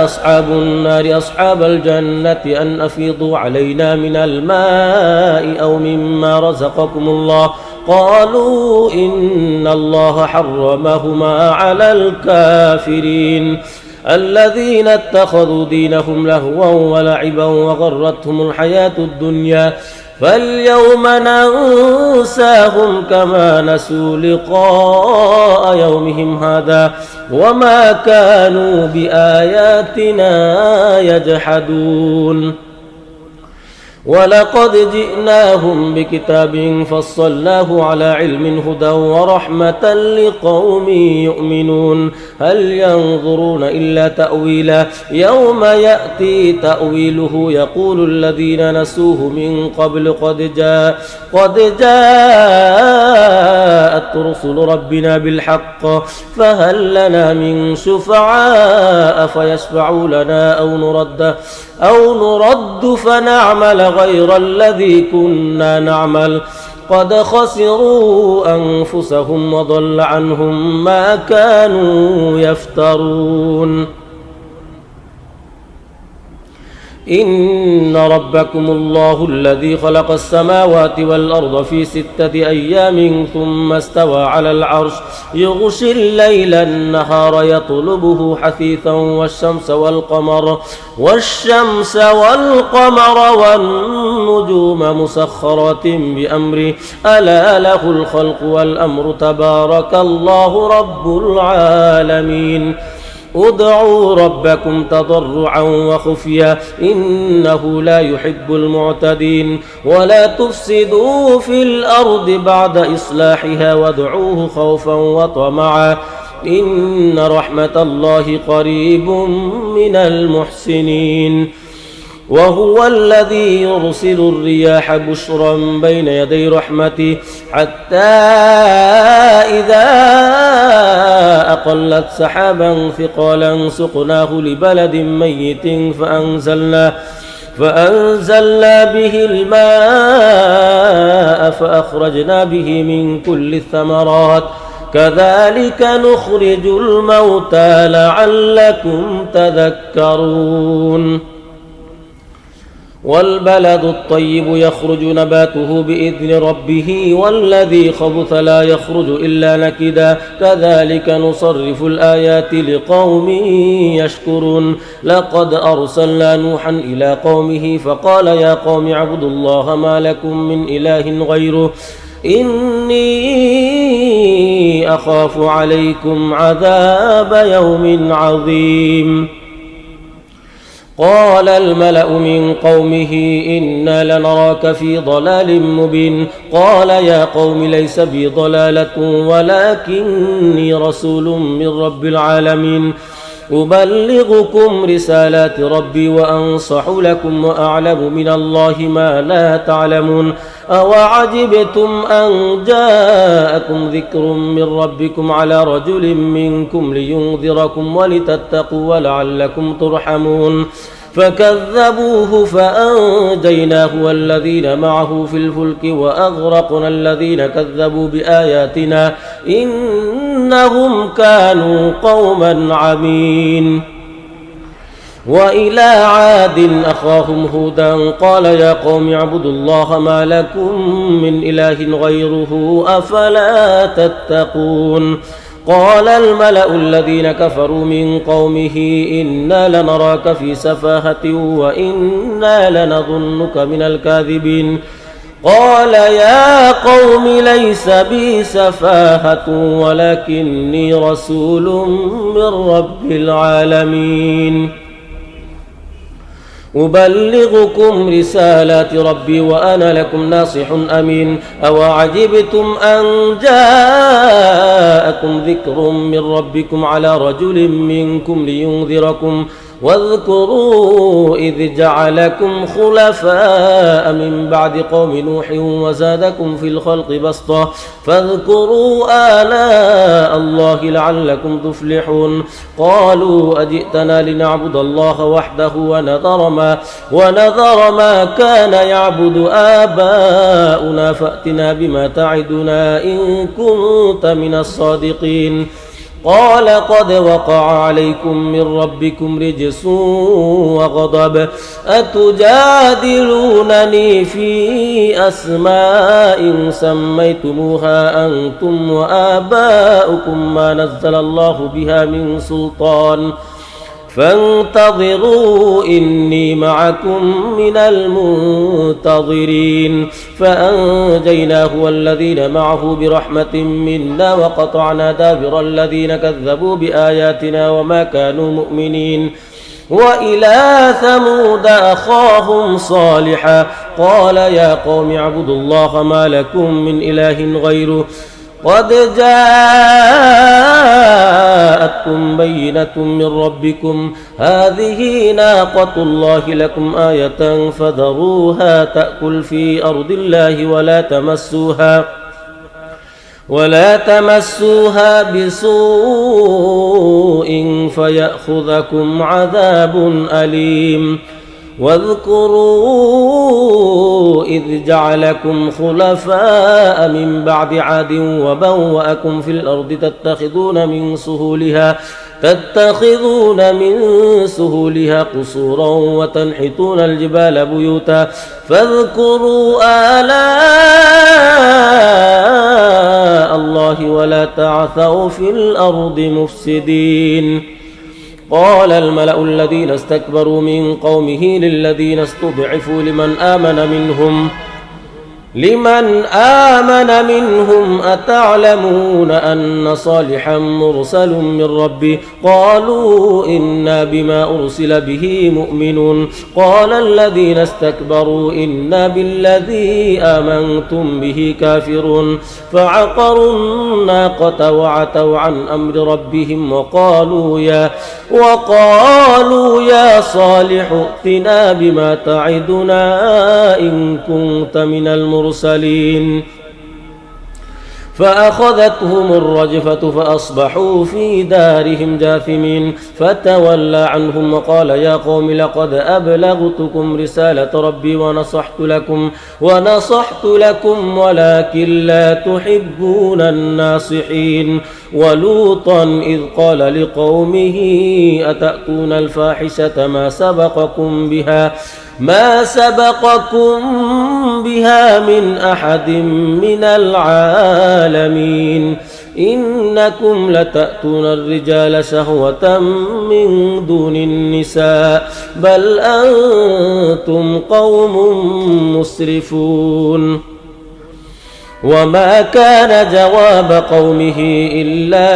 أصحاب النار أصحاب الجنة أن أفيضوا علينا من الماء أو مما رزقكم الله قالوا إن الله حرمهما على الكافرين الذين اتخذوا دينهم لهوا ولعبا وغرتهم الحياة الدنيا فاليوم ننساهم كما نسوا لقاء يومهم هذا وما كانوا بآياتنا يجحدون ولقد جئناهم بكتاب فصلناه على علم هدى ورحمة لقوم يؤمنون هل ينظرون إلا تأويله يوم يأتي تأويله يقول الذين نسوه من قبل قد جاءت رسل ربنا بالحق فهل لنا من شفعاء فيشفعوا لنا أو نرد فنعمل غير الذي كنا نعمل قد خسروا أنفسهم وضل عنهم ما كانوا يفترون إن ربكم الله الذي خلق السماوات والأرض في 6 أيام ثم استوى على العرش يغشي الليل النهار يطلبه حثيثا والشمس والقمر والنجوم مسخرات بأمره ألا له الخلق والأمر تبارك الله رب العالمين ادعوا ربكم تضرعا وخفيا إنه لا يحب المعتدين ولا تفسدوا في الأرض بعد إصلاحها وادعوه خوفا وطمعا إن رحمة الله قريب من المحسنين وهو الذي يرسل الرياح بشرا بين يدي رحمته حتى إذا أقلت سحابا ثقالا سقناه لبلد ميت فأنزلنا به الماء فأخرجنا به من كل الثمرات كذلك نخرج الموتى لعلكم تذكرون والبلد الطيب يخرج نباته بإذن ربه والذي خبث لا يخرج إلا نكدا كذلك نصرف الآيات لقوم يشكرون لقد أرسلنا نوحا إلى قومه فقال يا قوم اعبدوا الله ما لكم من إله غيره إني أخاف عليكم عذاب يوم عظيم قال الملأ من قومه إنا لنراك في ضلال مبين قال يا قوم ليس بي ضلالة ولكني رسول من رب العالمين أبلغكم رسالات ربي وأنصح لكم وأعلم من الله ما لا تعلمون أوعجبتم أن جاءكم ذكر من ربكم على رجل منكم لينذركم ولتتقوا ولعلكم ترحمون فكذبوه فأنجيناه والذين معه في الفلك وأغرقنا الذين كذبوا بآياتنا إنهم كانوا قوما عمين وإلى عاد أخاهم هودا قال يا قوم اعبدوا الله ما لكم من إله غيره أفلا تتقون قال الملأ الذين كفروا من قومه إنا لنراك في سفاهة وإنا لنظنك من الكاذبين قال يا قوم ليس بي سفاهة ولكني رسول من رب العالمين أبلغكم رسالات ربي وأنا لكم ناصح أمين أوعجبتم أن جاءكم ذكر من ربكم على رجل منكم لينذركم واذكروا إذ جعلكم خلفاء من بعد قوم نوح وزادكم في الخلق بسطة فاذكروا آلاء الله لعلكم تفلحون قالوا أجئتنا لنعبد الله وحده ونذر ما كان يعبد آباؤنا فأتنا بما تعدنا إن كنت من الصادقين قال قد وقع عليكم من ربكم رجس وغضب أتجادلونني في أسماء سميتموها أنتم وآباؤكم ما نزل الله بها من سلطان فانتظروا إني معكم من المنتظرين فأنجيناه والذين معه برحمة منا وقطعنا دابر الذين كذبوا بآياتنا وما كانوا مؤمنين وإلى ثمود أخاهم صالحا قال يا قوم اعبدوا الله ما لكم من إله غيره قد جاءتكم بينة من ربكم هذه ناقة الله لكم آية فذروها تأكل في أرض الله ولا تمسوها بسوء فيأخذكم عذاب أليم واذكروا إذ جعلكم خلفاء من بعد عاد وبوأكم في الأرض تتخذون من سهولها قصورا وتنحتون الجبال بيوتا فاذكروا آلاء الله ولا تعثوا في الأرض مفسدين. قال الملأ الذين استكبروا من قومه للذين استضعفوا لمن آمن منهم أتعلمون أن صالحا مرسل من ربه قالوا إنا بما أرسل به مؤمنون. قال الذين استكبروا إنا بالذي آمنتم به كافرون. فعقروا الناقة وعتوا عن أمر ربهم وقالوا يا صالح ائتنا بما تعدنا إن كنت من المرسلين. فأخذتهم الرجفة فأصبحوا في دارهم جاثمين. فتولى عنهم وقال يا قوم لقد أبلغتكم رسالة ربي ونصحت لكم ولكن لا تحبون الناصحين. ولوطا إذ قال لقومه أتأتون الفاحشة ما سبقكم بها من أحد من العالمين. إنكم لتأتون الرجال شهوة من دون النساء بل أنتم قوم مسرفون. وما كان جواب قومه إلا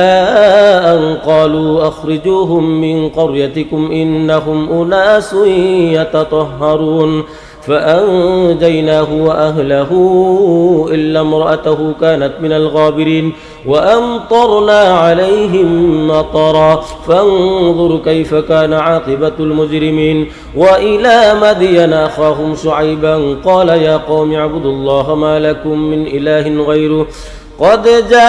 أن قالوا أخرجوهم من قريتكم إنهم أناس يتطهرون. فأنجيناه وأهله إلا امرأته كانت من الغابرين وأمطرنا عليهم مطرا فانظر كيف كان عاقبة المجرمين. وإلى مدين أخاهم شعيبا قال يا قوم اعبدوا الله ما لكم من إله غيره قد جاءتكم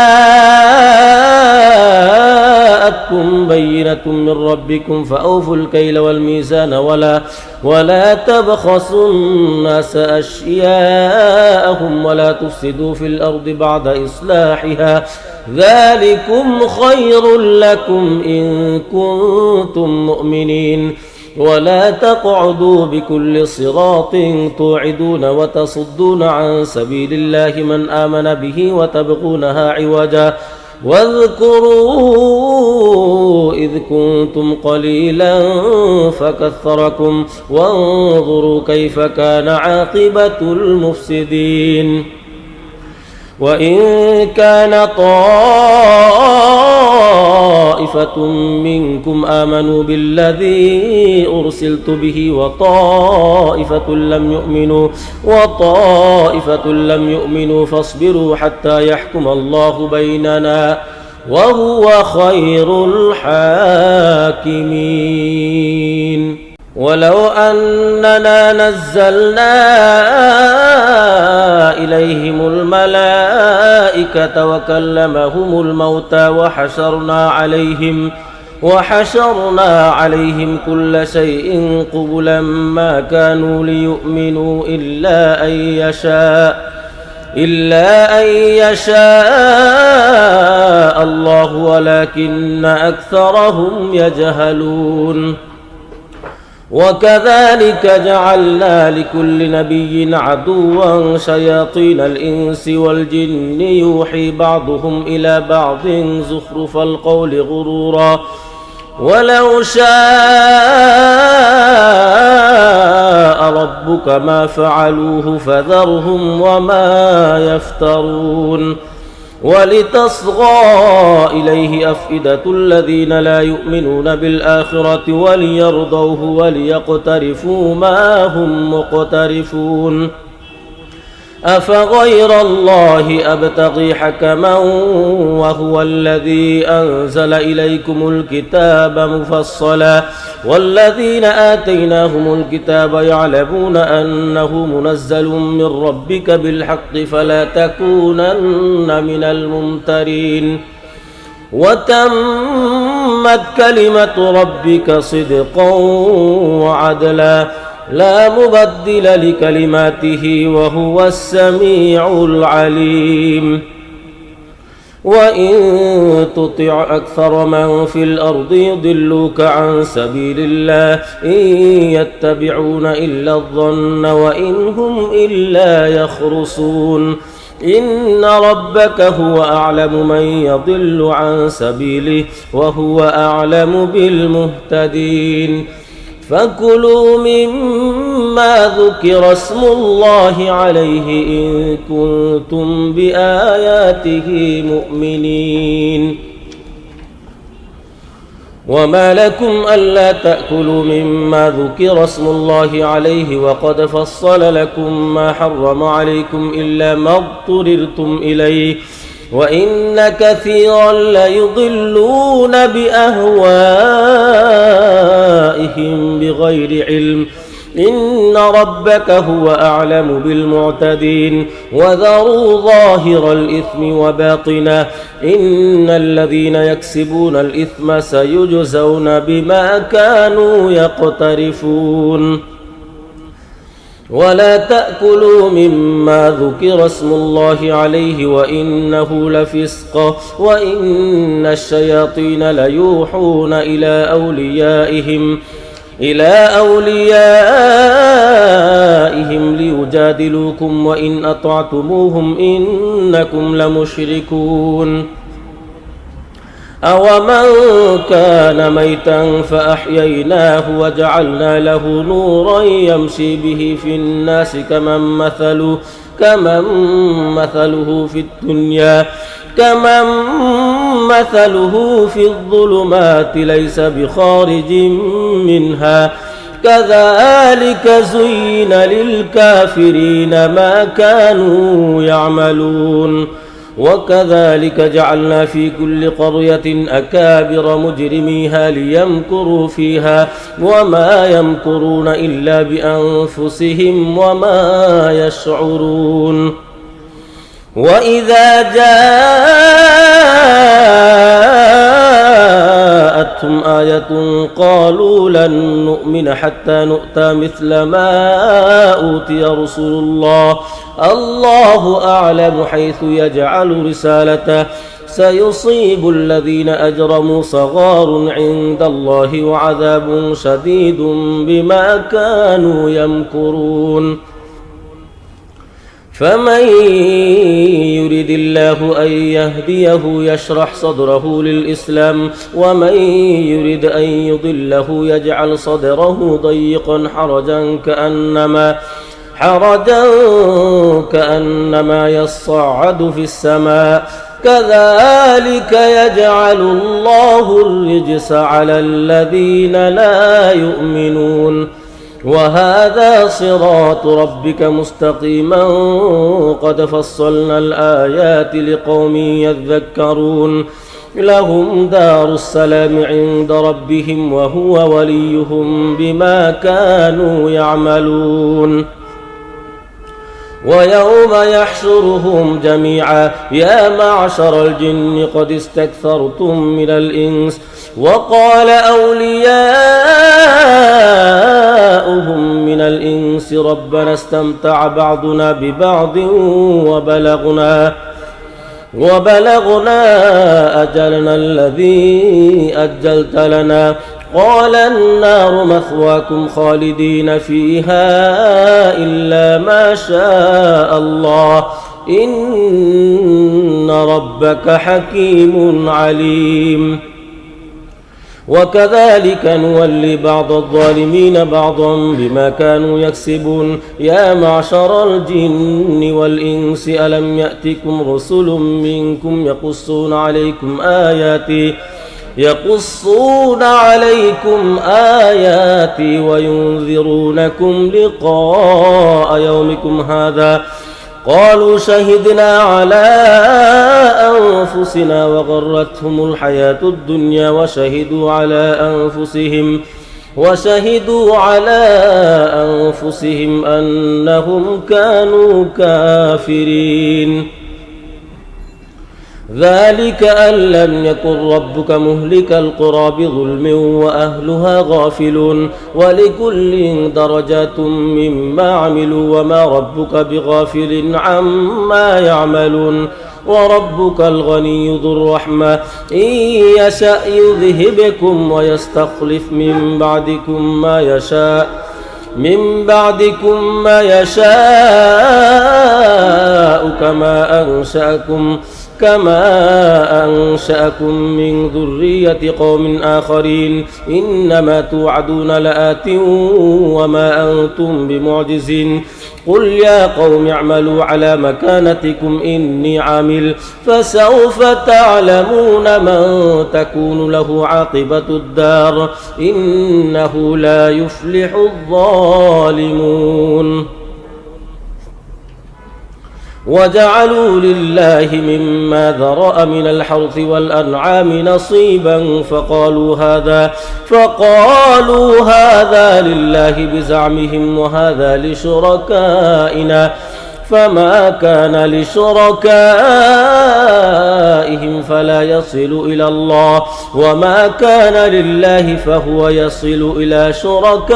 بينة من ربكم فأوفوا الكيل والميزان ولا تبخسوا الناس أشياءهم ولا تفسدوا في الأرض بعد إصلاحها ذلكم خير لكم إن كنتم مؤمنين. ولا تقعدوا بكل صراط توعدون وتصدون عن سبيل الله من آمن به وتبغونها عوجا واذكروا إذ كنتم قليلا فكثركم وانظروا كيف كان عاقبة المفسدين. وإن كان طائفة منكم آمنوا بالذي أرسلت به وطائفة لم يؤمنوا فاصبروا حتى يحكم الله بيننا وهو خير الحاكمين. ولو أننا نزلنا إليهم الملائكة وكلمهم الموتى وحشرنا عليهم كل شيء قبلا ما كانوا ليؤمنوا إلا أن يشاء الله ولكن أكثرهم يجهلون. وكذلك جعلنا لكل نبي عدوا شياطين الإنس والجن يوحي بعضهم إلى بعض زخرف القول غرورا ولو شاء ربك ما فعلوه فذرهم وما يفترون. ولتصغى إليه أفئدة الذين لا يؤمنون بالآخرة وليرضوه وليقترفوا ما هم مقترفون. أفغير الله أبتغي حكما وهو الذي أنزل إليكم الكتاب مفصلا والذين آتيناهم الكتاب يعلمون أنه منزل من ربك بالحق فلا تكونن من الممترين. وتمت كلمة ربك صدقا وعدلا لا مبدل لكلماته وهو السميع العليم وإن تطع أكثر من في الأرض يضلوك عن سبيل الله إن يتبعون إلا الظن وإن هم إلا يخرصون إن ربك هو أعلم من يضل عن سبيله وهو أعلم بالمهتدين فكلوا مما ذكر اسم الله عليه إن كنتم بآياته مؤمنين وما لكم ألا تأكلوا مما ذكر اسم الله عليه وقد فصل لكم ما حرم عليكم إلا ما اضطررتم إليه وإن كثيرا ليضلون بأهوائهم بغير علم إن ربك هو أعلم بالمعتدين وذروا ظاهر الإثم وباطنه إن الذين يكسبون الإثم سيجزون بما كانوا يقترفون ولا تأكلوا مما ذكر اسم الله عليه وإنه لفسق وإن الشياطين ليوحون إلى أوليائهم ليجادلوكم وإن أطعتموهم إنكم لمشركون أومن كان ميتا فأحييناه وجعلنا له نورا يمشي به في الناس كمن مثله في الظلمات ليس بخارج منها كذلك زين للكافرين ما كانوا يعملون وكذلك جعلنا في كل قرية أكابر مجرميها ليمكروا فيها وما يمكرون إلا بأنفسهم وما يشعرون وإذا جاءتهم آية قالوا لن نؤمن حتى نؤتى مثل ما أوتي رسل الله الله أعلم حيث يجعل رسالته سيصيب الذين أجرموا صغار عند الله وعذاب شديد بما كانوا يمكرون فمن يرد الله أن يهديه يشرح صدره للإسلام ومن يرد أن يضله يجعل صدره ضيقا حرجا كأنما يصعد في السماء كذلك يجعل الله الرجس على الذين لا يؤمنون وهذا صراط ربك مستقيما قد فصلنا الآيات لقوم يذكرون لهم دار السلام عند ربهم وهو وليهم بما كانوا يعملون ويوم يحشرهم جميعا يا معشر الجن قد استكثرتم من الإنس وقال أولياؤهم من الإنس ربنا استمتع بعضنا ببعض وبلغنا أجلنا الذي أجلت لنا قال النار مثواكم خالدين فيها إلا ما شاء الله إن ربك حكيم عليم وكذلك نولي بعض الظالمين بعضا بما كانوا يكسبون يا معشر الجن والإنس ألم يأتكم رسل منكم يقصون عليكم آياتي وينذرونكم لقاء يومكم هذا قالوا شهدنا على أنفسنا وغرتهم الحياة الدنيا وشهدوا على أنفسهم أنهم كانوا كافرين ذلك أن لم يكن ربك مهلك القرى بظلم وأهلها غافلون ولكل درجات مما عملوا وما ربك بغافل عما يعملون وربك الغني ذو الرحمة إن يشأ يذهبكم ويستخلف من بعدكم ما يشاء كما أنشأكم من ذرية قوم آخرين إنما توعدون لآت وما أنتم بمعجزين قل يا قوم اعملوا على مكانتكم إني عامل فسوف تعلمون من تكون له عاقبة الدار إنه لا يفلح الظالمون وجعلوا لله مما ذرأ من الحرث والأنعام نصيبا فقالوا هذا لله بزعمهم وهذا لشركائنا فما كان لشركائهم فلا يصل إلى الله وما كان لله فهو يصل إلى شركائهم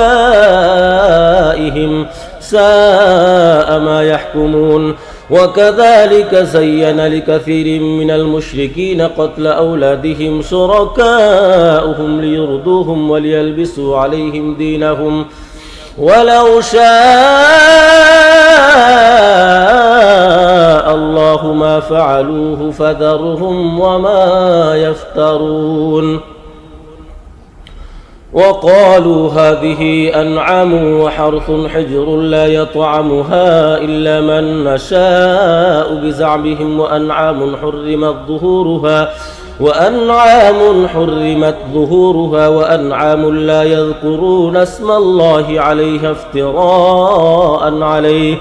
ساء ما يحكمون وكذلك زين لكثير من المشركين قتل أولادهم شركاؤهم ليرضوهم وليلبسوا عليهم دينهم ولو شاء الله ما فعلوه فذرهم وما يفترون وقالوا هذه أنعام وحرث حجر لا يطعمها إلا من نشاء بزعمهم وأنعام حرمت ظهورها وأنعام لا يذكرون اسم الله عليها افتراء عليه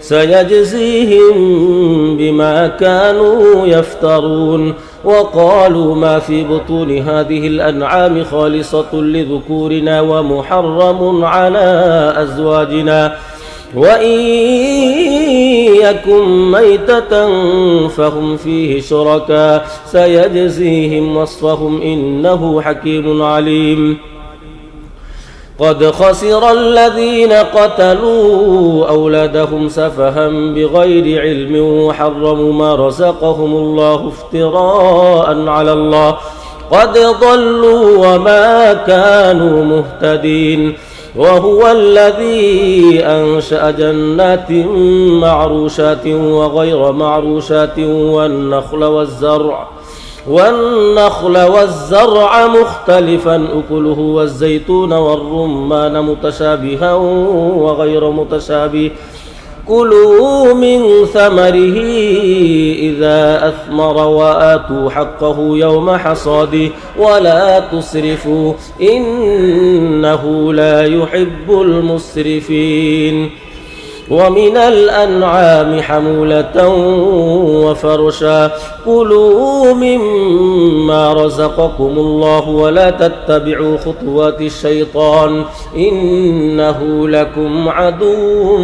سيجزيهم بما كانوا يفترون وقالوا ما في بطون هذه الأنعام خالصة لذكورنا ومحرم على أزواجنا وإن يكن ميتة فهم فيه شركاء سيجزيهم وصفهم إنه حكيم عليم قد خسر الذين قتلوا أولادهم سفها بغير علم وحرموا ما رزقهم الله افتراء على الله قد ضلوا وما كانوا مهتدين وهو الذي أنشأ جنات معروشات وغير معروشات والنخل والزرع مختلفا أكله والزيتون والرمان متشابها وغير متشابه كلوا من ثمره إذا أثمر وآتوا حقه يوم حصاده ولا تسرفوا إنه لا يحب المسرفين ومن الأنعام حمولة وفرشا كلوا مما رزقكم الله ولا تتبعوا خطوات الشيطان إنه لكم عدو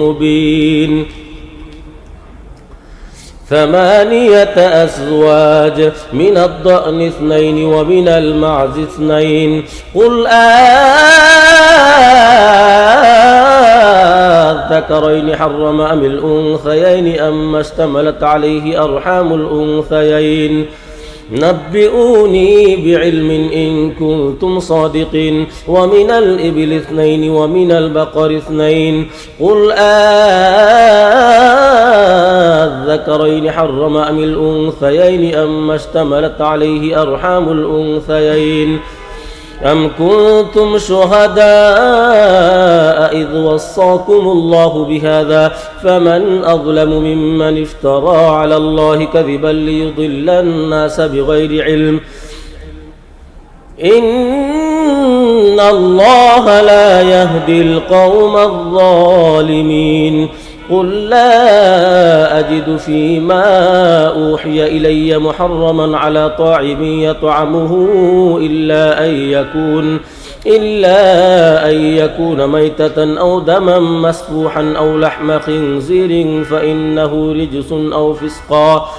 مبين 8 أزواج من الضأن 2 ومن المعز 2 قل الذكرين حرم أم الأنثيين أما اشتملت عليه أرحام الأنثيين نبئوني بعلم إن كنتم صادقين ومن الإبل 2 ومن البقر 2 قل الذكرين حرم أم الأنثيين أما اشتملت عليه أرحام الأنثيين أم كنتم شهداء إذ وصاكم الله بهذا فمن أظلم ممن افترى على الله كذبا ليضل الناس بغير علم إن الله لا يهدي القوم الظالمين قل لا أجد فيما أوحي إلي محرما على طاعم يطعمه إلا أن يكون ميتة أو دما مسفوحا أو لحم خنزير فإنه رجس أو فسقا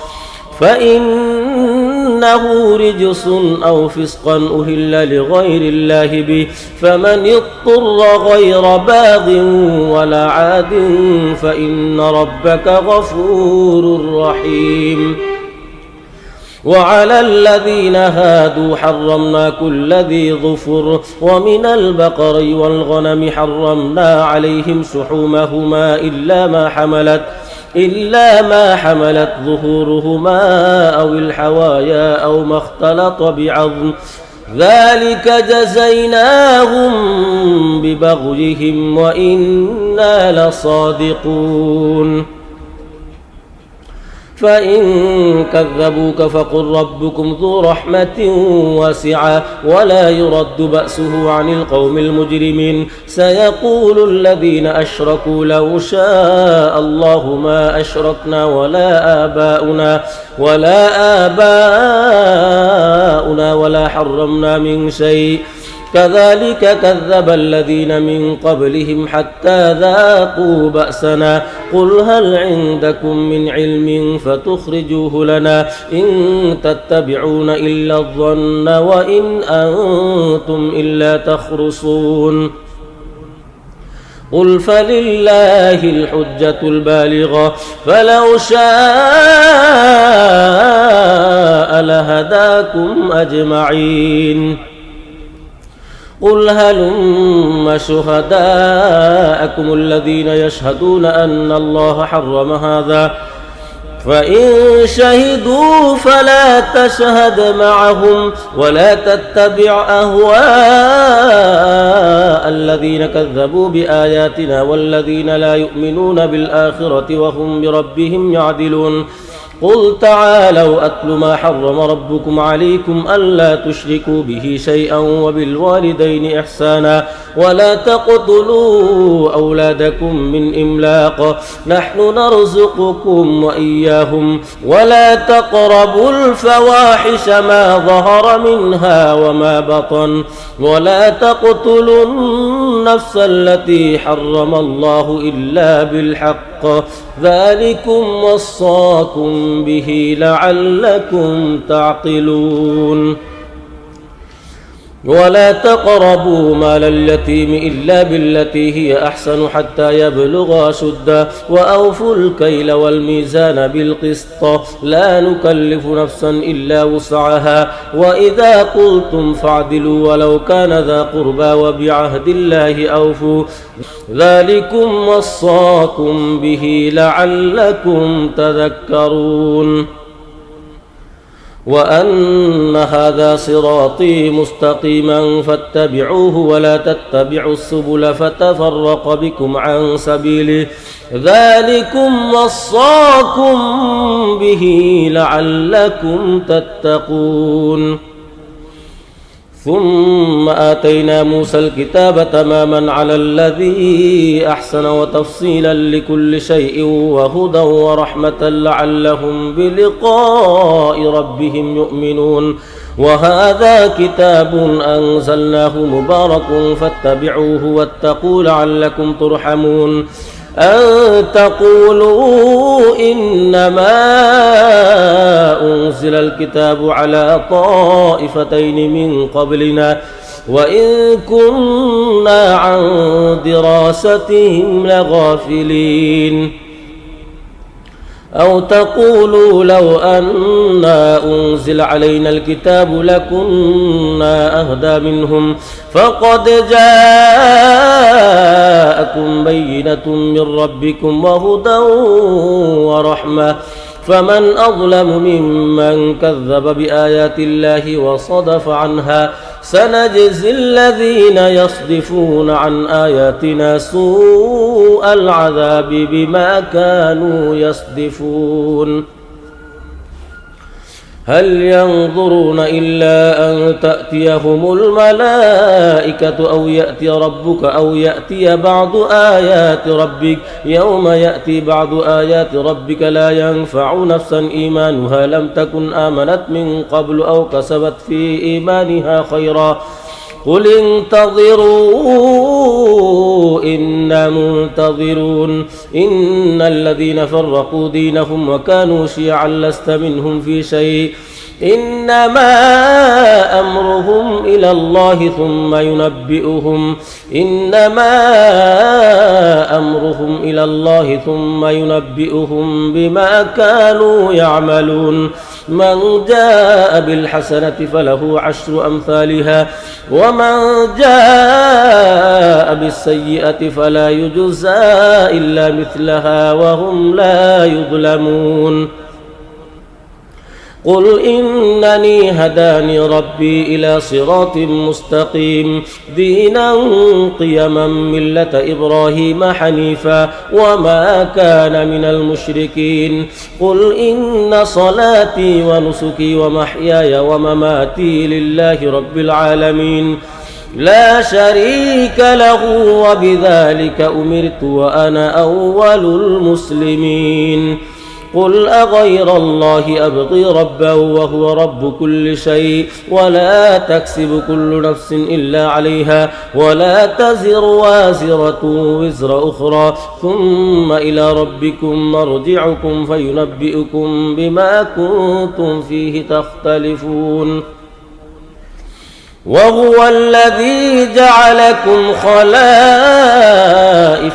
فإنه رجس أو فسقا أهل لغير الله به، فمن اضطر غير باغ ولا عاد فإن ربك غفور رحيم. وعلى الذين هادوا حرمنا كل ذي ظفر، ومن البقر والغنم حرمنا عليهم شحومهما إلا ما حملت ظهورهما أو الحوايا أو ما اختلط بعظم، ذلك جزيناهم ببغيهم وإنا لصادقون. فإن كذبوك فقل ربكم ذو رحمة واسعة ولا يرد بأسه عن القوم المجرمين. سيقول الذين أشركوا لو شاء الله ما أشركنا ولا آباؤنا ولا حرمنا من شيء، كذلك كذب الذين من قبلهم حتى ذاقوا بأسنا. قل هل عندكم من علم فتخرجوه لنا؟ إن تتبعون إلا الظن وإن أنتم إلا تخرصون. قل فلله الحجة البالغة، فلو شاء لهداكم أجمعين. قل هلم شهداءكم الذين يشهدون أن الله حرم هذا، فإن شهدوا فلا تشهد معهم ولا تتبع أهواء الذين كذبوا بآياتنا والذين لا يؤمنون بالآخرة وهم بربهم يعدلون. قل تعالوا أتل ما حرم ربكم عليكم ألا تشركوا به شيئا وبالوالدين إحسانا ولا تقتلوا أولادكم من إملاق نحن نرزقكم وإياهم ولا تقربوا الفواحش ما ظهر منها وما بطن ولا تقتلوا النفس التي حرم الله إلا بالحق ذلكم وصاكم به لعلكم تعقلون. ولا تقربوا مال اليتيم إلا بالتي هي أحسن حتى يبلغ أشده وأوفوا الكيل والميزان بالقسط لا نكلف نفسا إلا وسعها وإذا قلتم فاعدلوا ولو كان ذا قربى وبعهد الله أوفوا ذلكم وصاكم به لعلكم تذكرون. وأن هذا صراطي مستقيما فاتبعوه ولا تتبعوا السبل فتفرق بكم عن سبيله ذلكم وصاكم به لعلكم تتقون. ثم آتينا موسى الكتاب تماما على الذي أحسن وتفصيلا لكل شيء وهدى ورحمة لعلهم بلقاء ربهم يؤمنون. وهذا كتاب أنزلناه مبارك فاتبعوه واتقوا لعلكم ترحمون. أن تقولوا إنما أنزل الكتاب على طائفتين من قبلنا وإن كنا عن دراستهم لغافلين. أو تقولوا لو أنا أنزل علينا الكتاب لكنا أهدى منهم فقد جاءكم بينة من ربكم وهدى ورحمة فمن أظلم ممن كذب بآيات الله وصدف عنها سنجزي الذين يصدفون عن آياتنا سوء العذاب بما كانوا يصدفون. هل ينظرون إلا أن تأتيهم الملائكة أو يأتي ربك أو يأتي بعض آيات ربك يوم يأتي بعض آيات ربك لا ينفع نفسا إيمانها لم تكن آمنت من قبل أو كسبت في إيمانها خيرا قل انتظروا إنا منتظرون إن الذين فرقوا دينهم وكانوا شيعا لست منهم في شيء إنما أمرهم إلى الله ثم ينبئهم بما كانوا يعملون من جاء بالحسنة فله 10 أمثالها ومن جاء بالسيئة فلا يجزى إلا مثلها وهم لا يظلمون قل إنني هداني ربي إلى صراط مستقيم دينا قيما ملة إبراهيم حنيفا وما كان من المشركين قل إن صلاتي ونسكي ومحياي ومماتي لله رب العالمين لا شريك له وبذلك أمرت وأنا أول المسلمين قل أغير الله أبغي ربا وهو رب كل شيء ولا تكسب كل نفس إلا عليها ولا تزر وازرة وزر أخرى ثم إلى ربكم مرجعكم فينبئكم بما كنتم فيه تختلفون وهو الذي جعلكم خلائف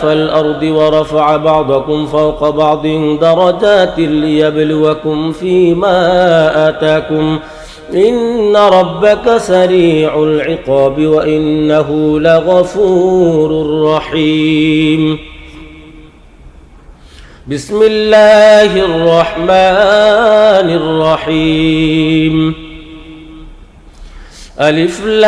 الأرض ورفع بعضكم فوق بعض درجات ليبلوكم فيما آتاكم إن ربك سريع العقاب وإنه لغفور رحيم بسم الله الرحمن الرحيم ألف لام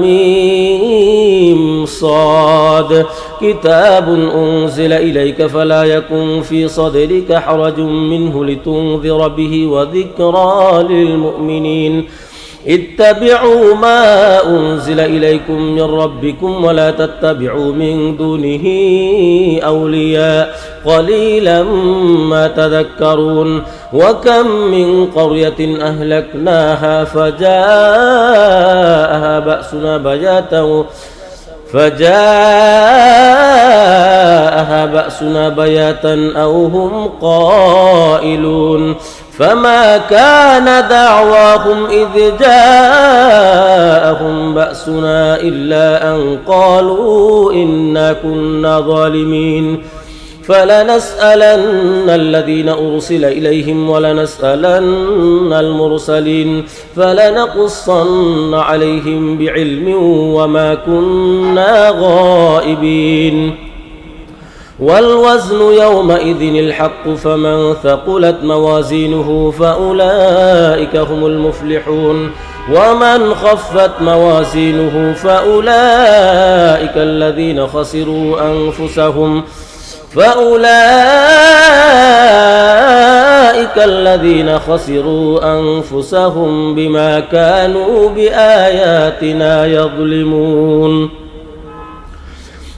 ميم صاد كتاب أنزل إليك فلا يكن في صدرك حرج منه لتنذر به وذكرى للمؤمنين اتبعوا ما أنزل إليكم من ربكم ولا تتبعوا من دونه أولياء قليلا ما تذكرون وكم من قرية أهلكناها فجاءها بأسنا بياتا أو هم قائلون فما كان دعواهم إذ جاءهم بأسنا إلا أن قالوا إنا كنا ظالمين فلنسألن الذين أرسل إليهم ولنسألن المرسلين فلنقصن عليهم بعلم وما كنا غائبين والوزن يومئذ الحق فمن ثقلت موازينه فأولئك هم المفلحون ومن خفت موازينه فأولئك الذين خسروا أنفسهم بما كانوا بآياتنا يظلمون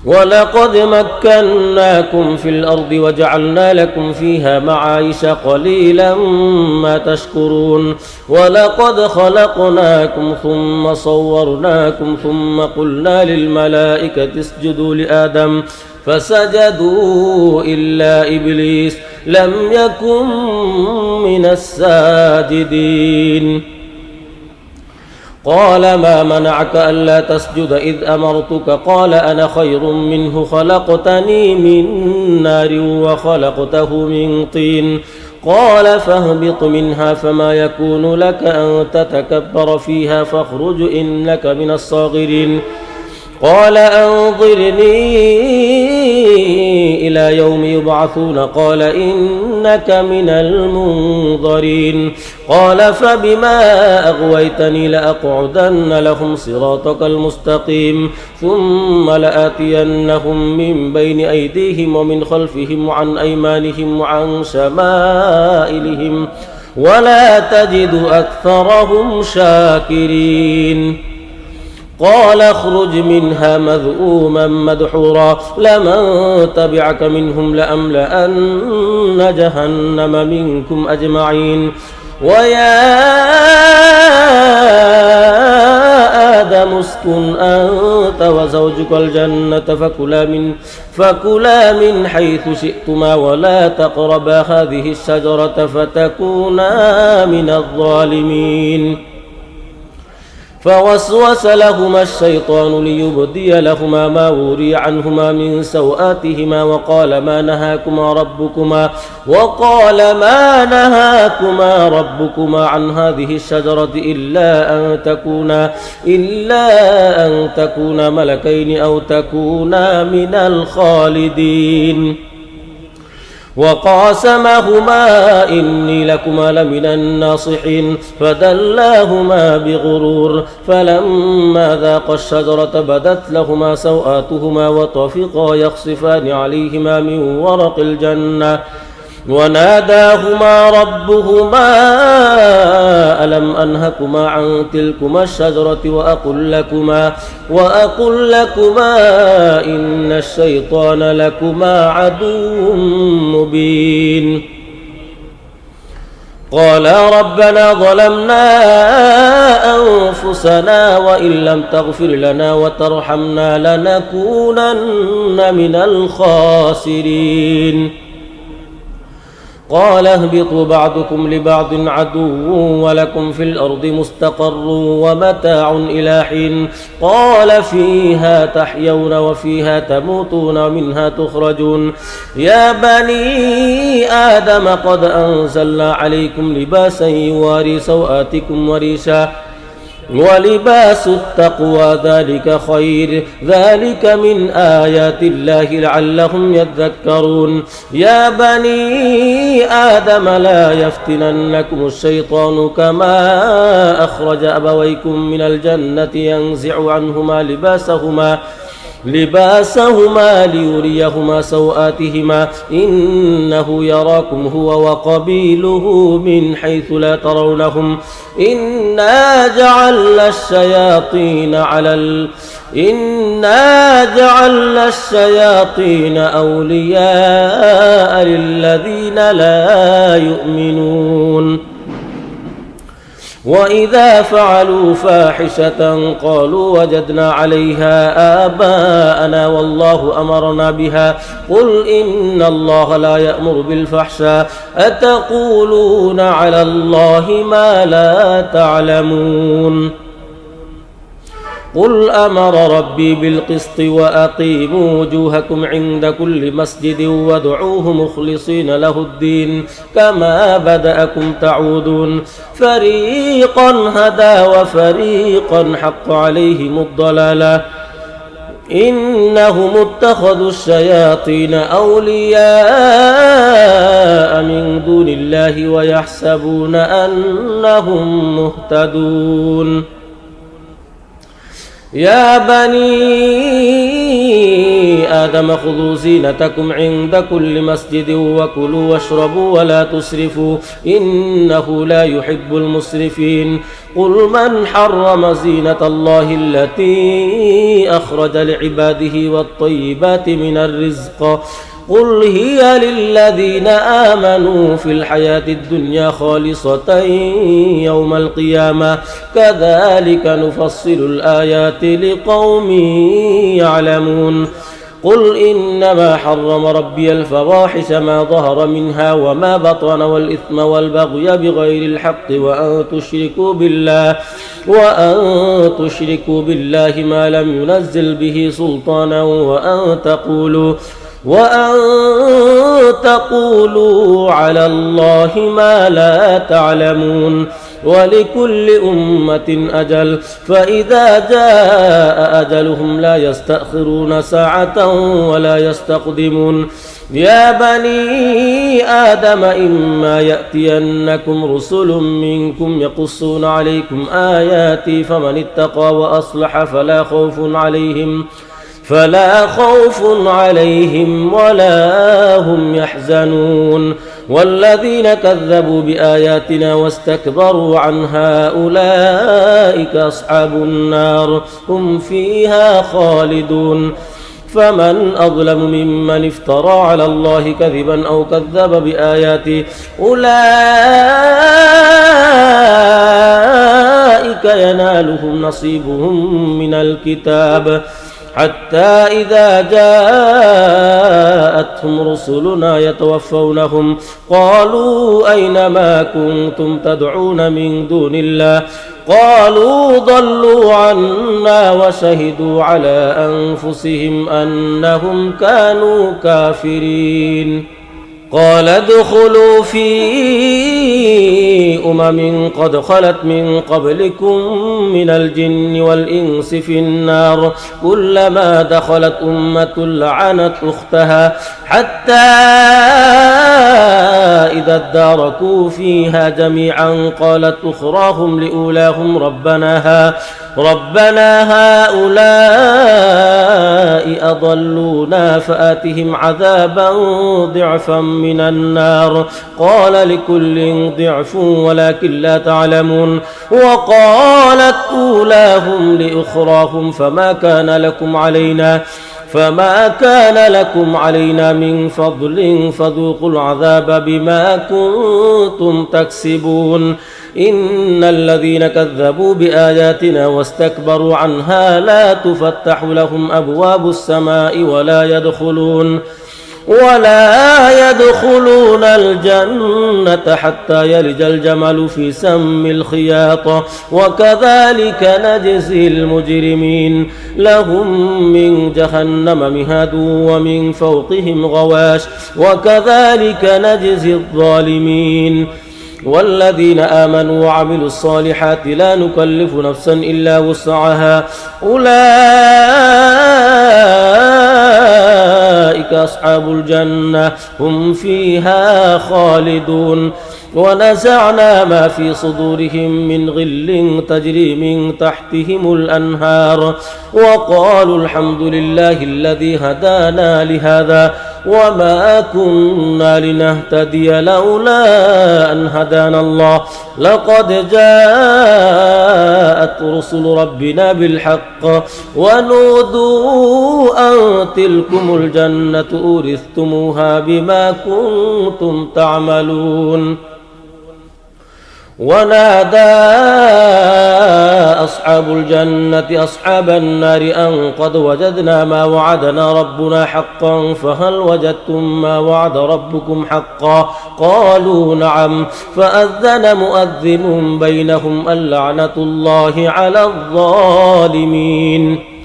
ولقد مكناكم في الأرض وجعلنا لكم فيها معايش قليلا ما تشكرون ولقد خلقناكم ثم صورناكم ثم قلنا للملائكة اسجدوا لآدم فسجدوا إلا إبليس لم يكن من الساجدين قال ما منعك ألا تسجد إذ أمرتك قال أنا خير منه خلقتني من نار وخلقته من طين قال فاهبط منها فما يكون لك أن تتكبر فيها فاخرج إنك من الصاغرين قال أنظرني إلى يوم يبعثون قال إنك من المنظرين قال فبما أغويتني لأقعدن لهم صراطك المستقيم ثم لآتينهم من بين أيديهم ومن خلفهم وعن أيمانهم وعن شمائلهم ولا تجد أكثرهم شاكرين قال اخرج منها مذءوما مدحورا لمن تبعك منهم لأملأن جهنم منكم أجمعين ويا آدم اسكن أنت وزوجك الجنة فكلا من حيث شئتما ولا تقربا هذه الشجرة فتكونا من الظالمين. فوسوس لهما الشيطان ليبدي لهما ما وري عنهما من سوآتهما وقال ما نهاكما ربكما عن هذه الشجرة إلا أن تكونا ملكين أو تكونا من الخالدين. وقاسمهما إني لكما لمن الناصحين فدلاهما بغرور فلما ذاقا الشجرة بدت لهما سوآتهما وطفقا يخصفان عليهما من ورق الجنة وناداهما ربهما ألم أنهكما عن تلكما الشجرة وأقل لكما إن الشيطان لكما عدو مبين. قالا ربنا ظلمنا أنفسنا وإن لم تغفر لنا وترحمنا لنكونن من الخاسرين. قال اهبطوا بعضكم لبعض عدو ولكم في الأرض مستقر ومتاع إلى حين. قال فيها تحيون وفيها تموتون ومنها تخرجون. يا بني آدم قد أنزلنا عليكم لباسا يواري سوآتكم وريشا ولباس التقوى ذلك خير ذلك من آيات الله لعلهم يذكرون. يا بني آدم لا يفتننكم الشيطان كما أخرج أبويكم من الجنة ينزع عنهما لباسهما ليريهما سوآتهما إنه يراكم هو وقبيله من حيث لا ترونهم إنا جعلنا الشياطين أولياء للذين لا يؤمنون. وإذا فعلوا فاحشة قالوا وجدنا عليها آباءنا والله أمرنا بها قل إن الله لا يأمر بالفحشاء أتقولون على الله ما لا تعلمون. قل أمر ربي بالقسط وأقيموا وجوهكم عند كل مسجد وادعوه مخلصين له الدين كما بدأكم تعودون. فريقا هدى وفريقا حق عليهم الضلالة إنهم اتخذوا الشياطين أولياء من دون الله ويحسبون أنهم مهتدون. يا بني آدم خذوا زينتكم عند كل مسجد وكلوا واشربوا ولا تسرفوا إنه لا يحب المسرفين. قل من حرم زينة الله التي أخرج لعباده والطيبات من الرزق قل هي للذين آمنوا في الحياة الدنيا خالصة يوم القيامة كذلك نفصل الآيات لقوم يعلمون. قل إنما حرم ربي الفواحش ما ظهر منها وما بطن والإثم والبغي بغير الحق وأن تشركوا بالله ما لم ينزل به سلطانا وأن تقولوا على الله ما لا تعلمون. ولكل أمة أجل فإذا جاء أجلهم لا يستأخرون ساعة ولا يستقدمون. يا بني آدم إما يأتينكم رسل منكم يقصون عليكم آياتي فمن اتقى وأصلح فلا خوف عليهم ولا هم يحزنون. والذين كذبوا بآياتنا واستكبروا عنها أولئك أصحاب النار هم فيها خالدون. فمن أظلم ممن افترى على الله كذبا أو كذب بآياته أولئك ينالهم نصيبهم من الكتاب حتى إذا جاءتهم رسلنا يتوفونهم قالوا أين ما كنتم تدعون من دون الله قالوا ضلوا عنا وشهدوا على أنفسهم أنهم كانوا كافرين قال ادخلوا في قد خلت من قبلكم من الجن والإنس في النار كلما دخلت أمة لعنت أختها حتى إذا اداركوا فيها جميعا قالت أخراهم لأولاهم ربنا هؤلاء أضلونا فآتهم عذابا ضعفا من النار قال لكل ضعف ولكن لا تعلمون وقالت أولاهم لأخراهم فما كان لكم علينا من فضل فذوقوا العذاب بما كنتم تكسبون إن الذين كذبوا بآياتنا واستكبروا عنها لا تفتح لهم أبواب السماء ولا يدخلون الجنة حتى يلج الجمل في سم الخياط وكذلك نجزي المجرمين لهم من جهنم مهاد ومن فوقهم غواش وكذلك نجزي الظالمين والذين آمنوا وعملوا الصالحات لا نكلف نفسا إلا وسعها أولئك أصحاب الجنة هم فيها خالدون ونزعنا ما في صدورهم من غل تجري من تحتهم الأنهار وقالوا الحمد لله الذي هدانا لهذا وما كنا لنهتدي لولا أن هدانا الله لقد جاءت رسل ربنا بالحق ونودوا أن تلكم الجنة أورثتموها بما كنتم تعملون ونادى أصحاب الجنة أصحاب النار أن قد وجدنا ما وعدنا ربنا حقا فهل وجدتم ما وعد ربكم حقا قالوا نعم فأذن مؤذن بينهم اللعنة الله على الظالمين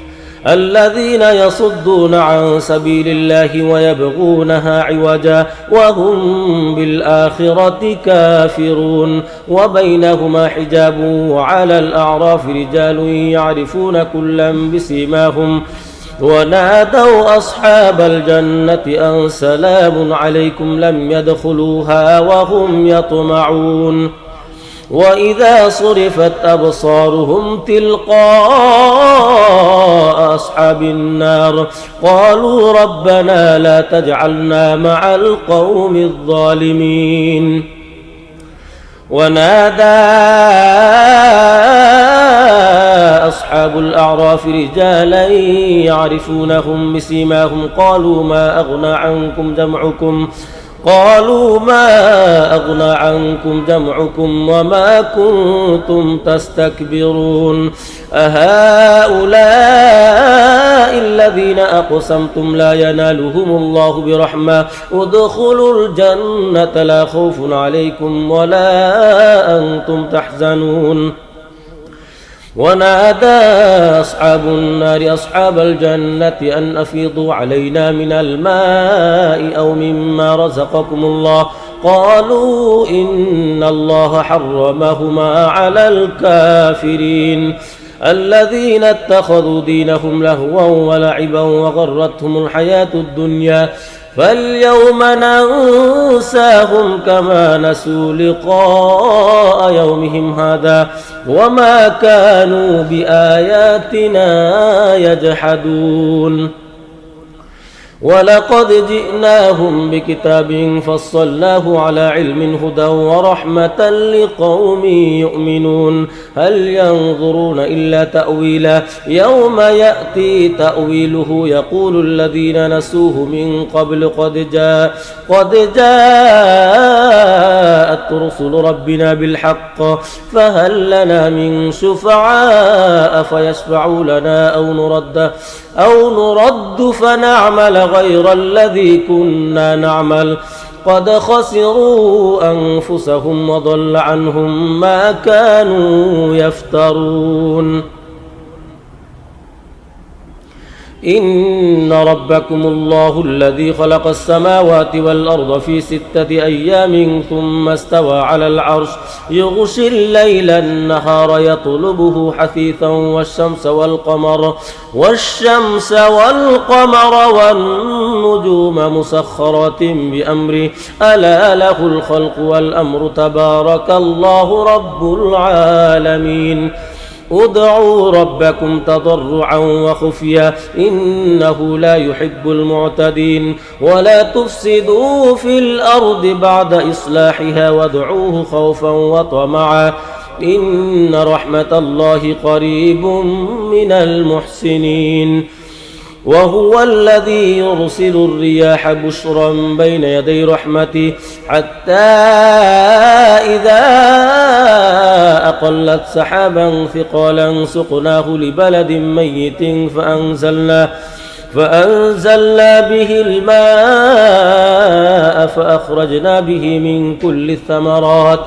الذين يصدون عن سبيل الله ويبغونها عوجا وهم بالآخرة كافرون وبينهما حجاب وعلى الأعراف رجال يعرفون كلا بسيماهم ونادوا أصحاب الجنة أن سلام عليكم لم يدخلوها وهم يطمعون وإذا صرفت أبصارهم تلقاء أصحاب النار قالوا ربنا لا تجعلنا مع القوم الظالمين ونادى أصحاب الأعراف رجالا يعرفونهم بسيماهم قالوا ما أغنى عنكم جمعكم وما كنتم تستكبرون أهؤلاء الذين أقسمتم لا ينالهم الله برحمة ادخلوا الجنة لا خوف عليكم ولا أنتم تحزنون ونادى أصحاب النار أصحاب الجنة أن أفيضوا علينا من الماء أو مما رزقكم الله قالوا إن الله حرمهما على الكافرين الذين اتخذوا دينهم لهوا ولعبا وغرتهم الحياة الدنيا فاليوم ننساهم كما نسوا لقاء يومهم هذا وما كانوا بآياتنا يجحدون ولقد جئناهم بكتاب فصلناه على علم هدى ورحمة لقوم يؤمنون هل ينظرون إلا تأويله يوم يأتي تأويله يقول الذين نسوه من قبل قد جاءت رسل ربنا بالحق فهل لنا من شفعاء فيشفعوا لنا أو نرد فنعمل غير الذي كنا نعمل قد خسروا أنفسهم وضل عنهم ما كانوا يفترون إن ربكم الله الذي خلق السماوات والأرض في 6 أيام ثم استوى على العرش يغشي الليل النهار يطلبه حثيثا والشمس والقمر والنجوم مسخرات بأمره ألا له الخلق والأمر تبارك الله رب العالمين ادعوا ربكم تضرعا وخفيا إنه لا يحب المعتدين ولا تفسدوا في الأرض بعد إصلاحها وادعوه خوفا وطمعا إن رحمة الله قريب من المحسنين وهو الذي يرسل الرياح بشرا بين يدي رحمته حتى إذا أقلت سحابا ثقالا سقناه لبلد ميت فأنزلنا به الماء فأخرجنا به من كل الثمرات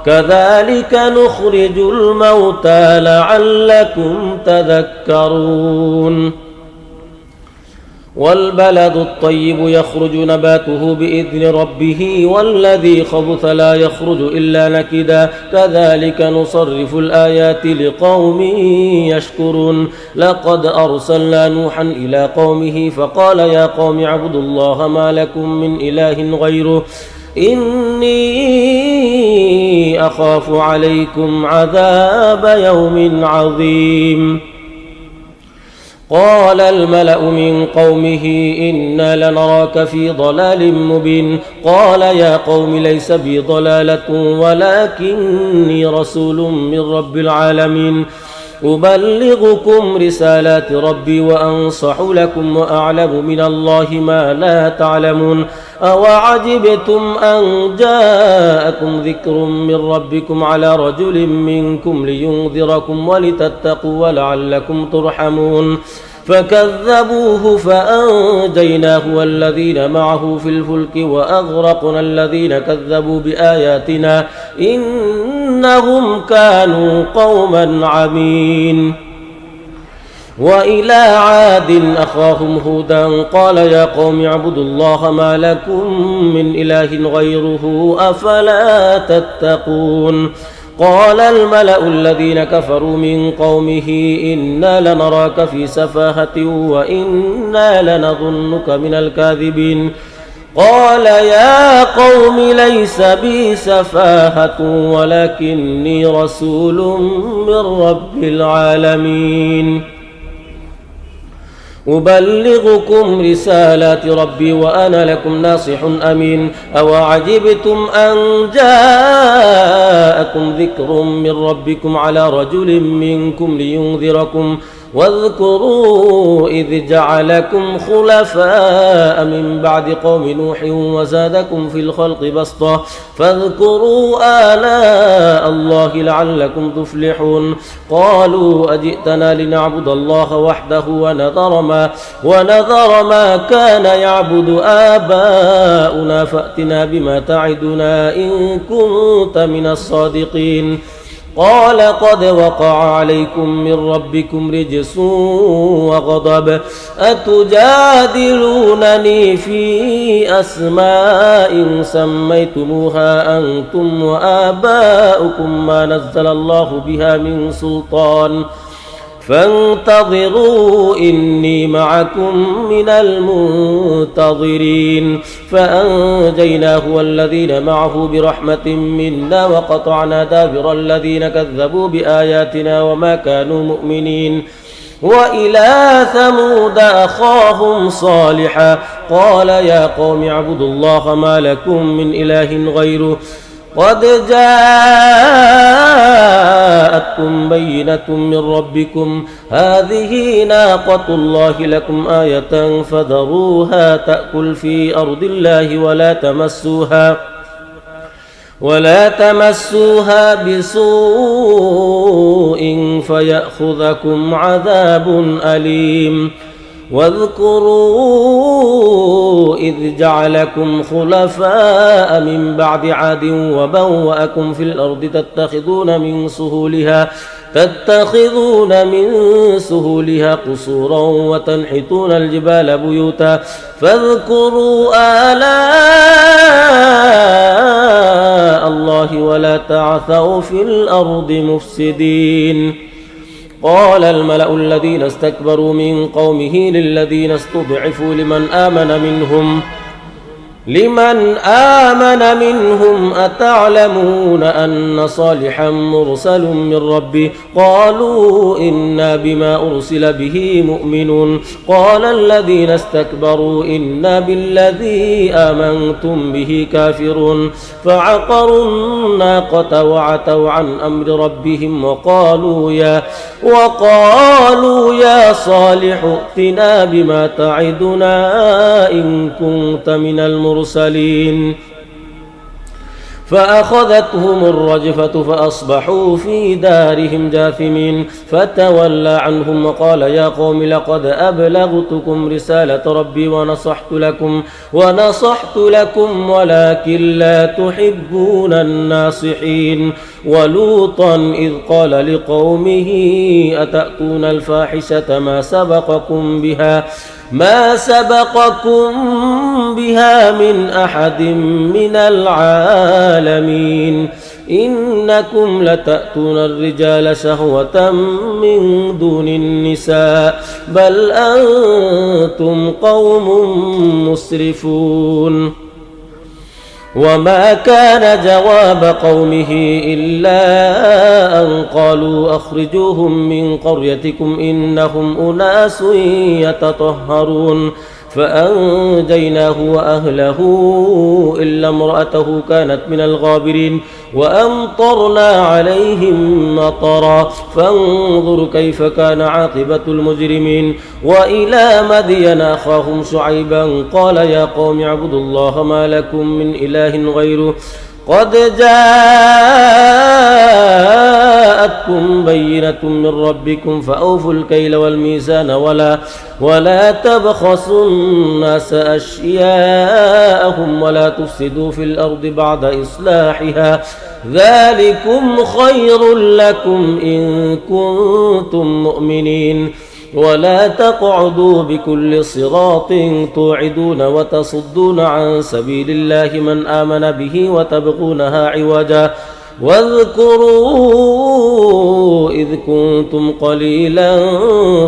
كذلك نخرج الموتى لعلكم تذكرون والبلد الطيب يخرج نباته بإذن ربه والذي خبث لا يخرج إلا نكدا كذلك نصرف الآيات لقوم يشكرون لقد أرسلنا نوحا إلى قومه فقال يا قوم اعبدوا الله ما لكم من إله غيره إني أخاف عليكم عذاب يوم عظيم قال الملأ من قومه إنا لنراك في ضلال مبين قال يا قوم ليس بي ضلالة ولكني رسول من رب العالمين أبلغكم رسالات ربي وأنصح لكم وأعلم من الله ما لا تعلمون أوعجبتم أن جاءكم ذكر من ربكم على رجل منكم لينذركم ولتتقوا ولعلكم ترحمون فكذبوه فأنجيناه والذين معه في الفلك وأغرقنا الذين كذبوا بآياتنا إنهم كانوا قوما عمين وإلى عاد أخاهم هودا قال يا قوم اعبدوا الله ما لكم من إله غيره أفلا تتقون قال الملأ الذين كفروا من قومه إنا لنراك في سفاهة وإنا لنظنك من الكاذبين قال يا قوم ليس بي سفاهة ولكني رسول من رب العالمين أبلغكم رسالات ربي وأنا لكم ناصح أمين أوعجبتم أن جاءكم ذكر من ربكم على رجل منكم لينذركم واذكروا إذ جعلكم خلفاء من بعد قوم نوح وزادكم في الخلق بسطة فاذكروا آلاء الله لعلكم تفلحون قالوا أجئتنا لنعبد الله وحده ونذر ما كان يعبد آباؤنا فأتنا بما تعدنا إن كنت من الصادقين قال قد وقع عليكم من ربكم رجس وغضب أتجادلونني في أسماء سميتموها أنتم وآباؤكم ما نزل الله بها من سلطان فانتظروا إني معكم من المنتظرين فأنجيناه والذين معه برحمة منا وقطعنا دابر الذين كذبوا بآياتنا وما كانوا مؤمنين وإلى ثمود أخاهم صالحا قال يا قوم اعبدوا الله ما لكم من إله غيره قد جاءتكم بينة من ربكم هذه ناقة الله لكم آية فذروها تأكل في أرض الله ولا تمسوها بسوء فيأخذكم عذاب أليم واذكروا إذ جعلكم خلفاء من بعد عاد وبوأكم في الأرض تتخذون من سهولها قصورا وتنحتون الجبال بيوتا فاذكروا آلاء الله ولا تعثوا في الأرض مفسدين قال الملأ الذين استكبروا من قومه للذين استضعفوا لمن آمن منهم أتعلمون أن صالحا مرسل من ربي قالوا إنا بما أرسل به مؤمنون قال الذين استكبروا إنا بالذي آمنتم به كافرون فعقروا الناقة وعتوا عن أمر ربهم وقالوا يا صالح ائتنا بما تعدنا إن كنت من المرسلين فأخذتهم الرجفة فأصبحوا في دارهم جاثمين فتولى عنهم وقال يا قوم لقد أبلغتكم رسالة ربي ونصحت لكم ولكن لا تحبون الناصحين ولوطا إذ قال لقومه أتأتون الفاحشة ما سبقكم بها من أحد من العالمين إنكم لتأتون الرجال شهوة من دون النساء بل أنتم قوم مسرفون وما كان جواب قومه إلا أن قالوا أخرجوهم من قريتكم إنهم أناس يتطهرون فأنجيناه وأهله إلا امرأته كانت من الغابرين وأمطرنا عليهم مطرا فانظر كيف كان عاقبة المجرمين وإلى مدين أخاهم شعيبا قال يا قوم اعبدوا الله ما لكم من إله غيره قد جاءتكم بينة من ربكم فأوفوا الكيل والميزان ولا تبخسوا الناس أشياءهم ولا تفسدوا في الأرض بعد إصلاحها ذلكم خير لكم إن كنتم مؤمنين ولا تقعدوا بكل صراط توعدون وتصدون عن سبيل الله من آمن به وتبغونها عوجا واذكروا إذ كنتم قليلا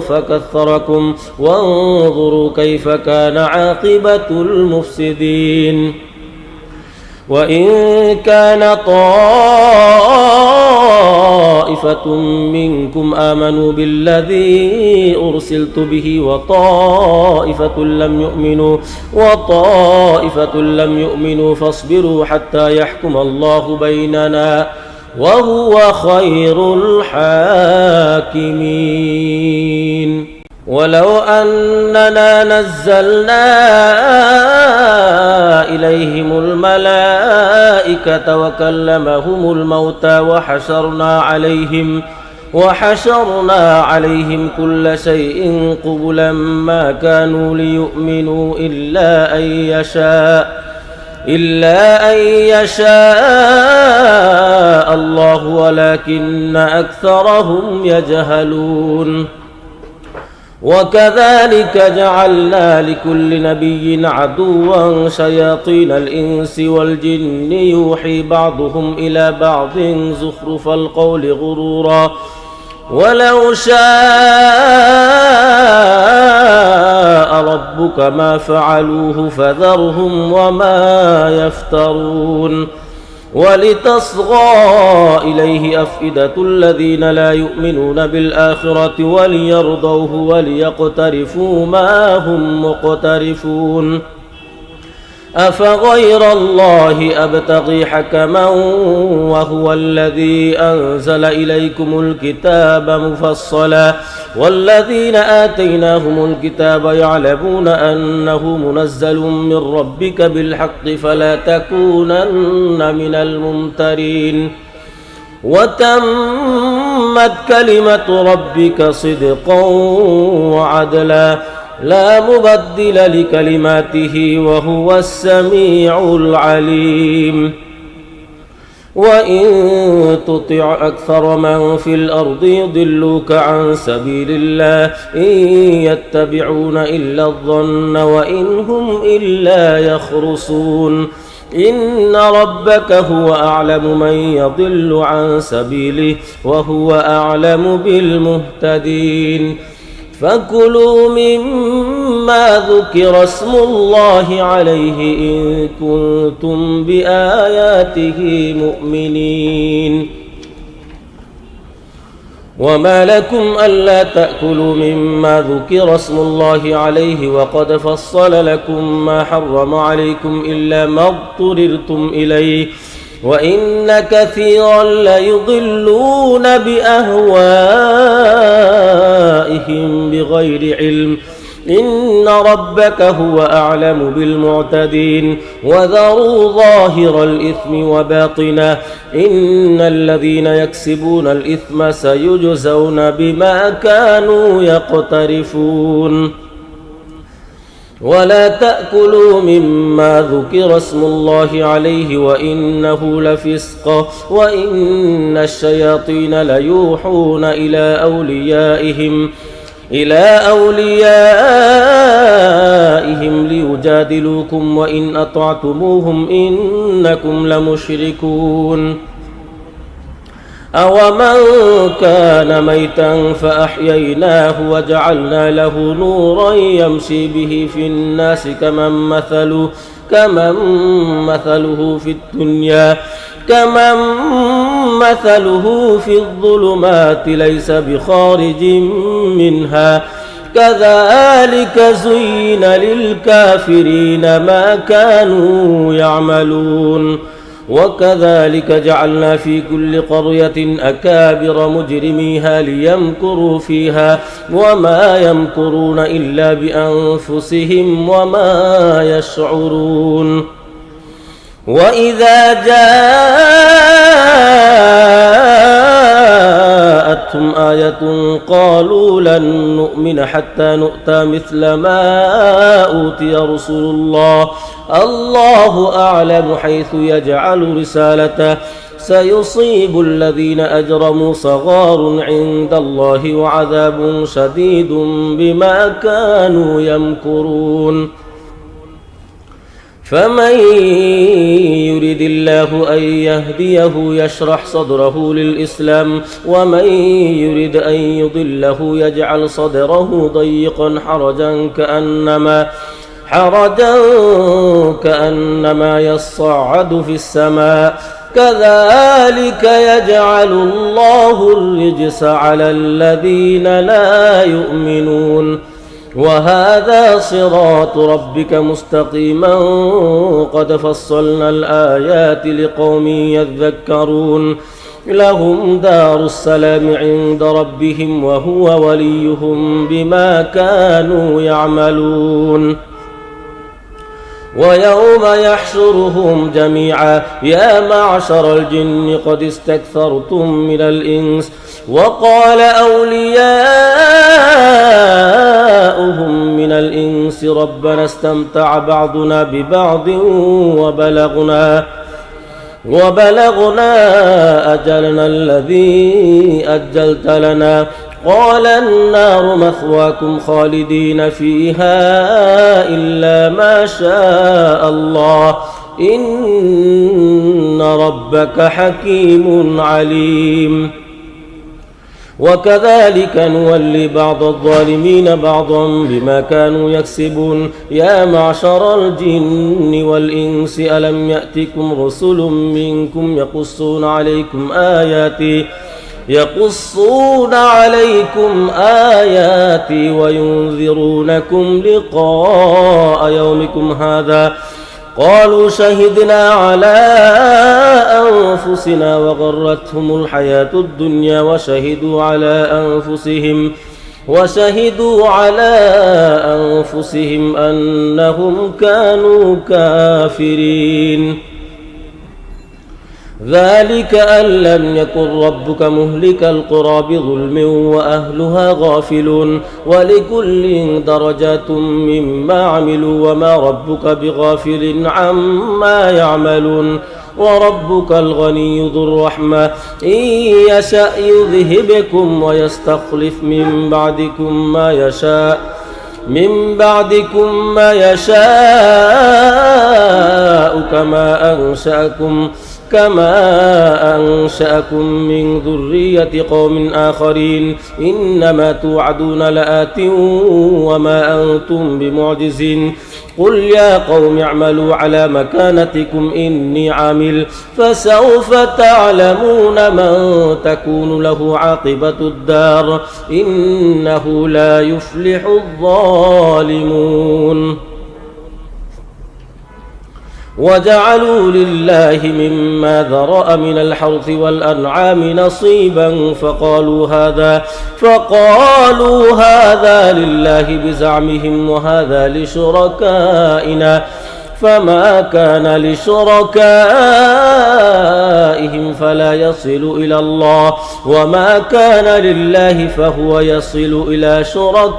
فكثركم وانظروا كيف كان عاقبة المفسدين وإن كان طائفة منكم آمنوا بالذي أرسلت به وطائفة لم يؤمنوا فاصبروا حتى يحكم الله بيننا وهو خير الحاكمين ولو أننا نزلنا إليهم الملائكة وكلمهم الموتى وحشرنا عليهم كل شيء قبلا ما كانوا ليؤمنوا إلا أن يشاء الله ولكن أكثرهم يجهلون وكذلك جعلنا لكل نبي عدوا شياطين الإنس والجن يوحي بعضهم إلى بعض زخرف القول غرورا ولو شاء ربك ما فعلوه فذرهم وما يفترون ولتصغى إليه أفئدة الذين لا يؤمنون بالآخرة وليرضوه وليقترفوا ما هم مقترفون أفغير الله أبتغي حكما وهو الذي أنزل إليكم الكتاب مفصلا والذين آتيناهم الكتاب يعلمون أنه منزل من ربك بالحق فلا تكونن من الممترين وتمت كلمة ربك صدقا وعدلا لا مبدل لكلماته وهو السميع العليم وإن تطع أكثر من في الأرض يضلوك عن سبيل الله إن يتبعون إلا الظن وإن هم إلا يخرصون إن ربك هو أعلم من يضل عن سبيله وهو أعلم بالمهتدين فكلوا مما ذكر اسم الله عليه إن كنتم بآياته مؤمنين وما لكم ألا تأكلوا مما ذكر اسم الله عليه وقد فصل لكم ما حرم عليكم إلا ما اضطررتم إليه وإن كثيرا ليضلون بأهوائهم بغير علم إن ربك هو أعلم بالمعتدين وذروا ظاهر الإثم وباطنه إن الذين يكسبون الإثم سيجزون بما كانوا يقترفون ولا تأكلوا مما ذكر اسم الله عليه وإنه لفسق وإن الشياطين ليوحون إلى أوليائهم ليجادلوكم وإن أطعتموهم إنكم لمشركون أومن كان ميتا فأحييناه وجعلنا له نورا يمشي به في الناس كمن مثله في الظلمات ليس بخارج منها كذلك زين للكافرين ما كانوا يعملون وكذلك جعلنا في كل قرية أكابر مجرميها ليمكروا فيها وما يمكرون إلا بأنفسهم وما يشعرون وإذا جاءتهم آية قالوا لن نؤمن حتى نؤتى مثل ما أوتي رسل الله الله أعلم حيث يجعل رسالته سيصيب الذين أجرموا صغار عند الله وعذاب شديد بما كانوا يمكرون فمن يرد الله أن يهديه يشرح صدره للإسلام ومن يرد أن يضله يجعل صدره ضيقا حرجا كأنما يصعد في السماء كذلك يجعل الله الرجس على الذين لا يؤمنون وهذا صراط ربك مستقيما قد فصلنا الآيات لقوم يذكرون لهم دار السلام عند ربهم وهو وليهم بما كانوا يعملون ويوم يحشرهم جميعا يا معشر الجن قد استكثرتم من الإنس وقال أولياؤهم من الإنس ربنا استمتع بعضنا ببعض وبلغنا أجلنا الذي أجلت لنا قال النار مثواكم خالدين فيها إلا ما شاء الله إن ربك حكيم عليم وكذلك نولي بعض الظالمين بعضا بما كانوا يكسبون يا معشر الجن والإنس ألم يأتكم رسل منكم يقصون عليكم آياتي وينذرونكم لقاء يومكم هذا قالوا شهدنا على أنفسنا وغرتهم الحياة الدنيا وشهدوا على أنفسهم أنهم كانوا كافرين ذلك أن لم يكن ربك مهلك القرى بظلم وأهلها غافلون ولكل درجات مما عملوا وما ربك بغافل عما يعملون وربك الغني ذو الرحمة إن يشأ يذهبكم ويستخلف من بعدكم ما يشاء كما أنشأكم من ذرية قوم آخرين إنما توعدون لآت وما أنتم بمعجزين قل يا قوم اعملوا على مكانتكم إني عامل فسوف تعلمون من تكون له عاقبة الدار إنه لا يفلح الظالمون وجعلوا لله مما ذرأ من الحرث والأنعام نصيبا فقالوا هذا لله بزعمهم وهذا لشركائنا فما كان لشركائهم فلا يصل إلى الله وما كان لله فهو يصل إلى شركائهم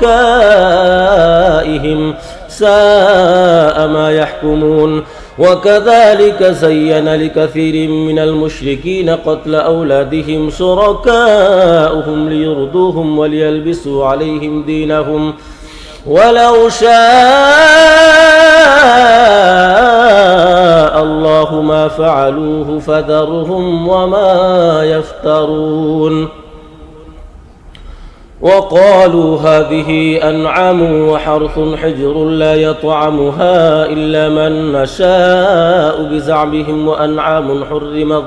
ساء ما يحكمون وكذلك زين لكثير من المشركين قتل أولادهم شركاؤهم ليرضوهم وليلبسوا عليهم دينهم ولو شاء الله ما فعلوه فذرهم وما يفترون وقالوا هذه أنعام وحرث حجر لا يطعمها إلا من نشاء بزعمهم وأنعام حرمت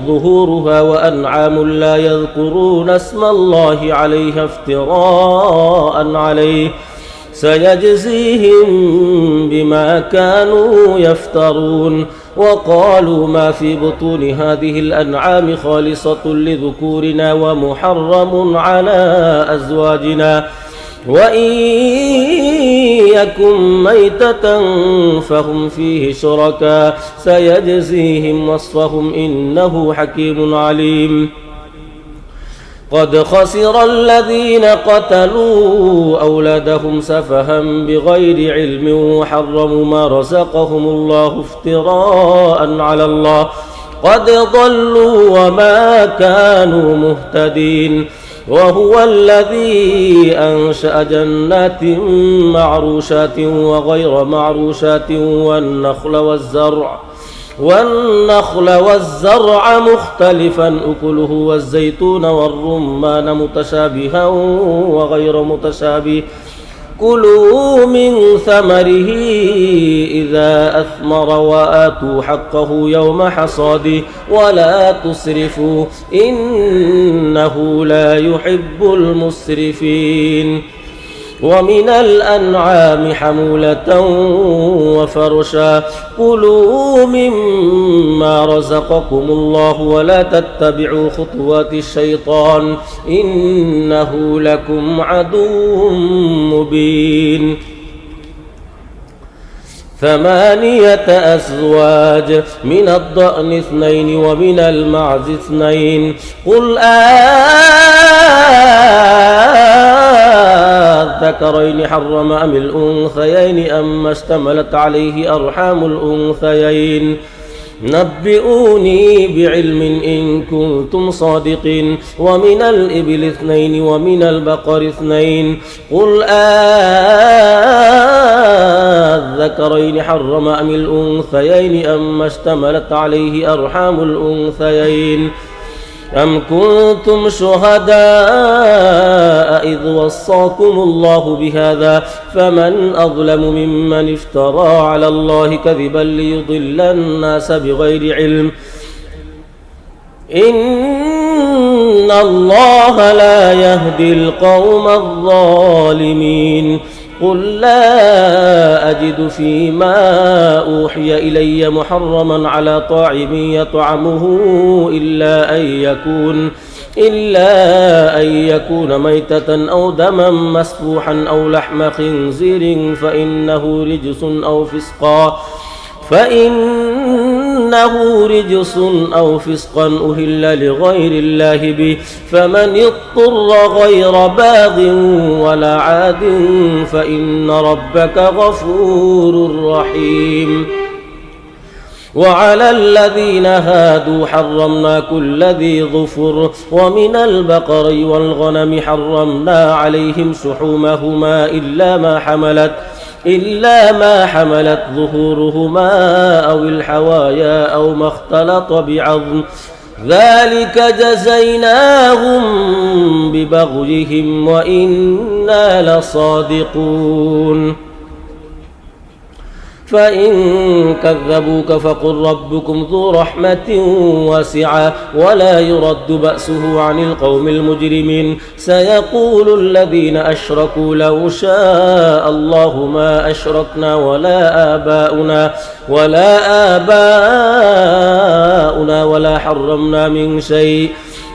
ظهورها وأنعام لا يذكرون اسم الله عليها افتراء عليه سيجزيهم بما كانوا يفترون وقالوا ما في بطون هذه الأنعام خالصة لذكورنا ومحرم على أزواجنا وإن يكن ميتة فهم فيه شركاء سيجزيهم وصفهم إنه حكيم عليم قد خسر الذين قتلوا أولادهم سفها بغير علم وحرموا ما رزقهم الله افتراء على الله قد ضلوا وما كانوا مهتدين وهو الذي أنشأ جنات معروشات وغير معروشات والنخل والزرع مختلفا أكله والزيتون والرمان متشابها وغير متشابه كلوا من ثمره إذا أثمر وآتوا حقه يوم حصاده ولا تسرفوا إنه لا يحب المسرفين ومن الأنعام حمولة وفرشا كلوا مما رزقكم الله ولا تتبعوا خطوات الشيطان إنه لكم عدو مبين 8 أزواج من الضأن 2 ومن المعز 2 قل الذكرين حرم أم الأنثيين أما اشتملت عليه أرحام الأنثيين نبئوني بعلم إن كنتم صادقين ومن الإبل 2 ومن البقر 2 قل الذكرين حرم أم الأنثيين أما اشتملت عليه أرحام الأنثيين أم كنتم شهداء إذ وصاكم الله بهذا فمن أظلم ممن افترى على الله كذبا ليضل الناس بغير علم إن الله لا يهدي القوم الظالمين قل لا أجد فيما أوحي إلي محرما على طاعم يطعمه إلا أن يكون ميتة أو دما مسفوحا أو لحم خنزير فإنه رجس أو فسقا أهل لغير الله به فمن اضطر غير باغ ولا عاد فإن ربك غفور رحيم وعلى الذين هادوا حرمنا كل ذي ظفر ومن البقر والغنم حرمنا عليهم شحومهما إلا ما حملت ظهورهما أو الحوايا أو ما اختلط بعظم ذلك جزيناهم ببغيهم وإنا لصادقون فإن كذبوك فقل ربكم ذو رحمة واسعة ولا يرد بأسه عن القوم المجرمين سيقول الذين أشركوا لو شاء الله ما أشركنا ولا آباؤنا ولا حرمنا من شيء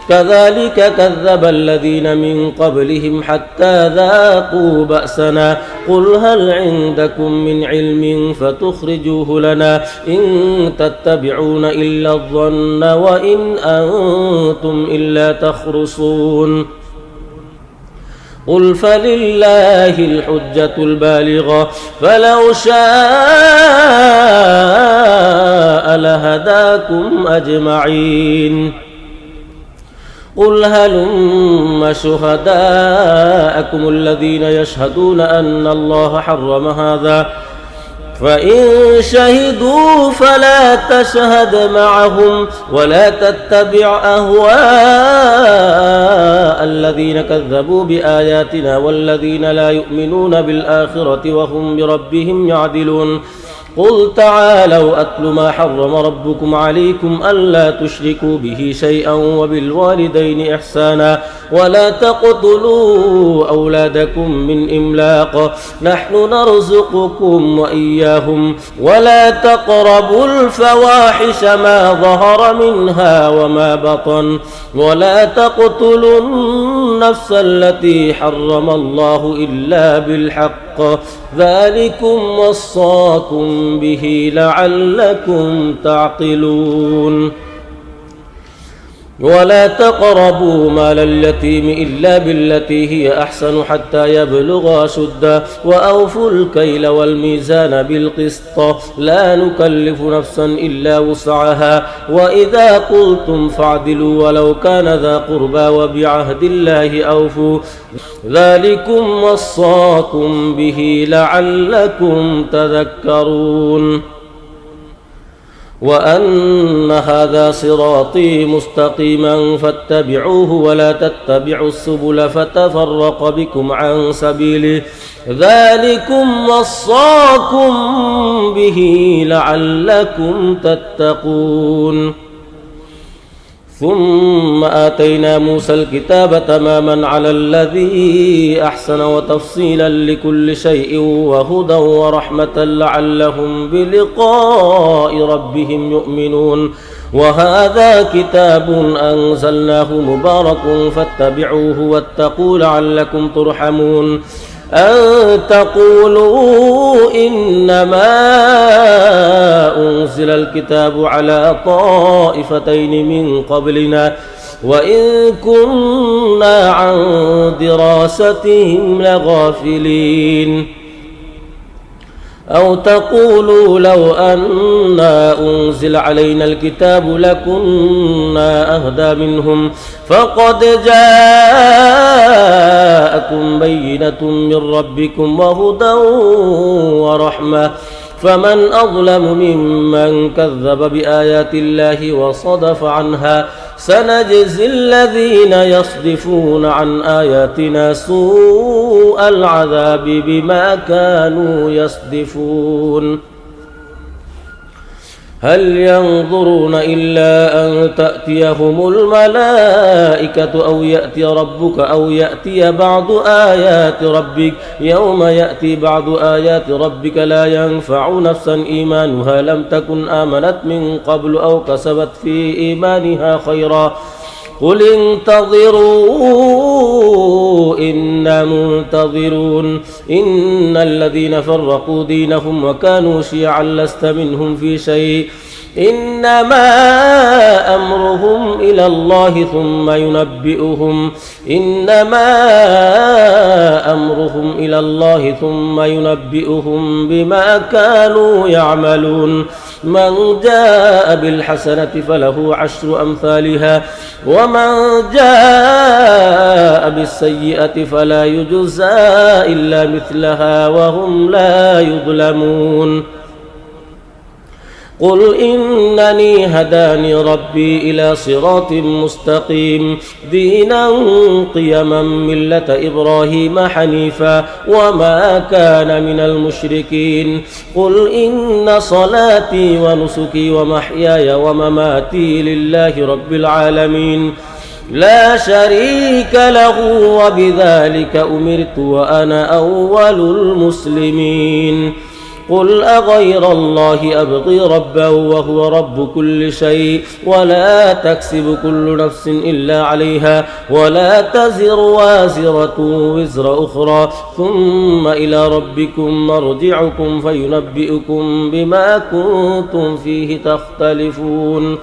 كذلك كذب الذين من قبلهم حتى ذاقوا بأسنا قل هل عندكم من علم فتخرجوه لنا إن تتبعون إلا الظن وإن أنتم إلا تخرصون قل فلله الحجة البالغة فلو شاء لهداكم أجمعين قل هلم شهداءكم الذين يشهدون أن الله حرم هذا فإن شهدوا فلا تشهد معهم ولا تتبع أهواء الذين كذبوا بآياتنا والذين لا يؤمنون بالآخرة وهم بربهم يعدلون قل تعالوا أتل ما حرم ربكم عليكم ألا تشركوا به شيئا وبالوالدين إحسانا ولا تقتلوا أولادكم من إملاق نحن نرزقكم وإياهم ولا تقربوا الفواحش ما ظهر منها وما بطن ولا تقتلوا النفس التي حرم الله إلا بالحق ذلكم وصاكم به لعلكم تعقلون ولا تقربوا مال اليتيم إلا بالتي هي أحسن حتى يبلغ أشده وأوفوا الكيل والميزان بالقسط لا نكلف نفسا إلا وسعها وإذا قلتم فاعدلوا ولو كان ذا قربى وبعهد الله أوفوا ذلكم وصاكم به لعلكم تذكرون وأن هذا صراطي مستقيما فاتبعوه ولا تتبعوا السبل فتفرق بكم عن سبيله ذلكم وصاكم به لعلكم تتقون ثم آتينا موسى الكتاب تماما على الذي أحسن وتفصيلا لكل شيء وهدى ورحمة لعلهم بلقاء ربهم يؤمنون وهذا كتاب أنزلناه مبارك فاتبعوه واتقوا لعلكم ترحمون أن تقولوا إنما أنزل الكتاب على طائفتين من قبلنا وإن كنا عن دراستهم لغافلين أو تقولوا لو أنا أنزل علينا الكتاب لكنا أهدى منهم فقد جاءكم بينة من ربكم وهدى ورحمة فمن أظلم ممن كذب بآيات الله وصدف عنها سنجزي الذين يصدفون عن آياتنا سوء العذاب بما كانوا يصدفون هل ينظرون إلا أن تأتيهم الملائكة أو يأتي ربك أو يأتي بعض آيات ربك يوم يأتي بعض آيات ربك لا ينفع نفسا إيمانها لم تكن آمنت من قبل أو كسبت في إيمانها خيرا قل انتظروا إنا منتظرون إن الذين فرقوا دينهم وكانوا شيعا لست منهم في شيء إنما أمرهم إلى الله ثم ينبئهم بما كانوا يعملون من جاء بالحسنة فله 10 أمثالها ومن جاء بالسيئة فلا يجزى إلا مثلها وهم لا يظلمون قل إنني هداني ربي إلى صراط مستقيم دينا قيما ملة إبراهيم حنيفا وما كان من المشركين قل إن صلاتي ونسكي ومحياي ومماتي لله رب العالمين لا شريك له وبذلك أمرت وأنا أول المسلمين قل أغير الله أبغي ربا وهو رب كل شيء ولا تكسب كل نفس إلا عليها ولا تزر وازرة وزر أخرى ثم إلى ربكم مرجعكم فينبئكم بما كنتم فيه تختلفون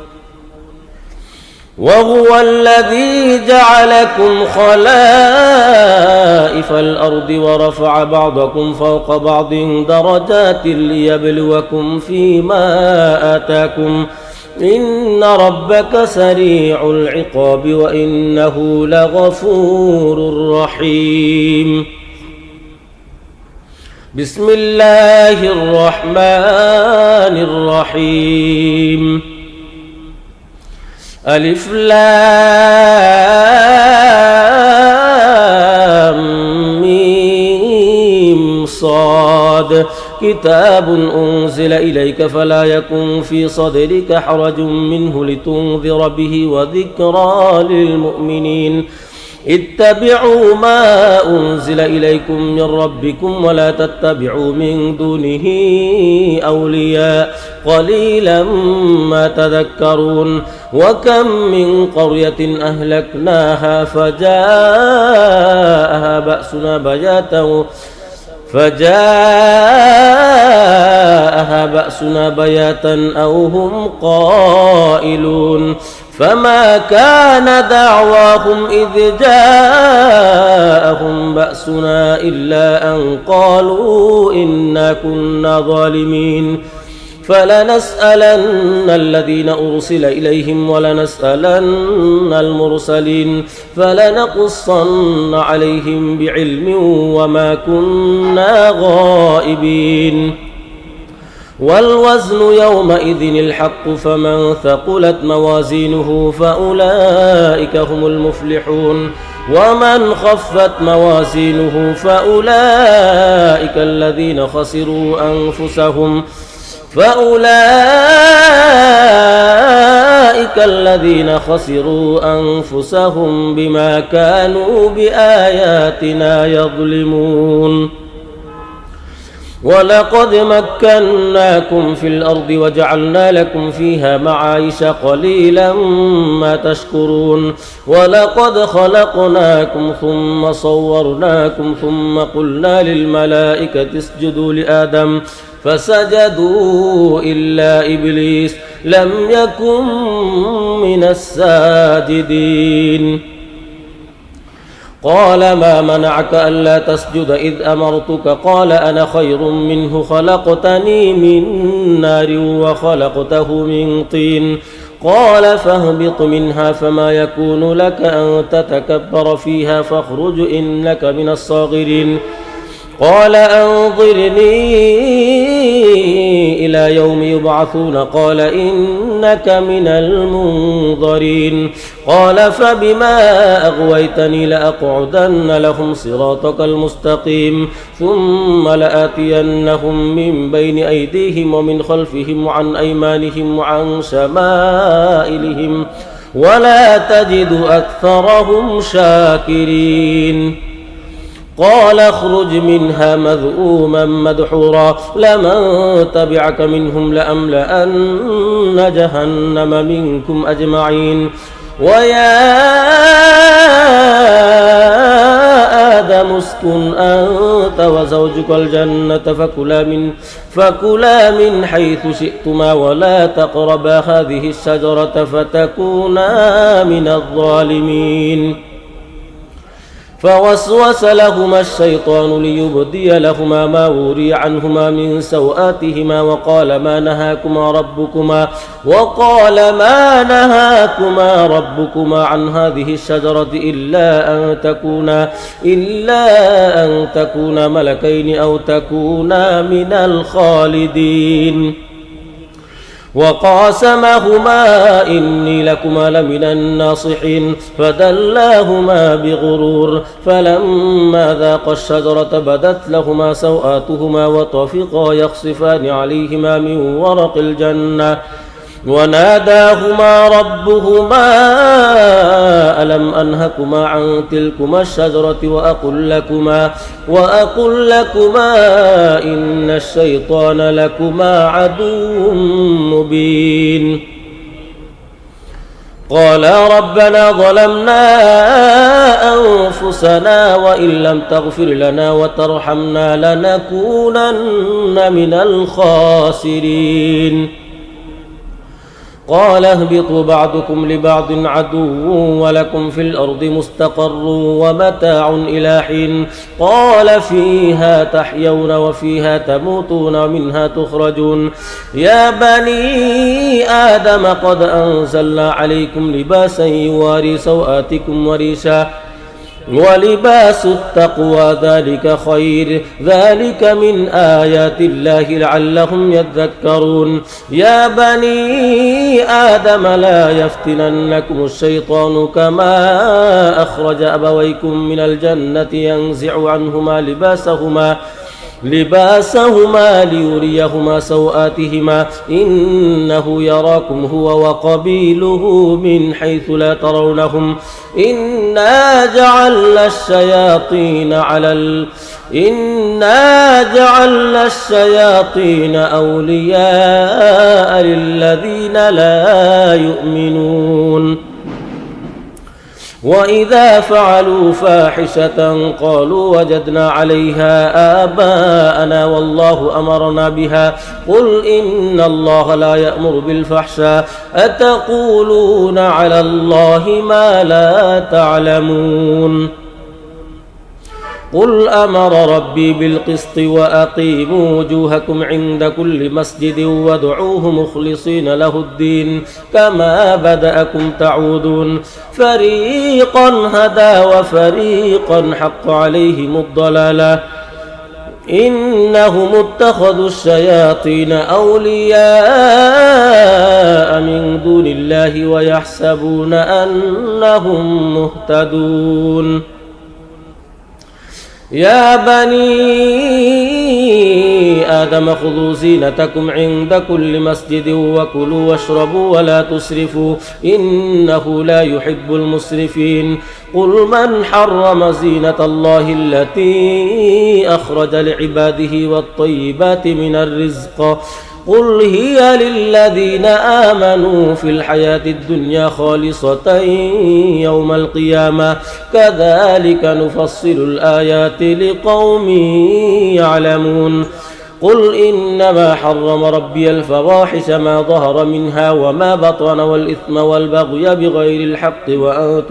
وهو الذي جعلكم خلائف الأرض ورفع بعضكم فوق بعض درجات ليبلوكم فيما آتاكم إن ربك سريع العقاب وإنه لغفور رحيم بسم الله الرحمن الرحيم ألف لام ميم صاد كتاب أنزل إليك فلا يكن في صدرك حرج منه لتنذر به وذكرى للمؤمنين اتبعوا ما أنزل إليكم من ربكم ولا تتبعوا من دونه أولياء قليلا ما تذكرون وكم من قرية أهلكناها فجاءها بأسنا بياتا أو هم قائلون فما كان دعواهم إذ جاءهم بأسنا إلا أن قالوا إنا كنا ظالمين فلنسألن الذين أرسل إليهم ولنسألن المرسلين فلنقصن عليهم بعلم وما كنا غائبين والوزن يومئذ الحق فمن ثقلت موازينه فأولئك هم المفلحون ومن خفت موازينه فأولئك الذين خسروا أنفسهم بما كانوا بآياتنا يظلمون ولقد مكناكم في الأرض وجعلنا لكم فيها معايش قليلا ما تشكرون ولقد خلقناكم ثم صورناكم ثم قلنا للملائكة اسجدوا لآدم فسجدوا إلا إبليس لم يكن من الساجدين قال ما منعك ألا تسجد إذ أمرتك قال أنا خير منه خلقتني من نار وخلقته من طين قال فاهبط منها فما يكون لك أن تتكبر فيها فاخرج إنك من الصاغرين قال أنظرني إلى إلى يوم يبعثون قال إنك من المنظرين قال فبما أغويتني لأقعدن لهم صراطك المستقيم ثم لآتينهم من بين أيديهم ومن خلفهم وعن أيمانهم وعن شمائلهم ولا تجد أكثرهم شاكرين قال اخرج منها مذءوما مدحورا لمن تبعك منهم لأملأن جهنم منكم أجمعين ويا آدم اسكن أنت وزوجك الجنة فكلا من حيث شئتما ولا تقربا هذه الشجرة فتكونا من الظالمين فوسوس لهما الشيطان ليبدي لهما ما وري عنهما من سوآتهما وقال ما نهاكما ربكما عن هذه الشجرة إلا أن تكونا ملكين أو تكونا من الخالدين وقاسمهما إني لكما لمن الناصحين فدلاهما بغرور فلما ذاقا الشجرة بدت لهما سوآتهما وطفقا يخصفان عليهما من ورق الجنة وناداهما ربهما ألم أنهكما عن تلكما الشجرة وأقل لكما إن الشيطان لكما عدو مبين قالا ربنا ظلمنا أنفسنا وإن لم تغفر لنا وترحمنا لنكونن من الخاسرين قال اهبطوا بعضكم لبعض عدو ولكم في الأرض مستقر ومتاع إلى حين قال فيها تحيون وفيها تموتون ومنها تخرجون يا بني آدم قد أنزلنا عليكم لباسا يواري سوآتكم وريشا ولباس التقوى ذلك خير ذلك من آيات الله لعلهم يذكرون يا بني آدم لا يفتننكم الشيطان كما أخرج أبويكم من الجنة ينزع عنهما لباسهما ليريهما سوآتهما إنه يراكم هو وقبيله من حيث لا ترونهم إنا جعلنا الشياطين أولياء للذين لا يؤمنون وإذا فعلوا فاحشة قالوا وجدنا عليها آباءنا والله أمرنا بها قل إن الله لا يأمر بالفحشاء أتقولون على الله ما لا تعلمون قل أمر ربي بالقسط وأقيموا وجوهكم عند كل مسجد وادعوه مخلصين له الدين كما بدأكم تعودون فريقا هدى وفريقا حق عليهم الضلالة إنهم اتخذوا الشياطين أولياء من دون الله ويحسبون أنهم مهتدون يا بني آدم خذوا زينتكم عند كل مسجد وكلوا واشربوا ولا تسرفوا إنه لا يحب المسرفين قل من حرم زينة الله التي أخرج لعباده والطيبات من الرزق قل هي للذين آمنوا في الحياة الدنيا خالصة يوم القيامة كذلك نفصل الآيات لقوم يعلمون قل إنما حرم ربي الفواحش ما ظهر منها وما بطن والإثم والبغي بغير الحق وأن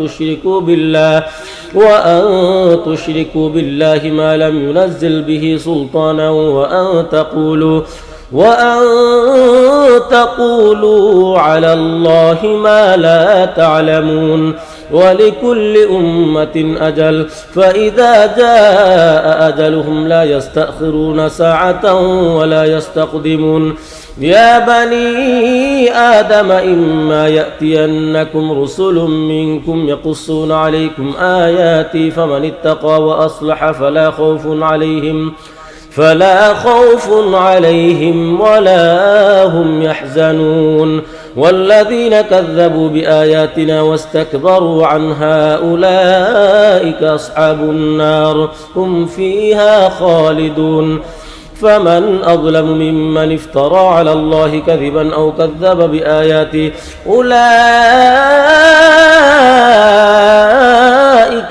تشركوا بالله ما لم ينزل به سلطانا وأن تقولوا على الله ما لا تعلمون ولكل أمة أجل فإذا جاء أجلهم لا يستأخرون ساعة ولا يستقدمون يا بني آدم إما يأتينكم رسل منكم يقصون عليكم آياتي فمن اتقى وأصلح فلا خوف عليهم ولا هم يحزنون والذين كذبوا بآياتنا واستكبروا عنها أولئك أصحاب النار هم فيها خالدون فمن أظلم ممن افترى على الله كذبا أو كذب بآياته أولئك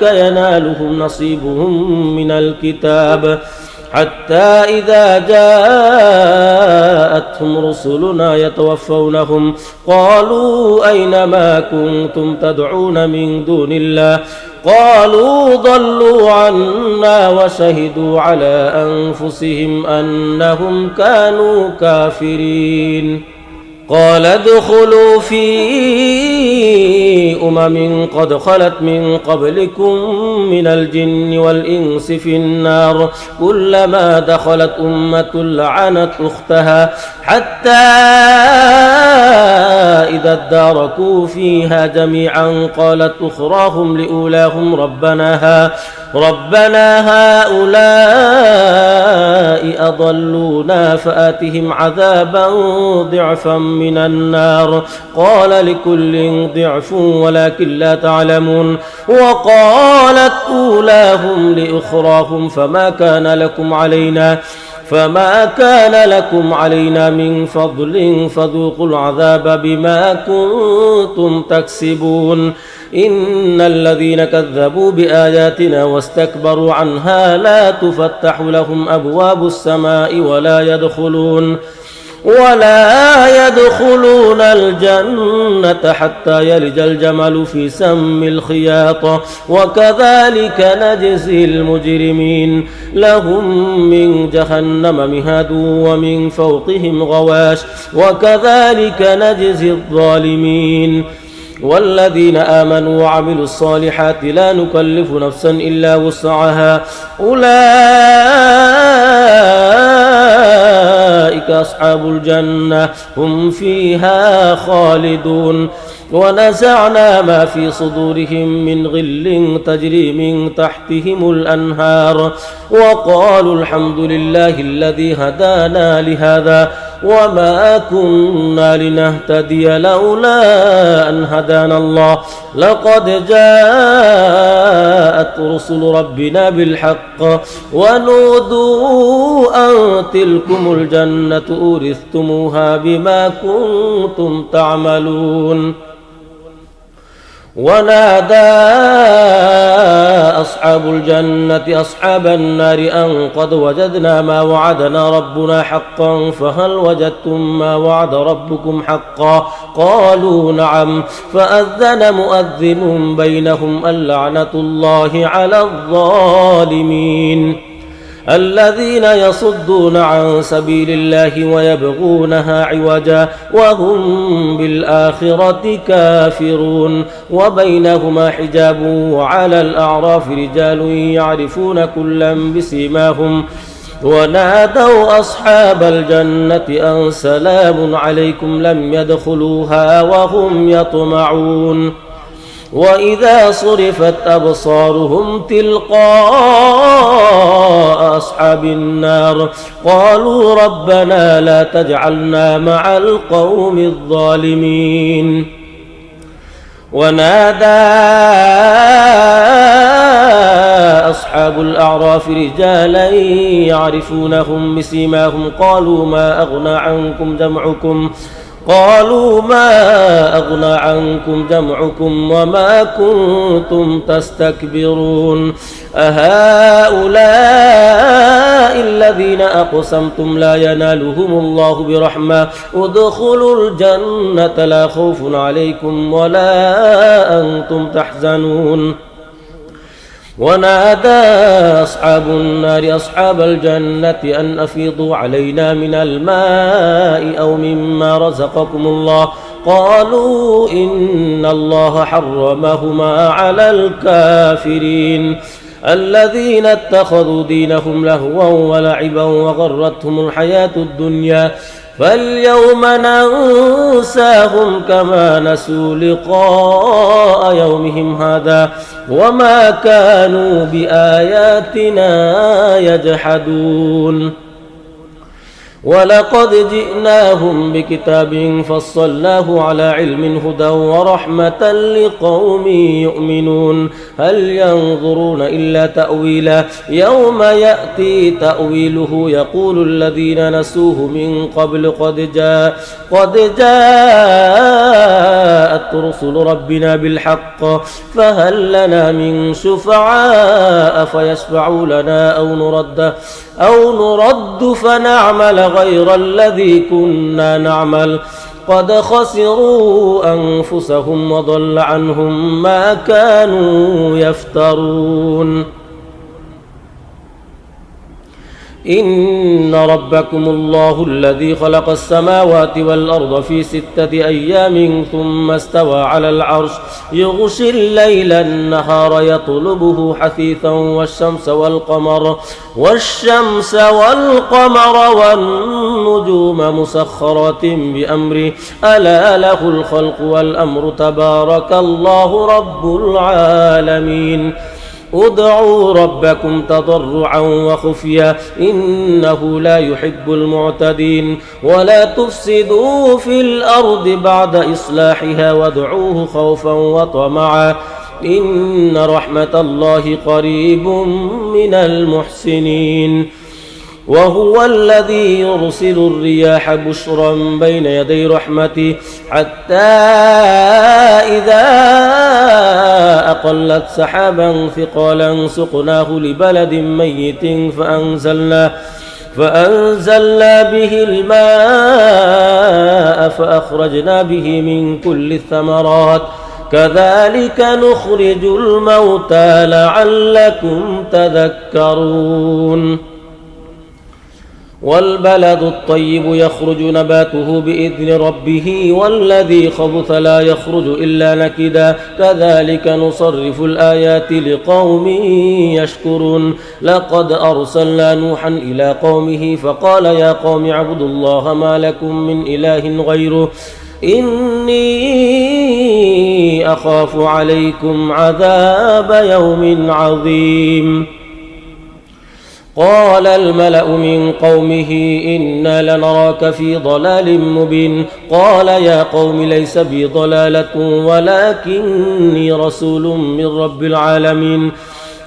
ينالهم نصيبهم من الكتاب حتى إذا جاءتهم رسلنا يتوفونهم قالوا أين ما كنتم تدعون من دون الله قالوا ضلوا عنا وشهدوا على أنفسهم أنهم كانوا كافرين قال ادخلوا في قد خلت من قبلكم من الجن والإنس في النار كلما دخلت أمة لعنت أختها حتى إذا اداركوا فيها جميعا قالت أخراهم لأولاهم ربنا هؤلاء أضلونا فآتهم عذابا ضعفا من النار قال لكل ضعف ولكن لا تعلمون وقالت أولاهم لأخراهم فما كان لكم علينا من فضل فذوقوا العذاب بما كنتم تكسبون إن الذين كذبوا بآياتنا واستكبروا عنها لا تفتح لهم أبواب السماء ولا يدخلون الجنة حتى يلج الجمل في سم الخياط وكذلك نجزي المجرمين لهم من جهنم مهاد ومن فوقهم غواش وكذلك نجزي الظالمين والذين آمنوا وعملوا الصالحات لا نكلف نفسا إلا وسعها أولئك أصحاب الجنة هم فيها خالدون ونزعنا ما في صدورهم من غل تجري من تحتهم الأنهار وقالوا الحمد لله الذي هدانا لهذا وما كنا لنهتدي لولا أن هدانا الله لقد جاءت رسل ربنا بالحق ونودوا أن تلكم الجنة أورثتموها بما كنتم تعملون ونادى أصحاب الجنة أصحاب النار أن قد وجدنا ما وعدنا ربنا حقا فهل وجدتم ما وعد ربكم حقا قالوا نعم فأذن مؤذن بينهم اللعنة الله على الظالمين الذين يصدون عن سبيل الله ويبغونها عوجا وهم بالآخرة كافرون وبينهما حجاب وعلى الأعراف رجال يعرفون كلا بسيماهم ونادوا أصحاب الجنة أن سلام عليكم لم يدخلوها وهم يطمعون وإذا صرفت أبصارهم تلقاء أصحاب النار قالوا ربنا لا تجعلنا مع القوم الظالمين ونادى أصحاب الأعراف رجالا يعرفونهم بسيماهم قالوا ما أغنى عنكم جمعكم وما كنتم تستكبرون أهؤلاء الذين أقسمتم لا ينالهم الله برحمة ادخلوا الجنة لا خوف عليكم ولا أنتم تحزنون ونادى أصحاب النار أصحاب الجنة أن أفيضوا علينا من الماء أو مما رزقكم الله قالوا إن الله حرمهما على الكافرين الذين اتخذوا دينهم لهوا ولعبا وغرتهم الحياة الدنيا فاليوم ننساهم كما نسوا لقاء يومهم هذا وما كانوا بآياتنا يجحدون ولقد جئناهم بكتاب فصلناه على علم هدى ورحمة لقوم يؤمنون هل ينظرون إلا تأويله يوم يأتي تأويله يقول الذين نسوه من قبل قد جاءت رسل ربنا بالحق فهل لنا من شفعاء فيشفعوا لنا أو نرد فنعمل غير الذي كنا نعمل قد خسروا أنفسهم وضل عنهم ما كانوا يفترون إن ربكم الله الذي خلق السماوات والأرض في 6 أيام ثم استوى على العرش يغشي الليل النهار يطلبه حثيثا والشمس والقمر والنجوم مسخرات بأمره ألا له الخلق والأمر تبارك الله رب العالمين ادعوا ربكم تضرعا وخفيا إنه لا يحب المعتدين ولا تفسدوا في الأرض بعد إصلاحها وادعوه خوفا وطمعا إن رحمة الله قريب من المحسنين وهو الذي يرسل الرياح بشرا بين يدي رحمته حتى إذا أقلت سحابا ثقالا سقناه لبلد ميت فأنزلنا به الماء فأخرجنا به من كل الثمرات كذلك نخرج الموتى لعلكم تذكرون والبلد الطيب يخرج نباته بإذن ربه والذي خبث لا يخرج إلا نكدا كذلك نصرف الآيات لقوم يشكرون لقد أرسلنا نوحا إلى قومه فقال يا قوم اعبدوا الله ما لكم من إله غيره إني أخاف عليكم عذاب يوم عظيم قال الملأ من قومه إنا لنراك في ضلال مبين قال يا قوم ليس بي ضلالة ولكني رسول من رب العالمين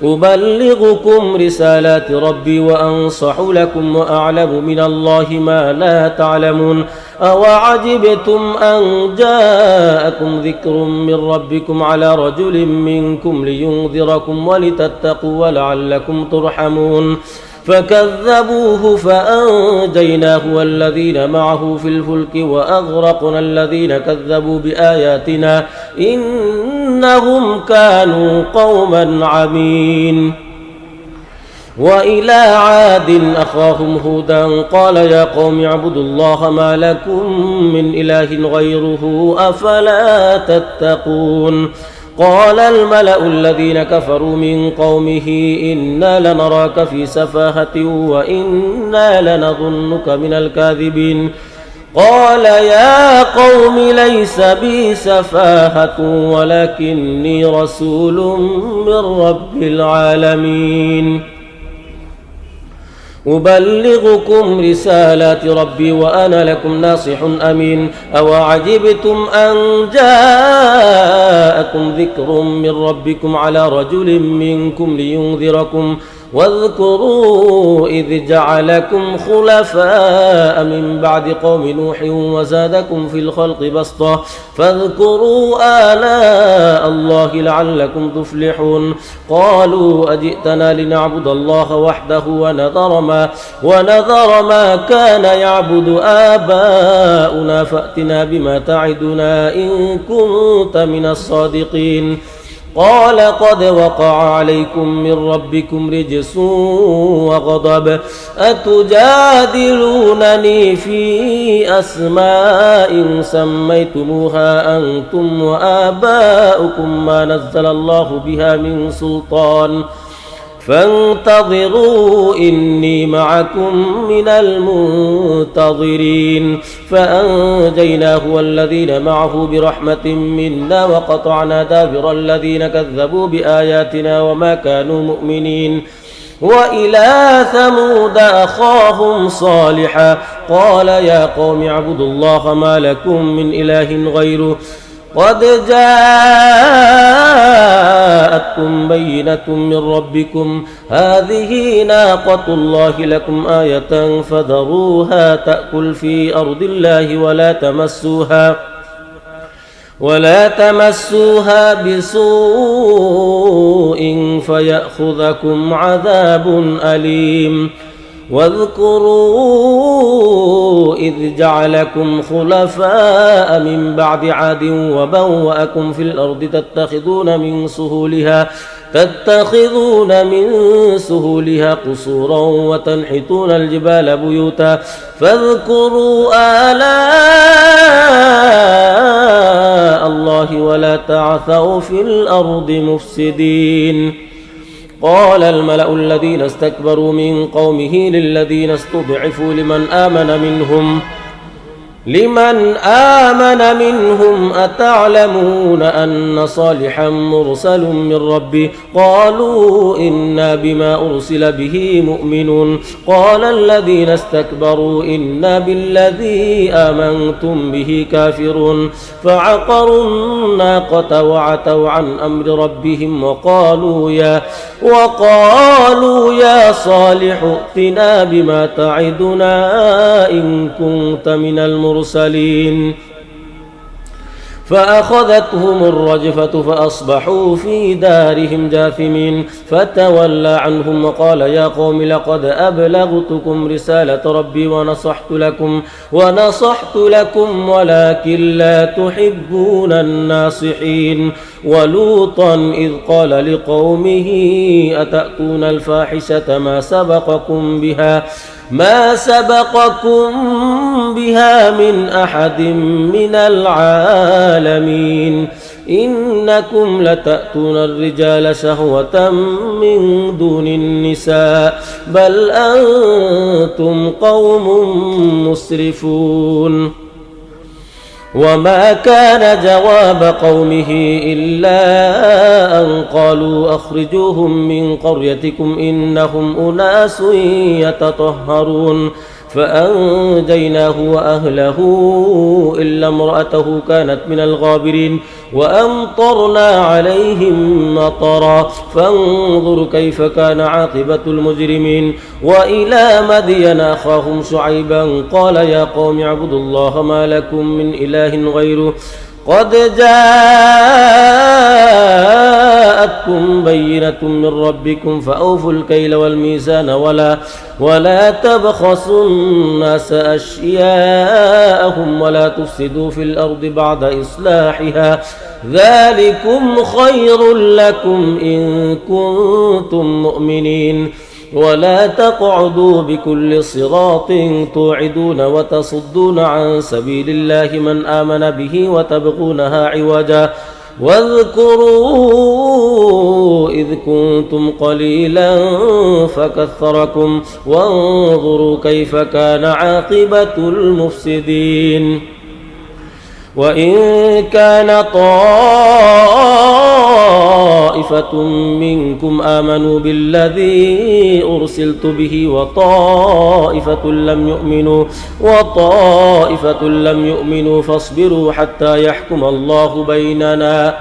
أبلغكم رسالات ربي وأنصح لكم وأعلم من الله ما لا تعلمون أوعجبتم أن جاءكم ذكر من ربكم على رجل منكم لينذركم ولتتقوا ولعلكم ترحمون فكذبوه فأنجيناه والذين معه في الفلك وأغرقنا الذين كذبوا بآياتنا إنهم كانوا قوما عمين وإلى عاد أخاهم هودا قال يا قوم اعبدوا الله ما لكم من إله غيره أفلا تتقون قال الملأ الذين كفروا من قومه إنا لنراك في سفاهة وإنا لنظنك من الكاذبين قال يا قوم ليس بي سفاهة ولكني رسول من رب العالمين أبلغكم رسالات ربي وأنا لكم ناصح أمين أوعجبتم أن جاءكم ذكر من ربكم على رجل منكم لينذركم واذكروا إذ جعلكم خلفاء من بعد قوم نوح وزادكم في الخلق بسطة فاذكروا آلاء الله لعلكم تفلحون قالوا أجئتنا لنعبد الله وحده ونذر ما كان يعبد آباؤنا فأتنا بما تعدنا إن كنت من الصادقين قال قد وقع عليكم من ربكم رجس وغضب أتجادلونني في أسماء سميتموها أنتم وآباؤكم ما نزل الله بها من سلطان فانتظروا إني معكم من المنتظرين فأنجيناه والذين معه برحمة منا وقطعنا دابر الذين كذبوا بآياتنا وما كانوا مؤمنين وإلى ثمود أخاهم صالحا قال يا قوم اعبدوا الله ما لكم من إله غيره قد جاءتكم بينة من ربكم هذه ناقة الله لكم آية فذروها تأكل في أرض الله ولا تمسوها بسوء فيأخذكم عذاب أليم واذكروا إذ جعلكم خلفاء من بعد عاد وبوأكم في الأرض تتخذون من سهولها قصورا وتنحتون الجبال بيوتا فاذكروا آلاء الله ولا تعثوا في الأرض مفسدين قال الملأ الذين استكبروا من قومه للذين استضعفوا لمن آمن منهم أتعلمون أن صالحا مرسل من ربه قالوا إنا بما أرسل به مؤمنون قال الذين استكبروا إنا بالذي آمنتم به كافرون فعقروا الناقة وعتوا عن أمر ربهم وقالوا يا صالح ائتنا بما تعدنا إن كنت من المرسلين فأخذتهم الرجفة فأصبحوا في دارهم جاثمين فتولى عنهم وقال يا قوم لقد أبلغتكم رسالة ربي ونصحت لكم ولكن لا تحبون الناصحين ولوطا إذ قال لقومه أتأتون الفاحشة ما سبقكم بها من أحد من العالمين إنكم لتأتون الرجال شهوة من دون النساء بل أنتم قوم مسرفون وما كان جواب قومه إلا أن قالوا أخرجوهم من قريتكم إنهم أناس يتطهرون فأنجيناه وأهله إلا امرأته كانت من الغابرين وأمطرنا عليهم مطرا فانظر كيف كان عاقبة المجرمين وإلى مدين أخاهم شعيبا قال يا قوم اعبدوا الله ما لكم من إله غيره قد جاءتكم بينة من ربكم فأوفوا الكيل والميزان ولا تبخسوا الناس أشياءهم ولا تفسدوا في الأرض بعد إصلاحها ذلكم خير لكم إن كنتم مؤمنين ولا تقعدوا بكل صراط توعدون وتصدون عن سبيل الله من آمن به وتبغونها عوجا واذكروا إذ كنتم قليلا فكثركم وانظروا كيف كان عاقبة المفسدين وإن كان طائفة منكم آمنوا بالذي أرسلت به وطائفة لم يؤمنوا فاصبروا حتى يحكم الله بيننا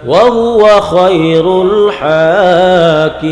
وهو خير الحاكمين.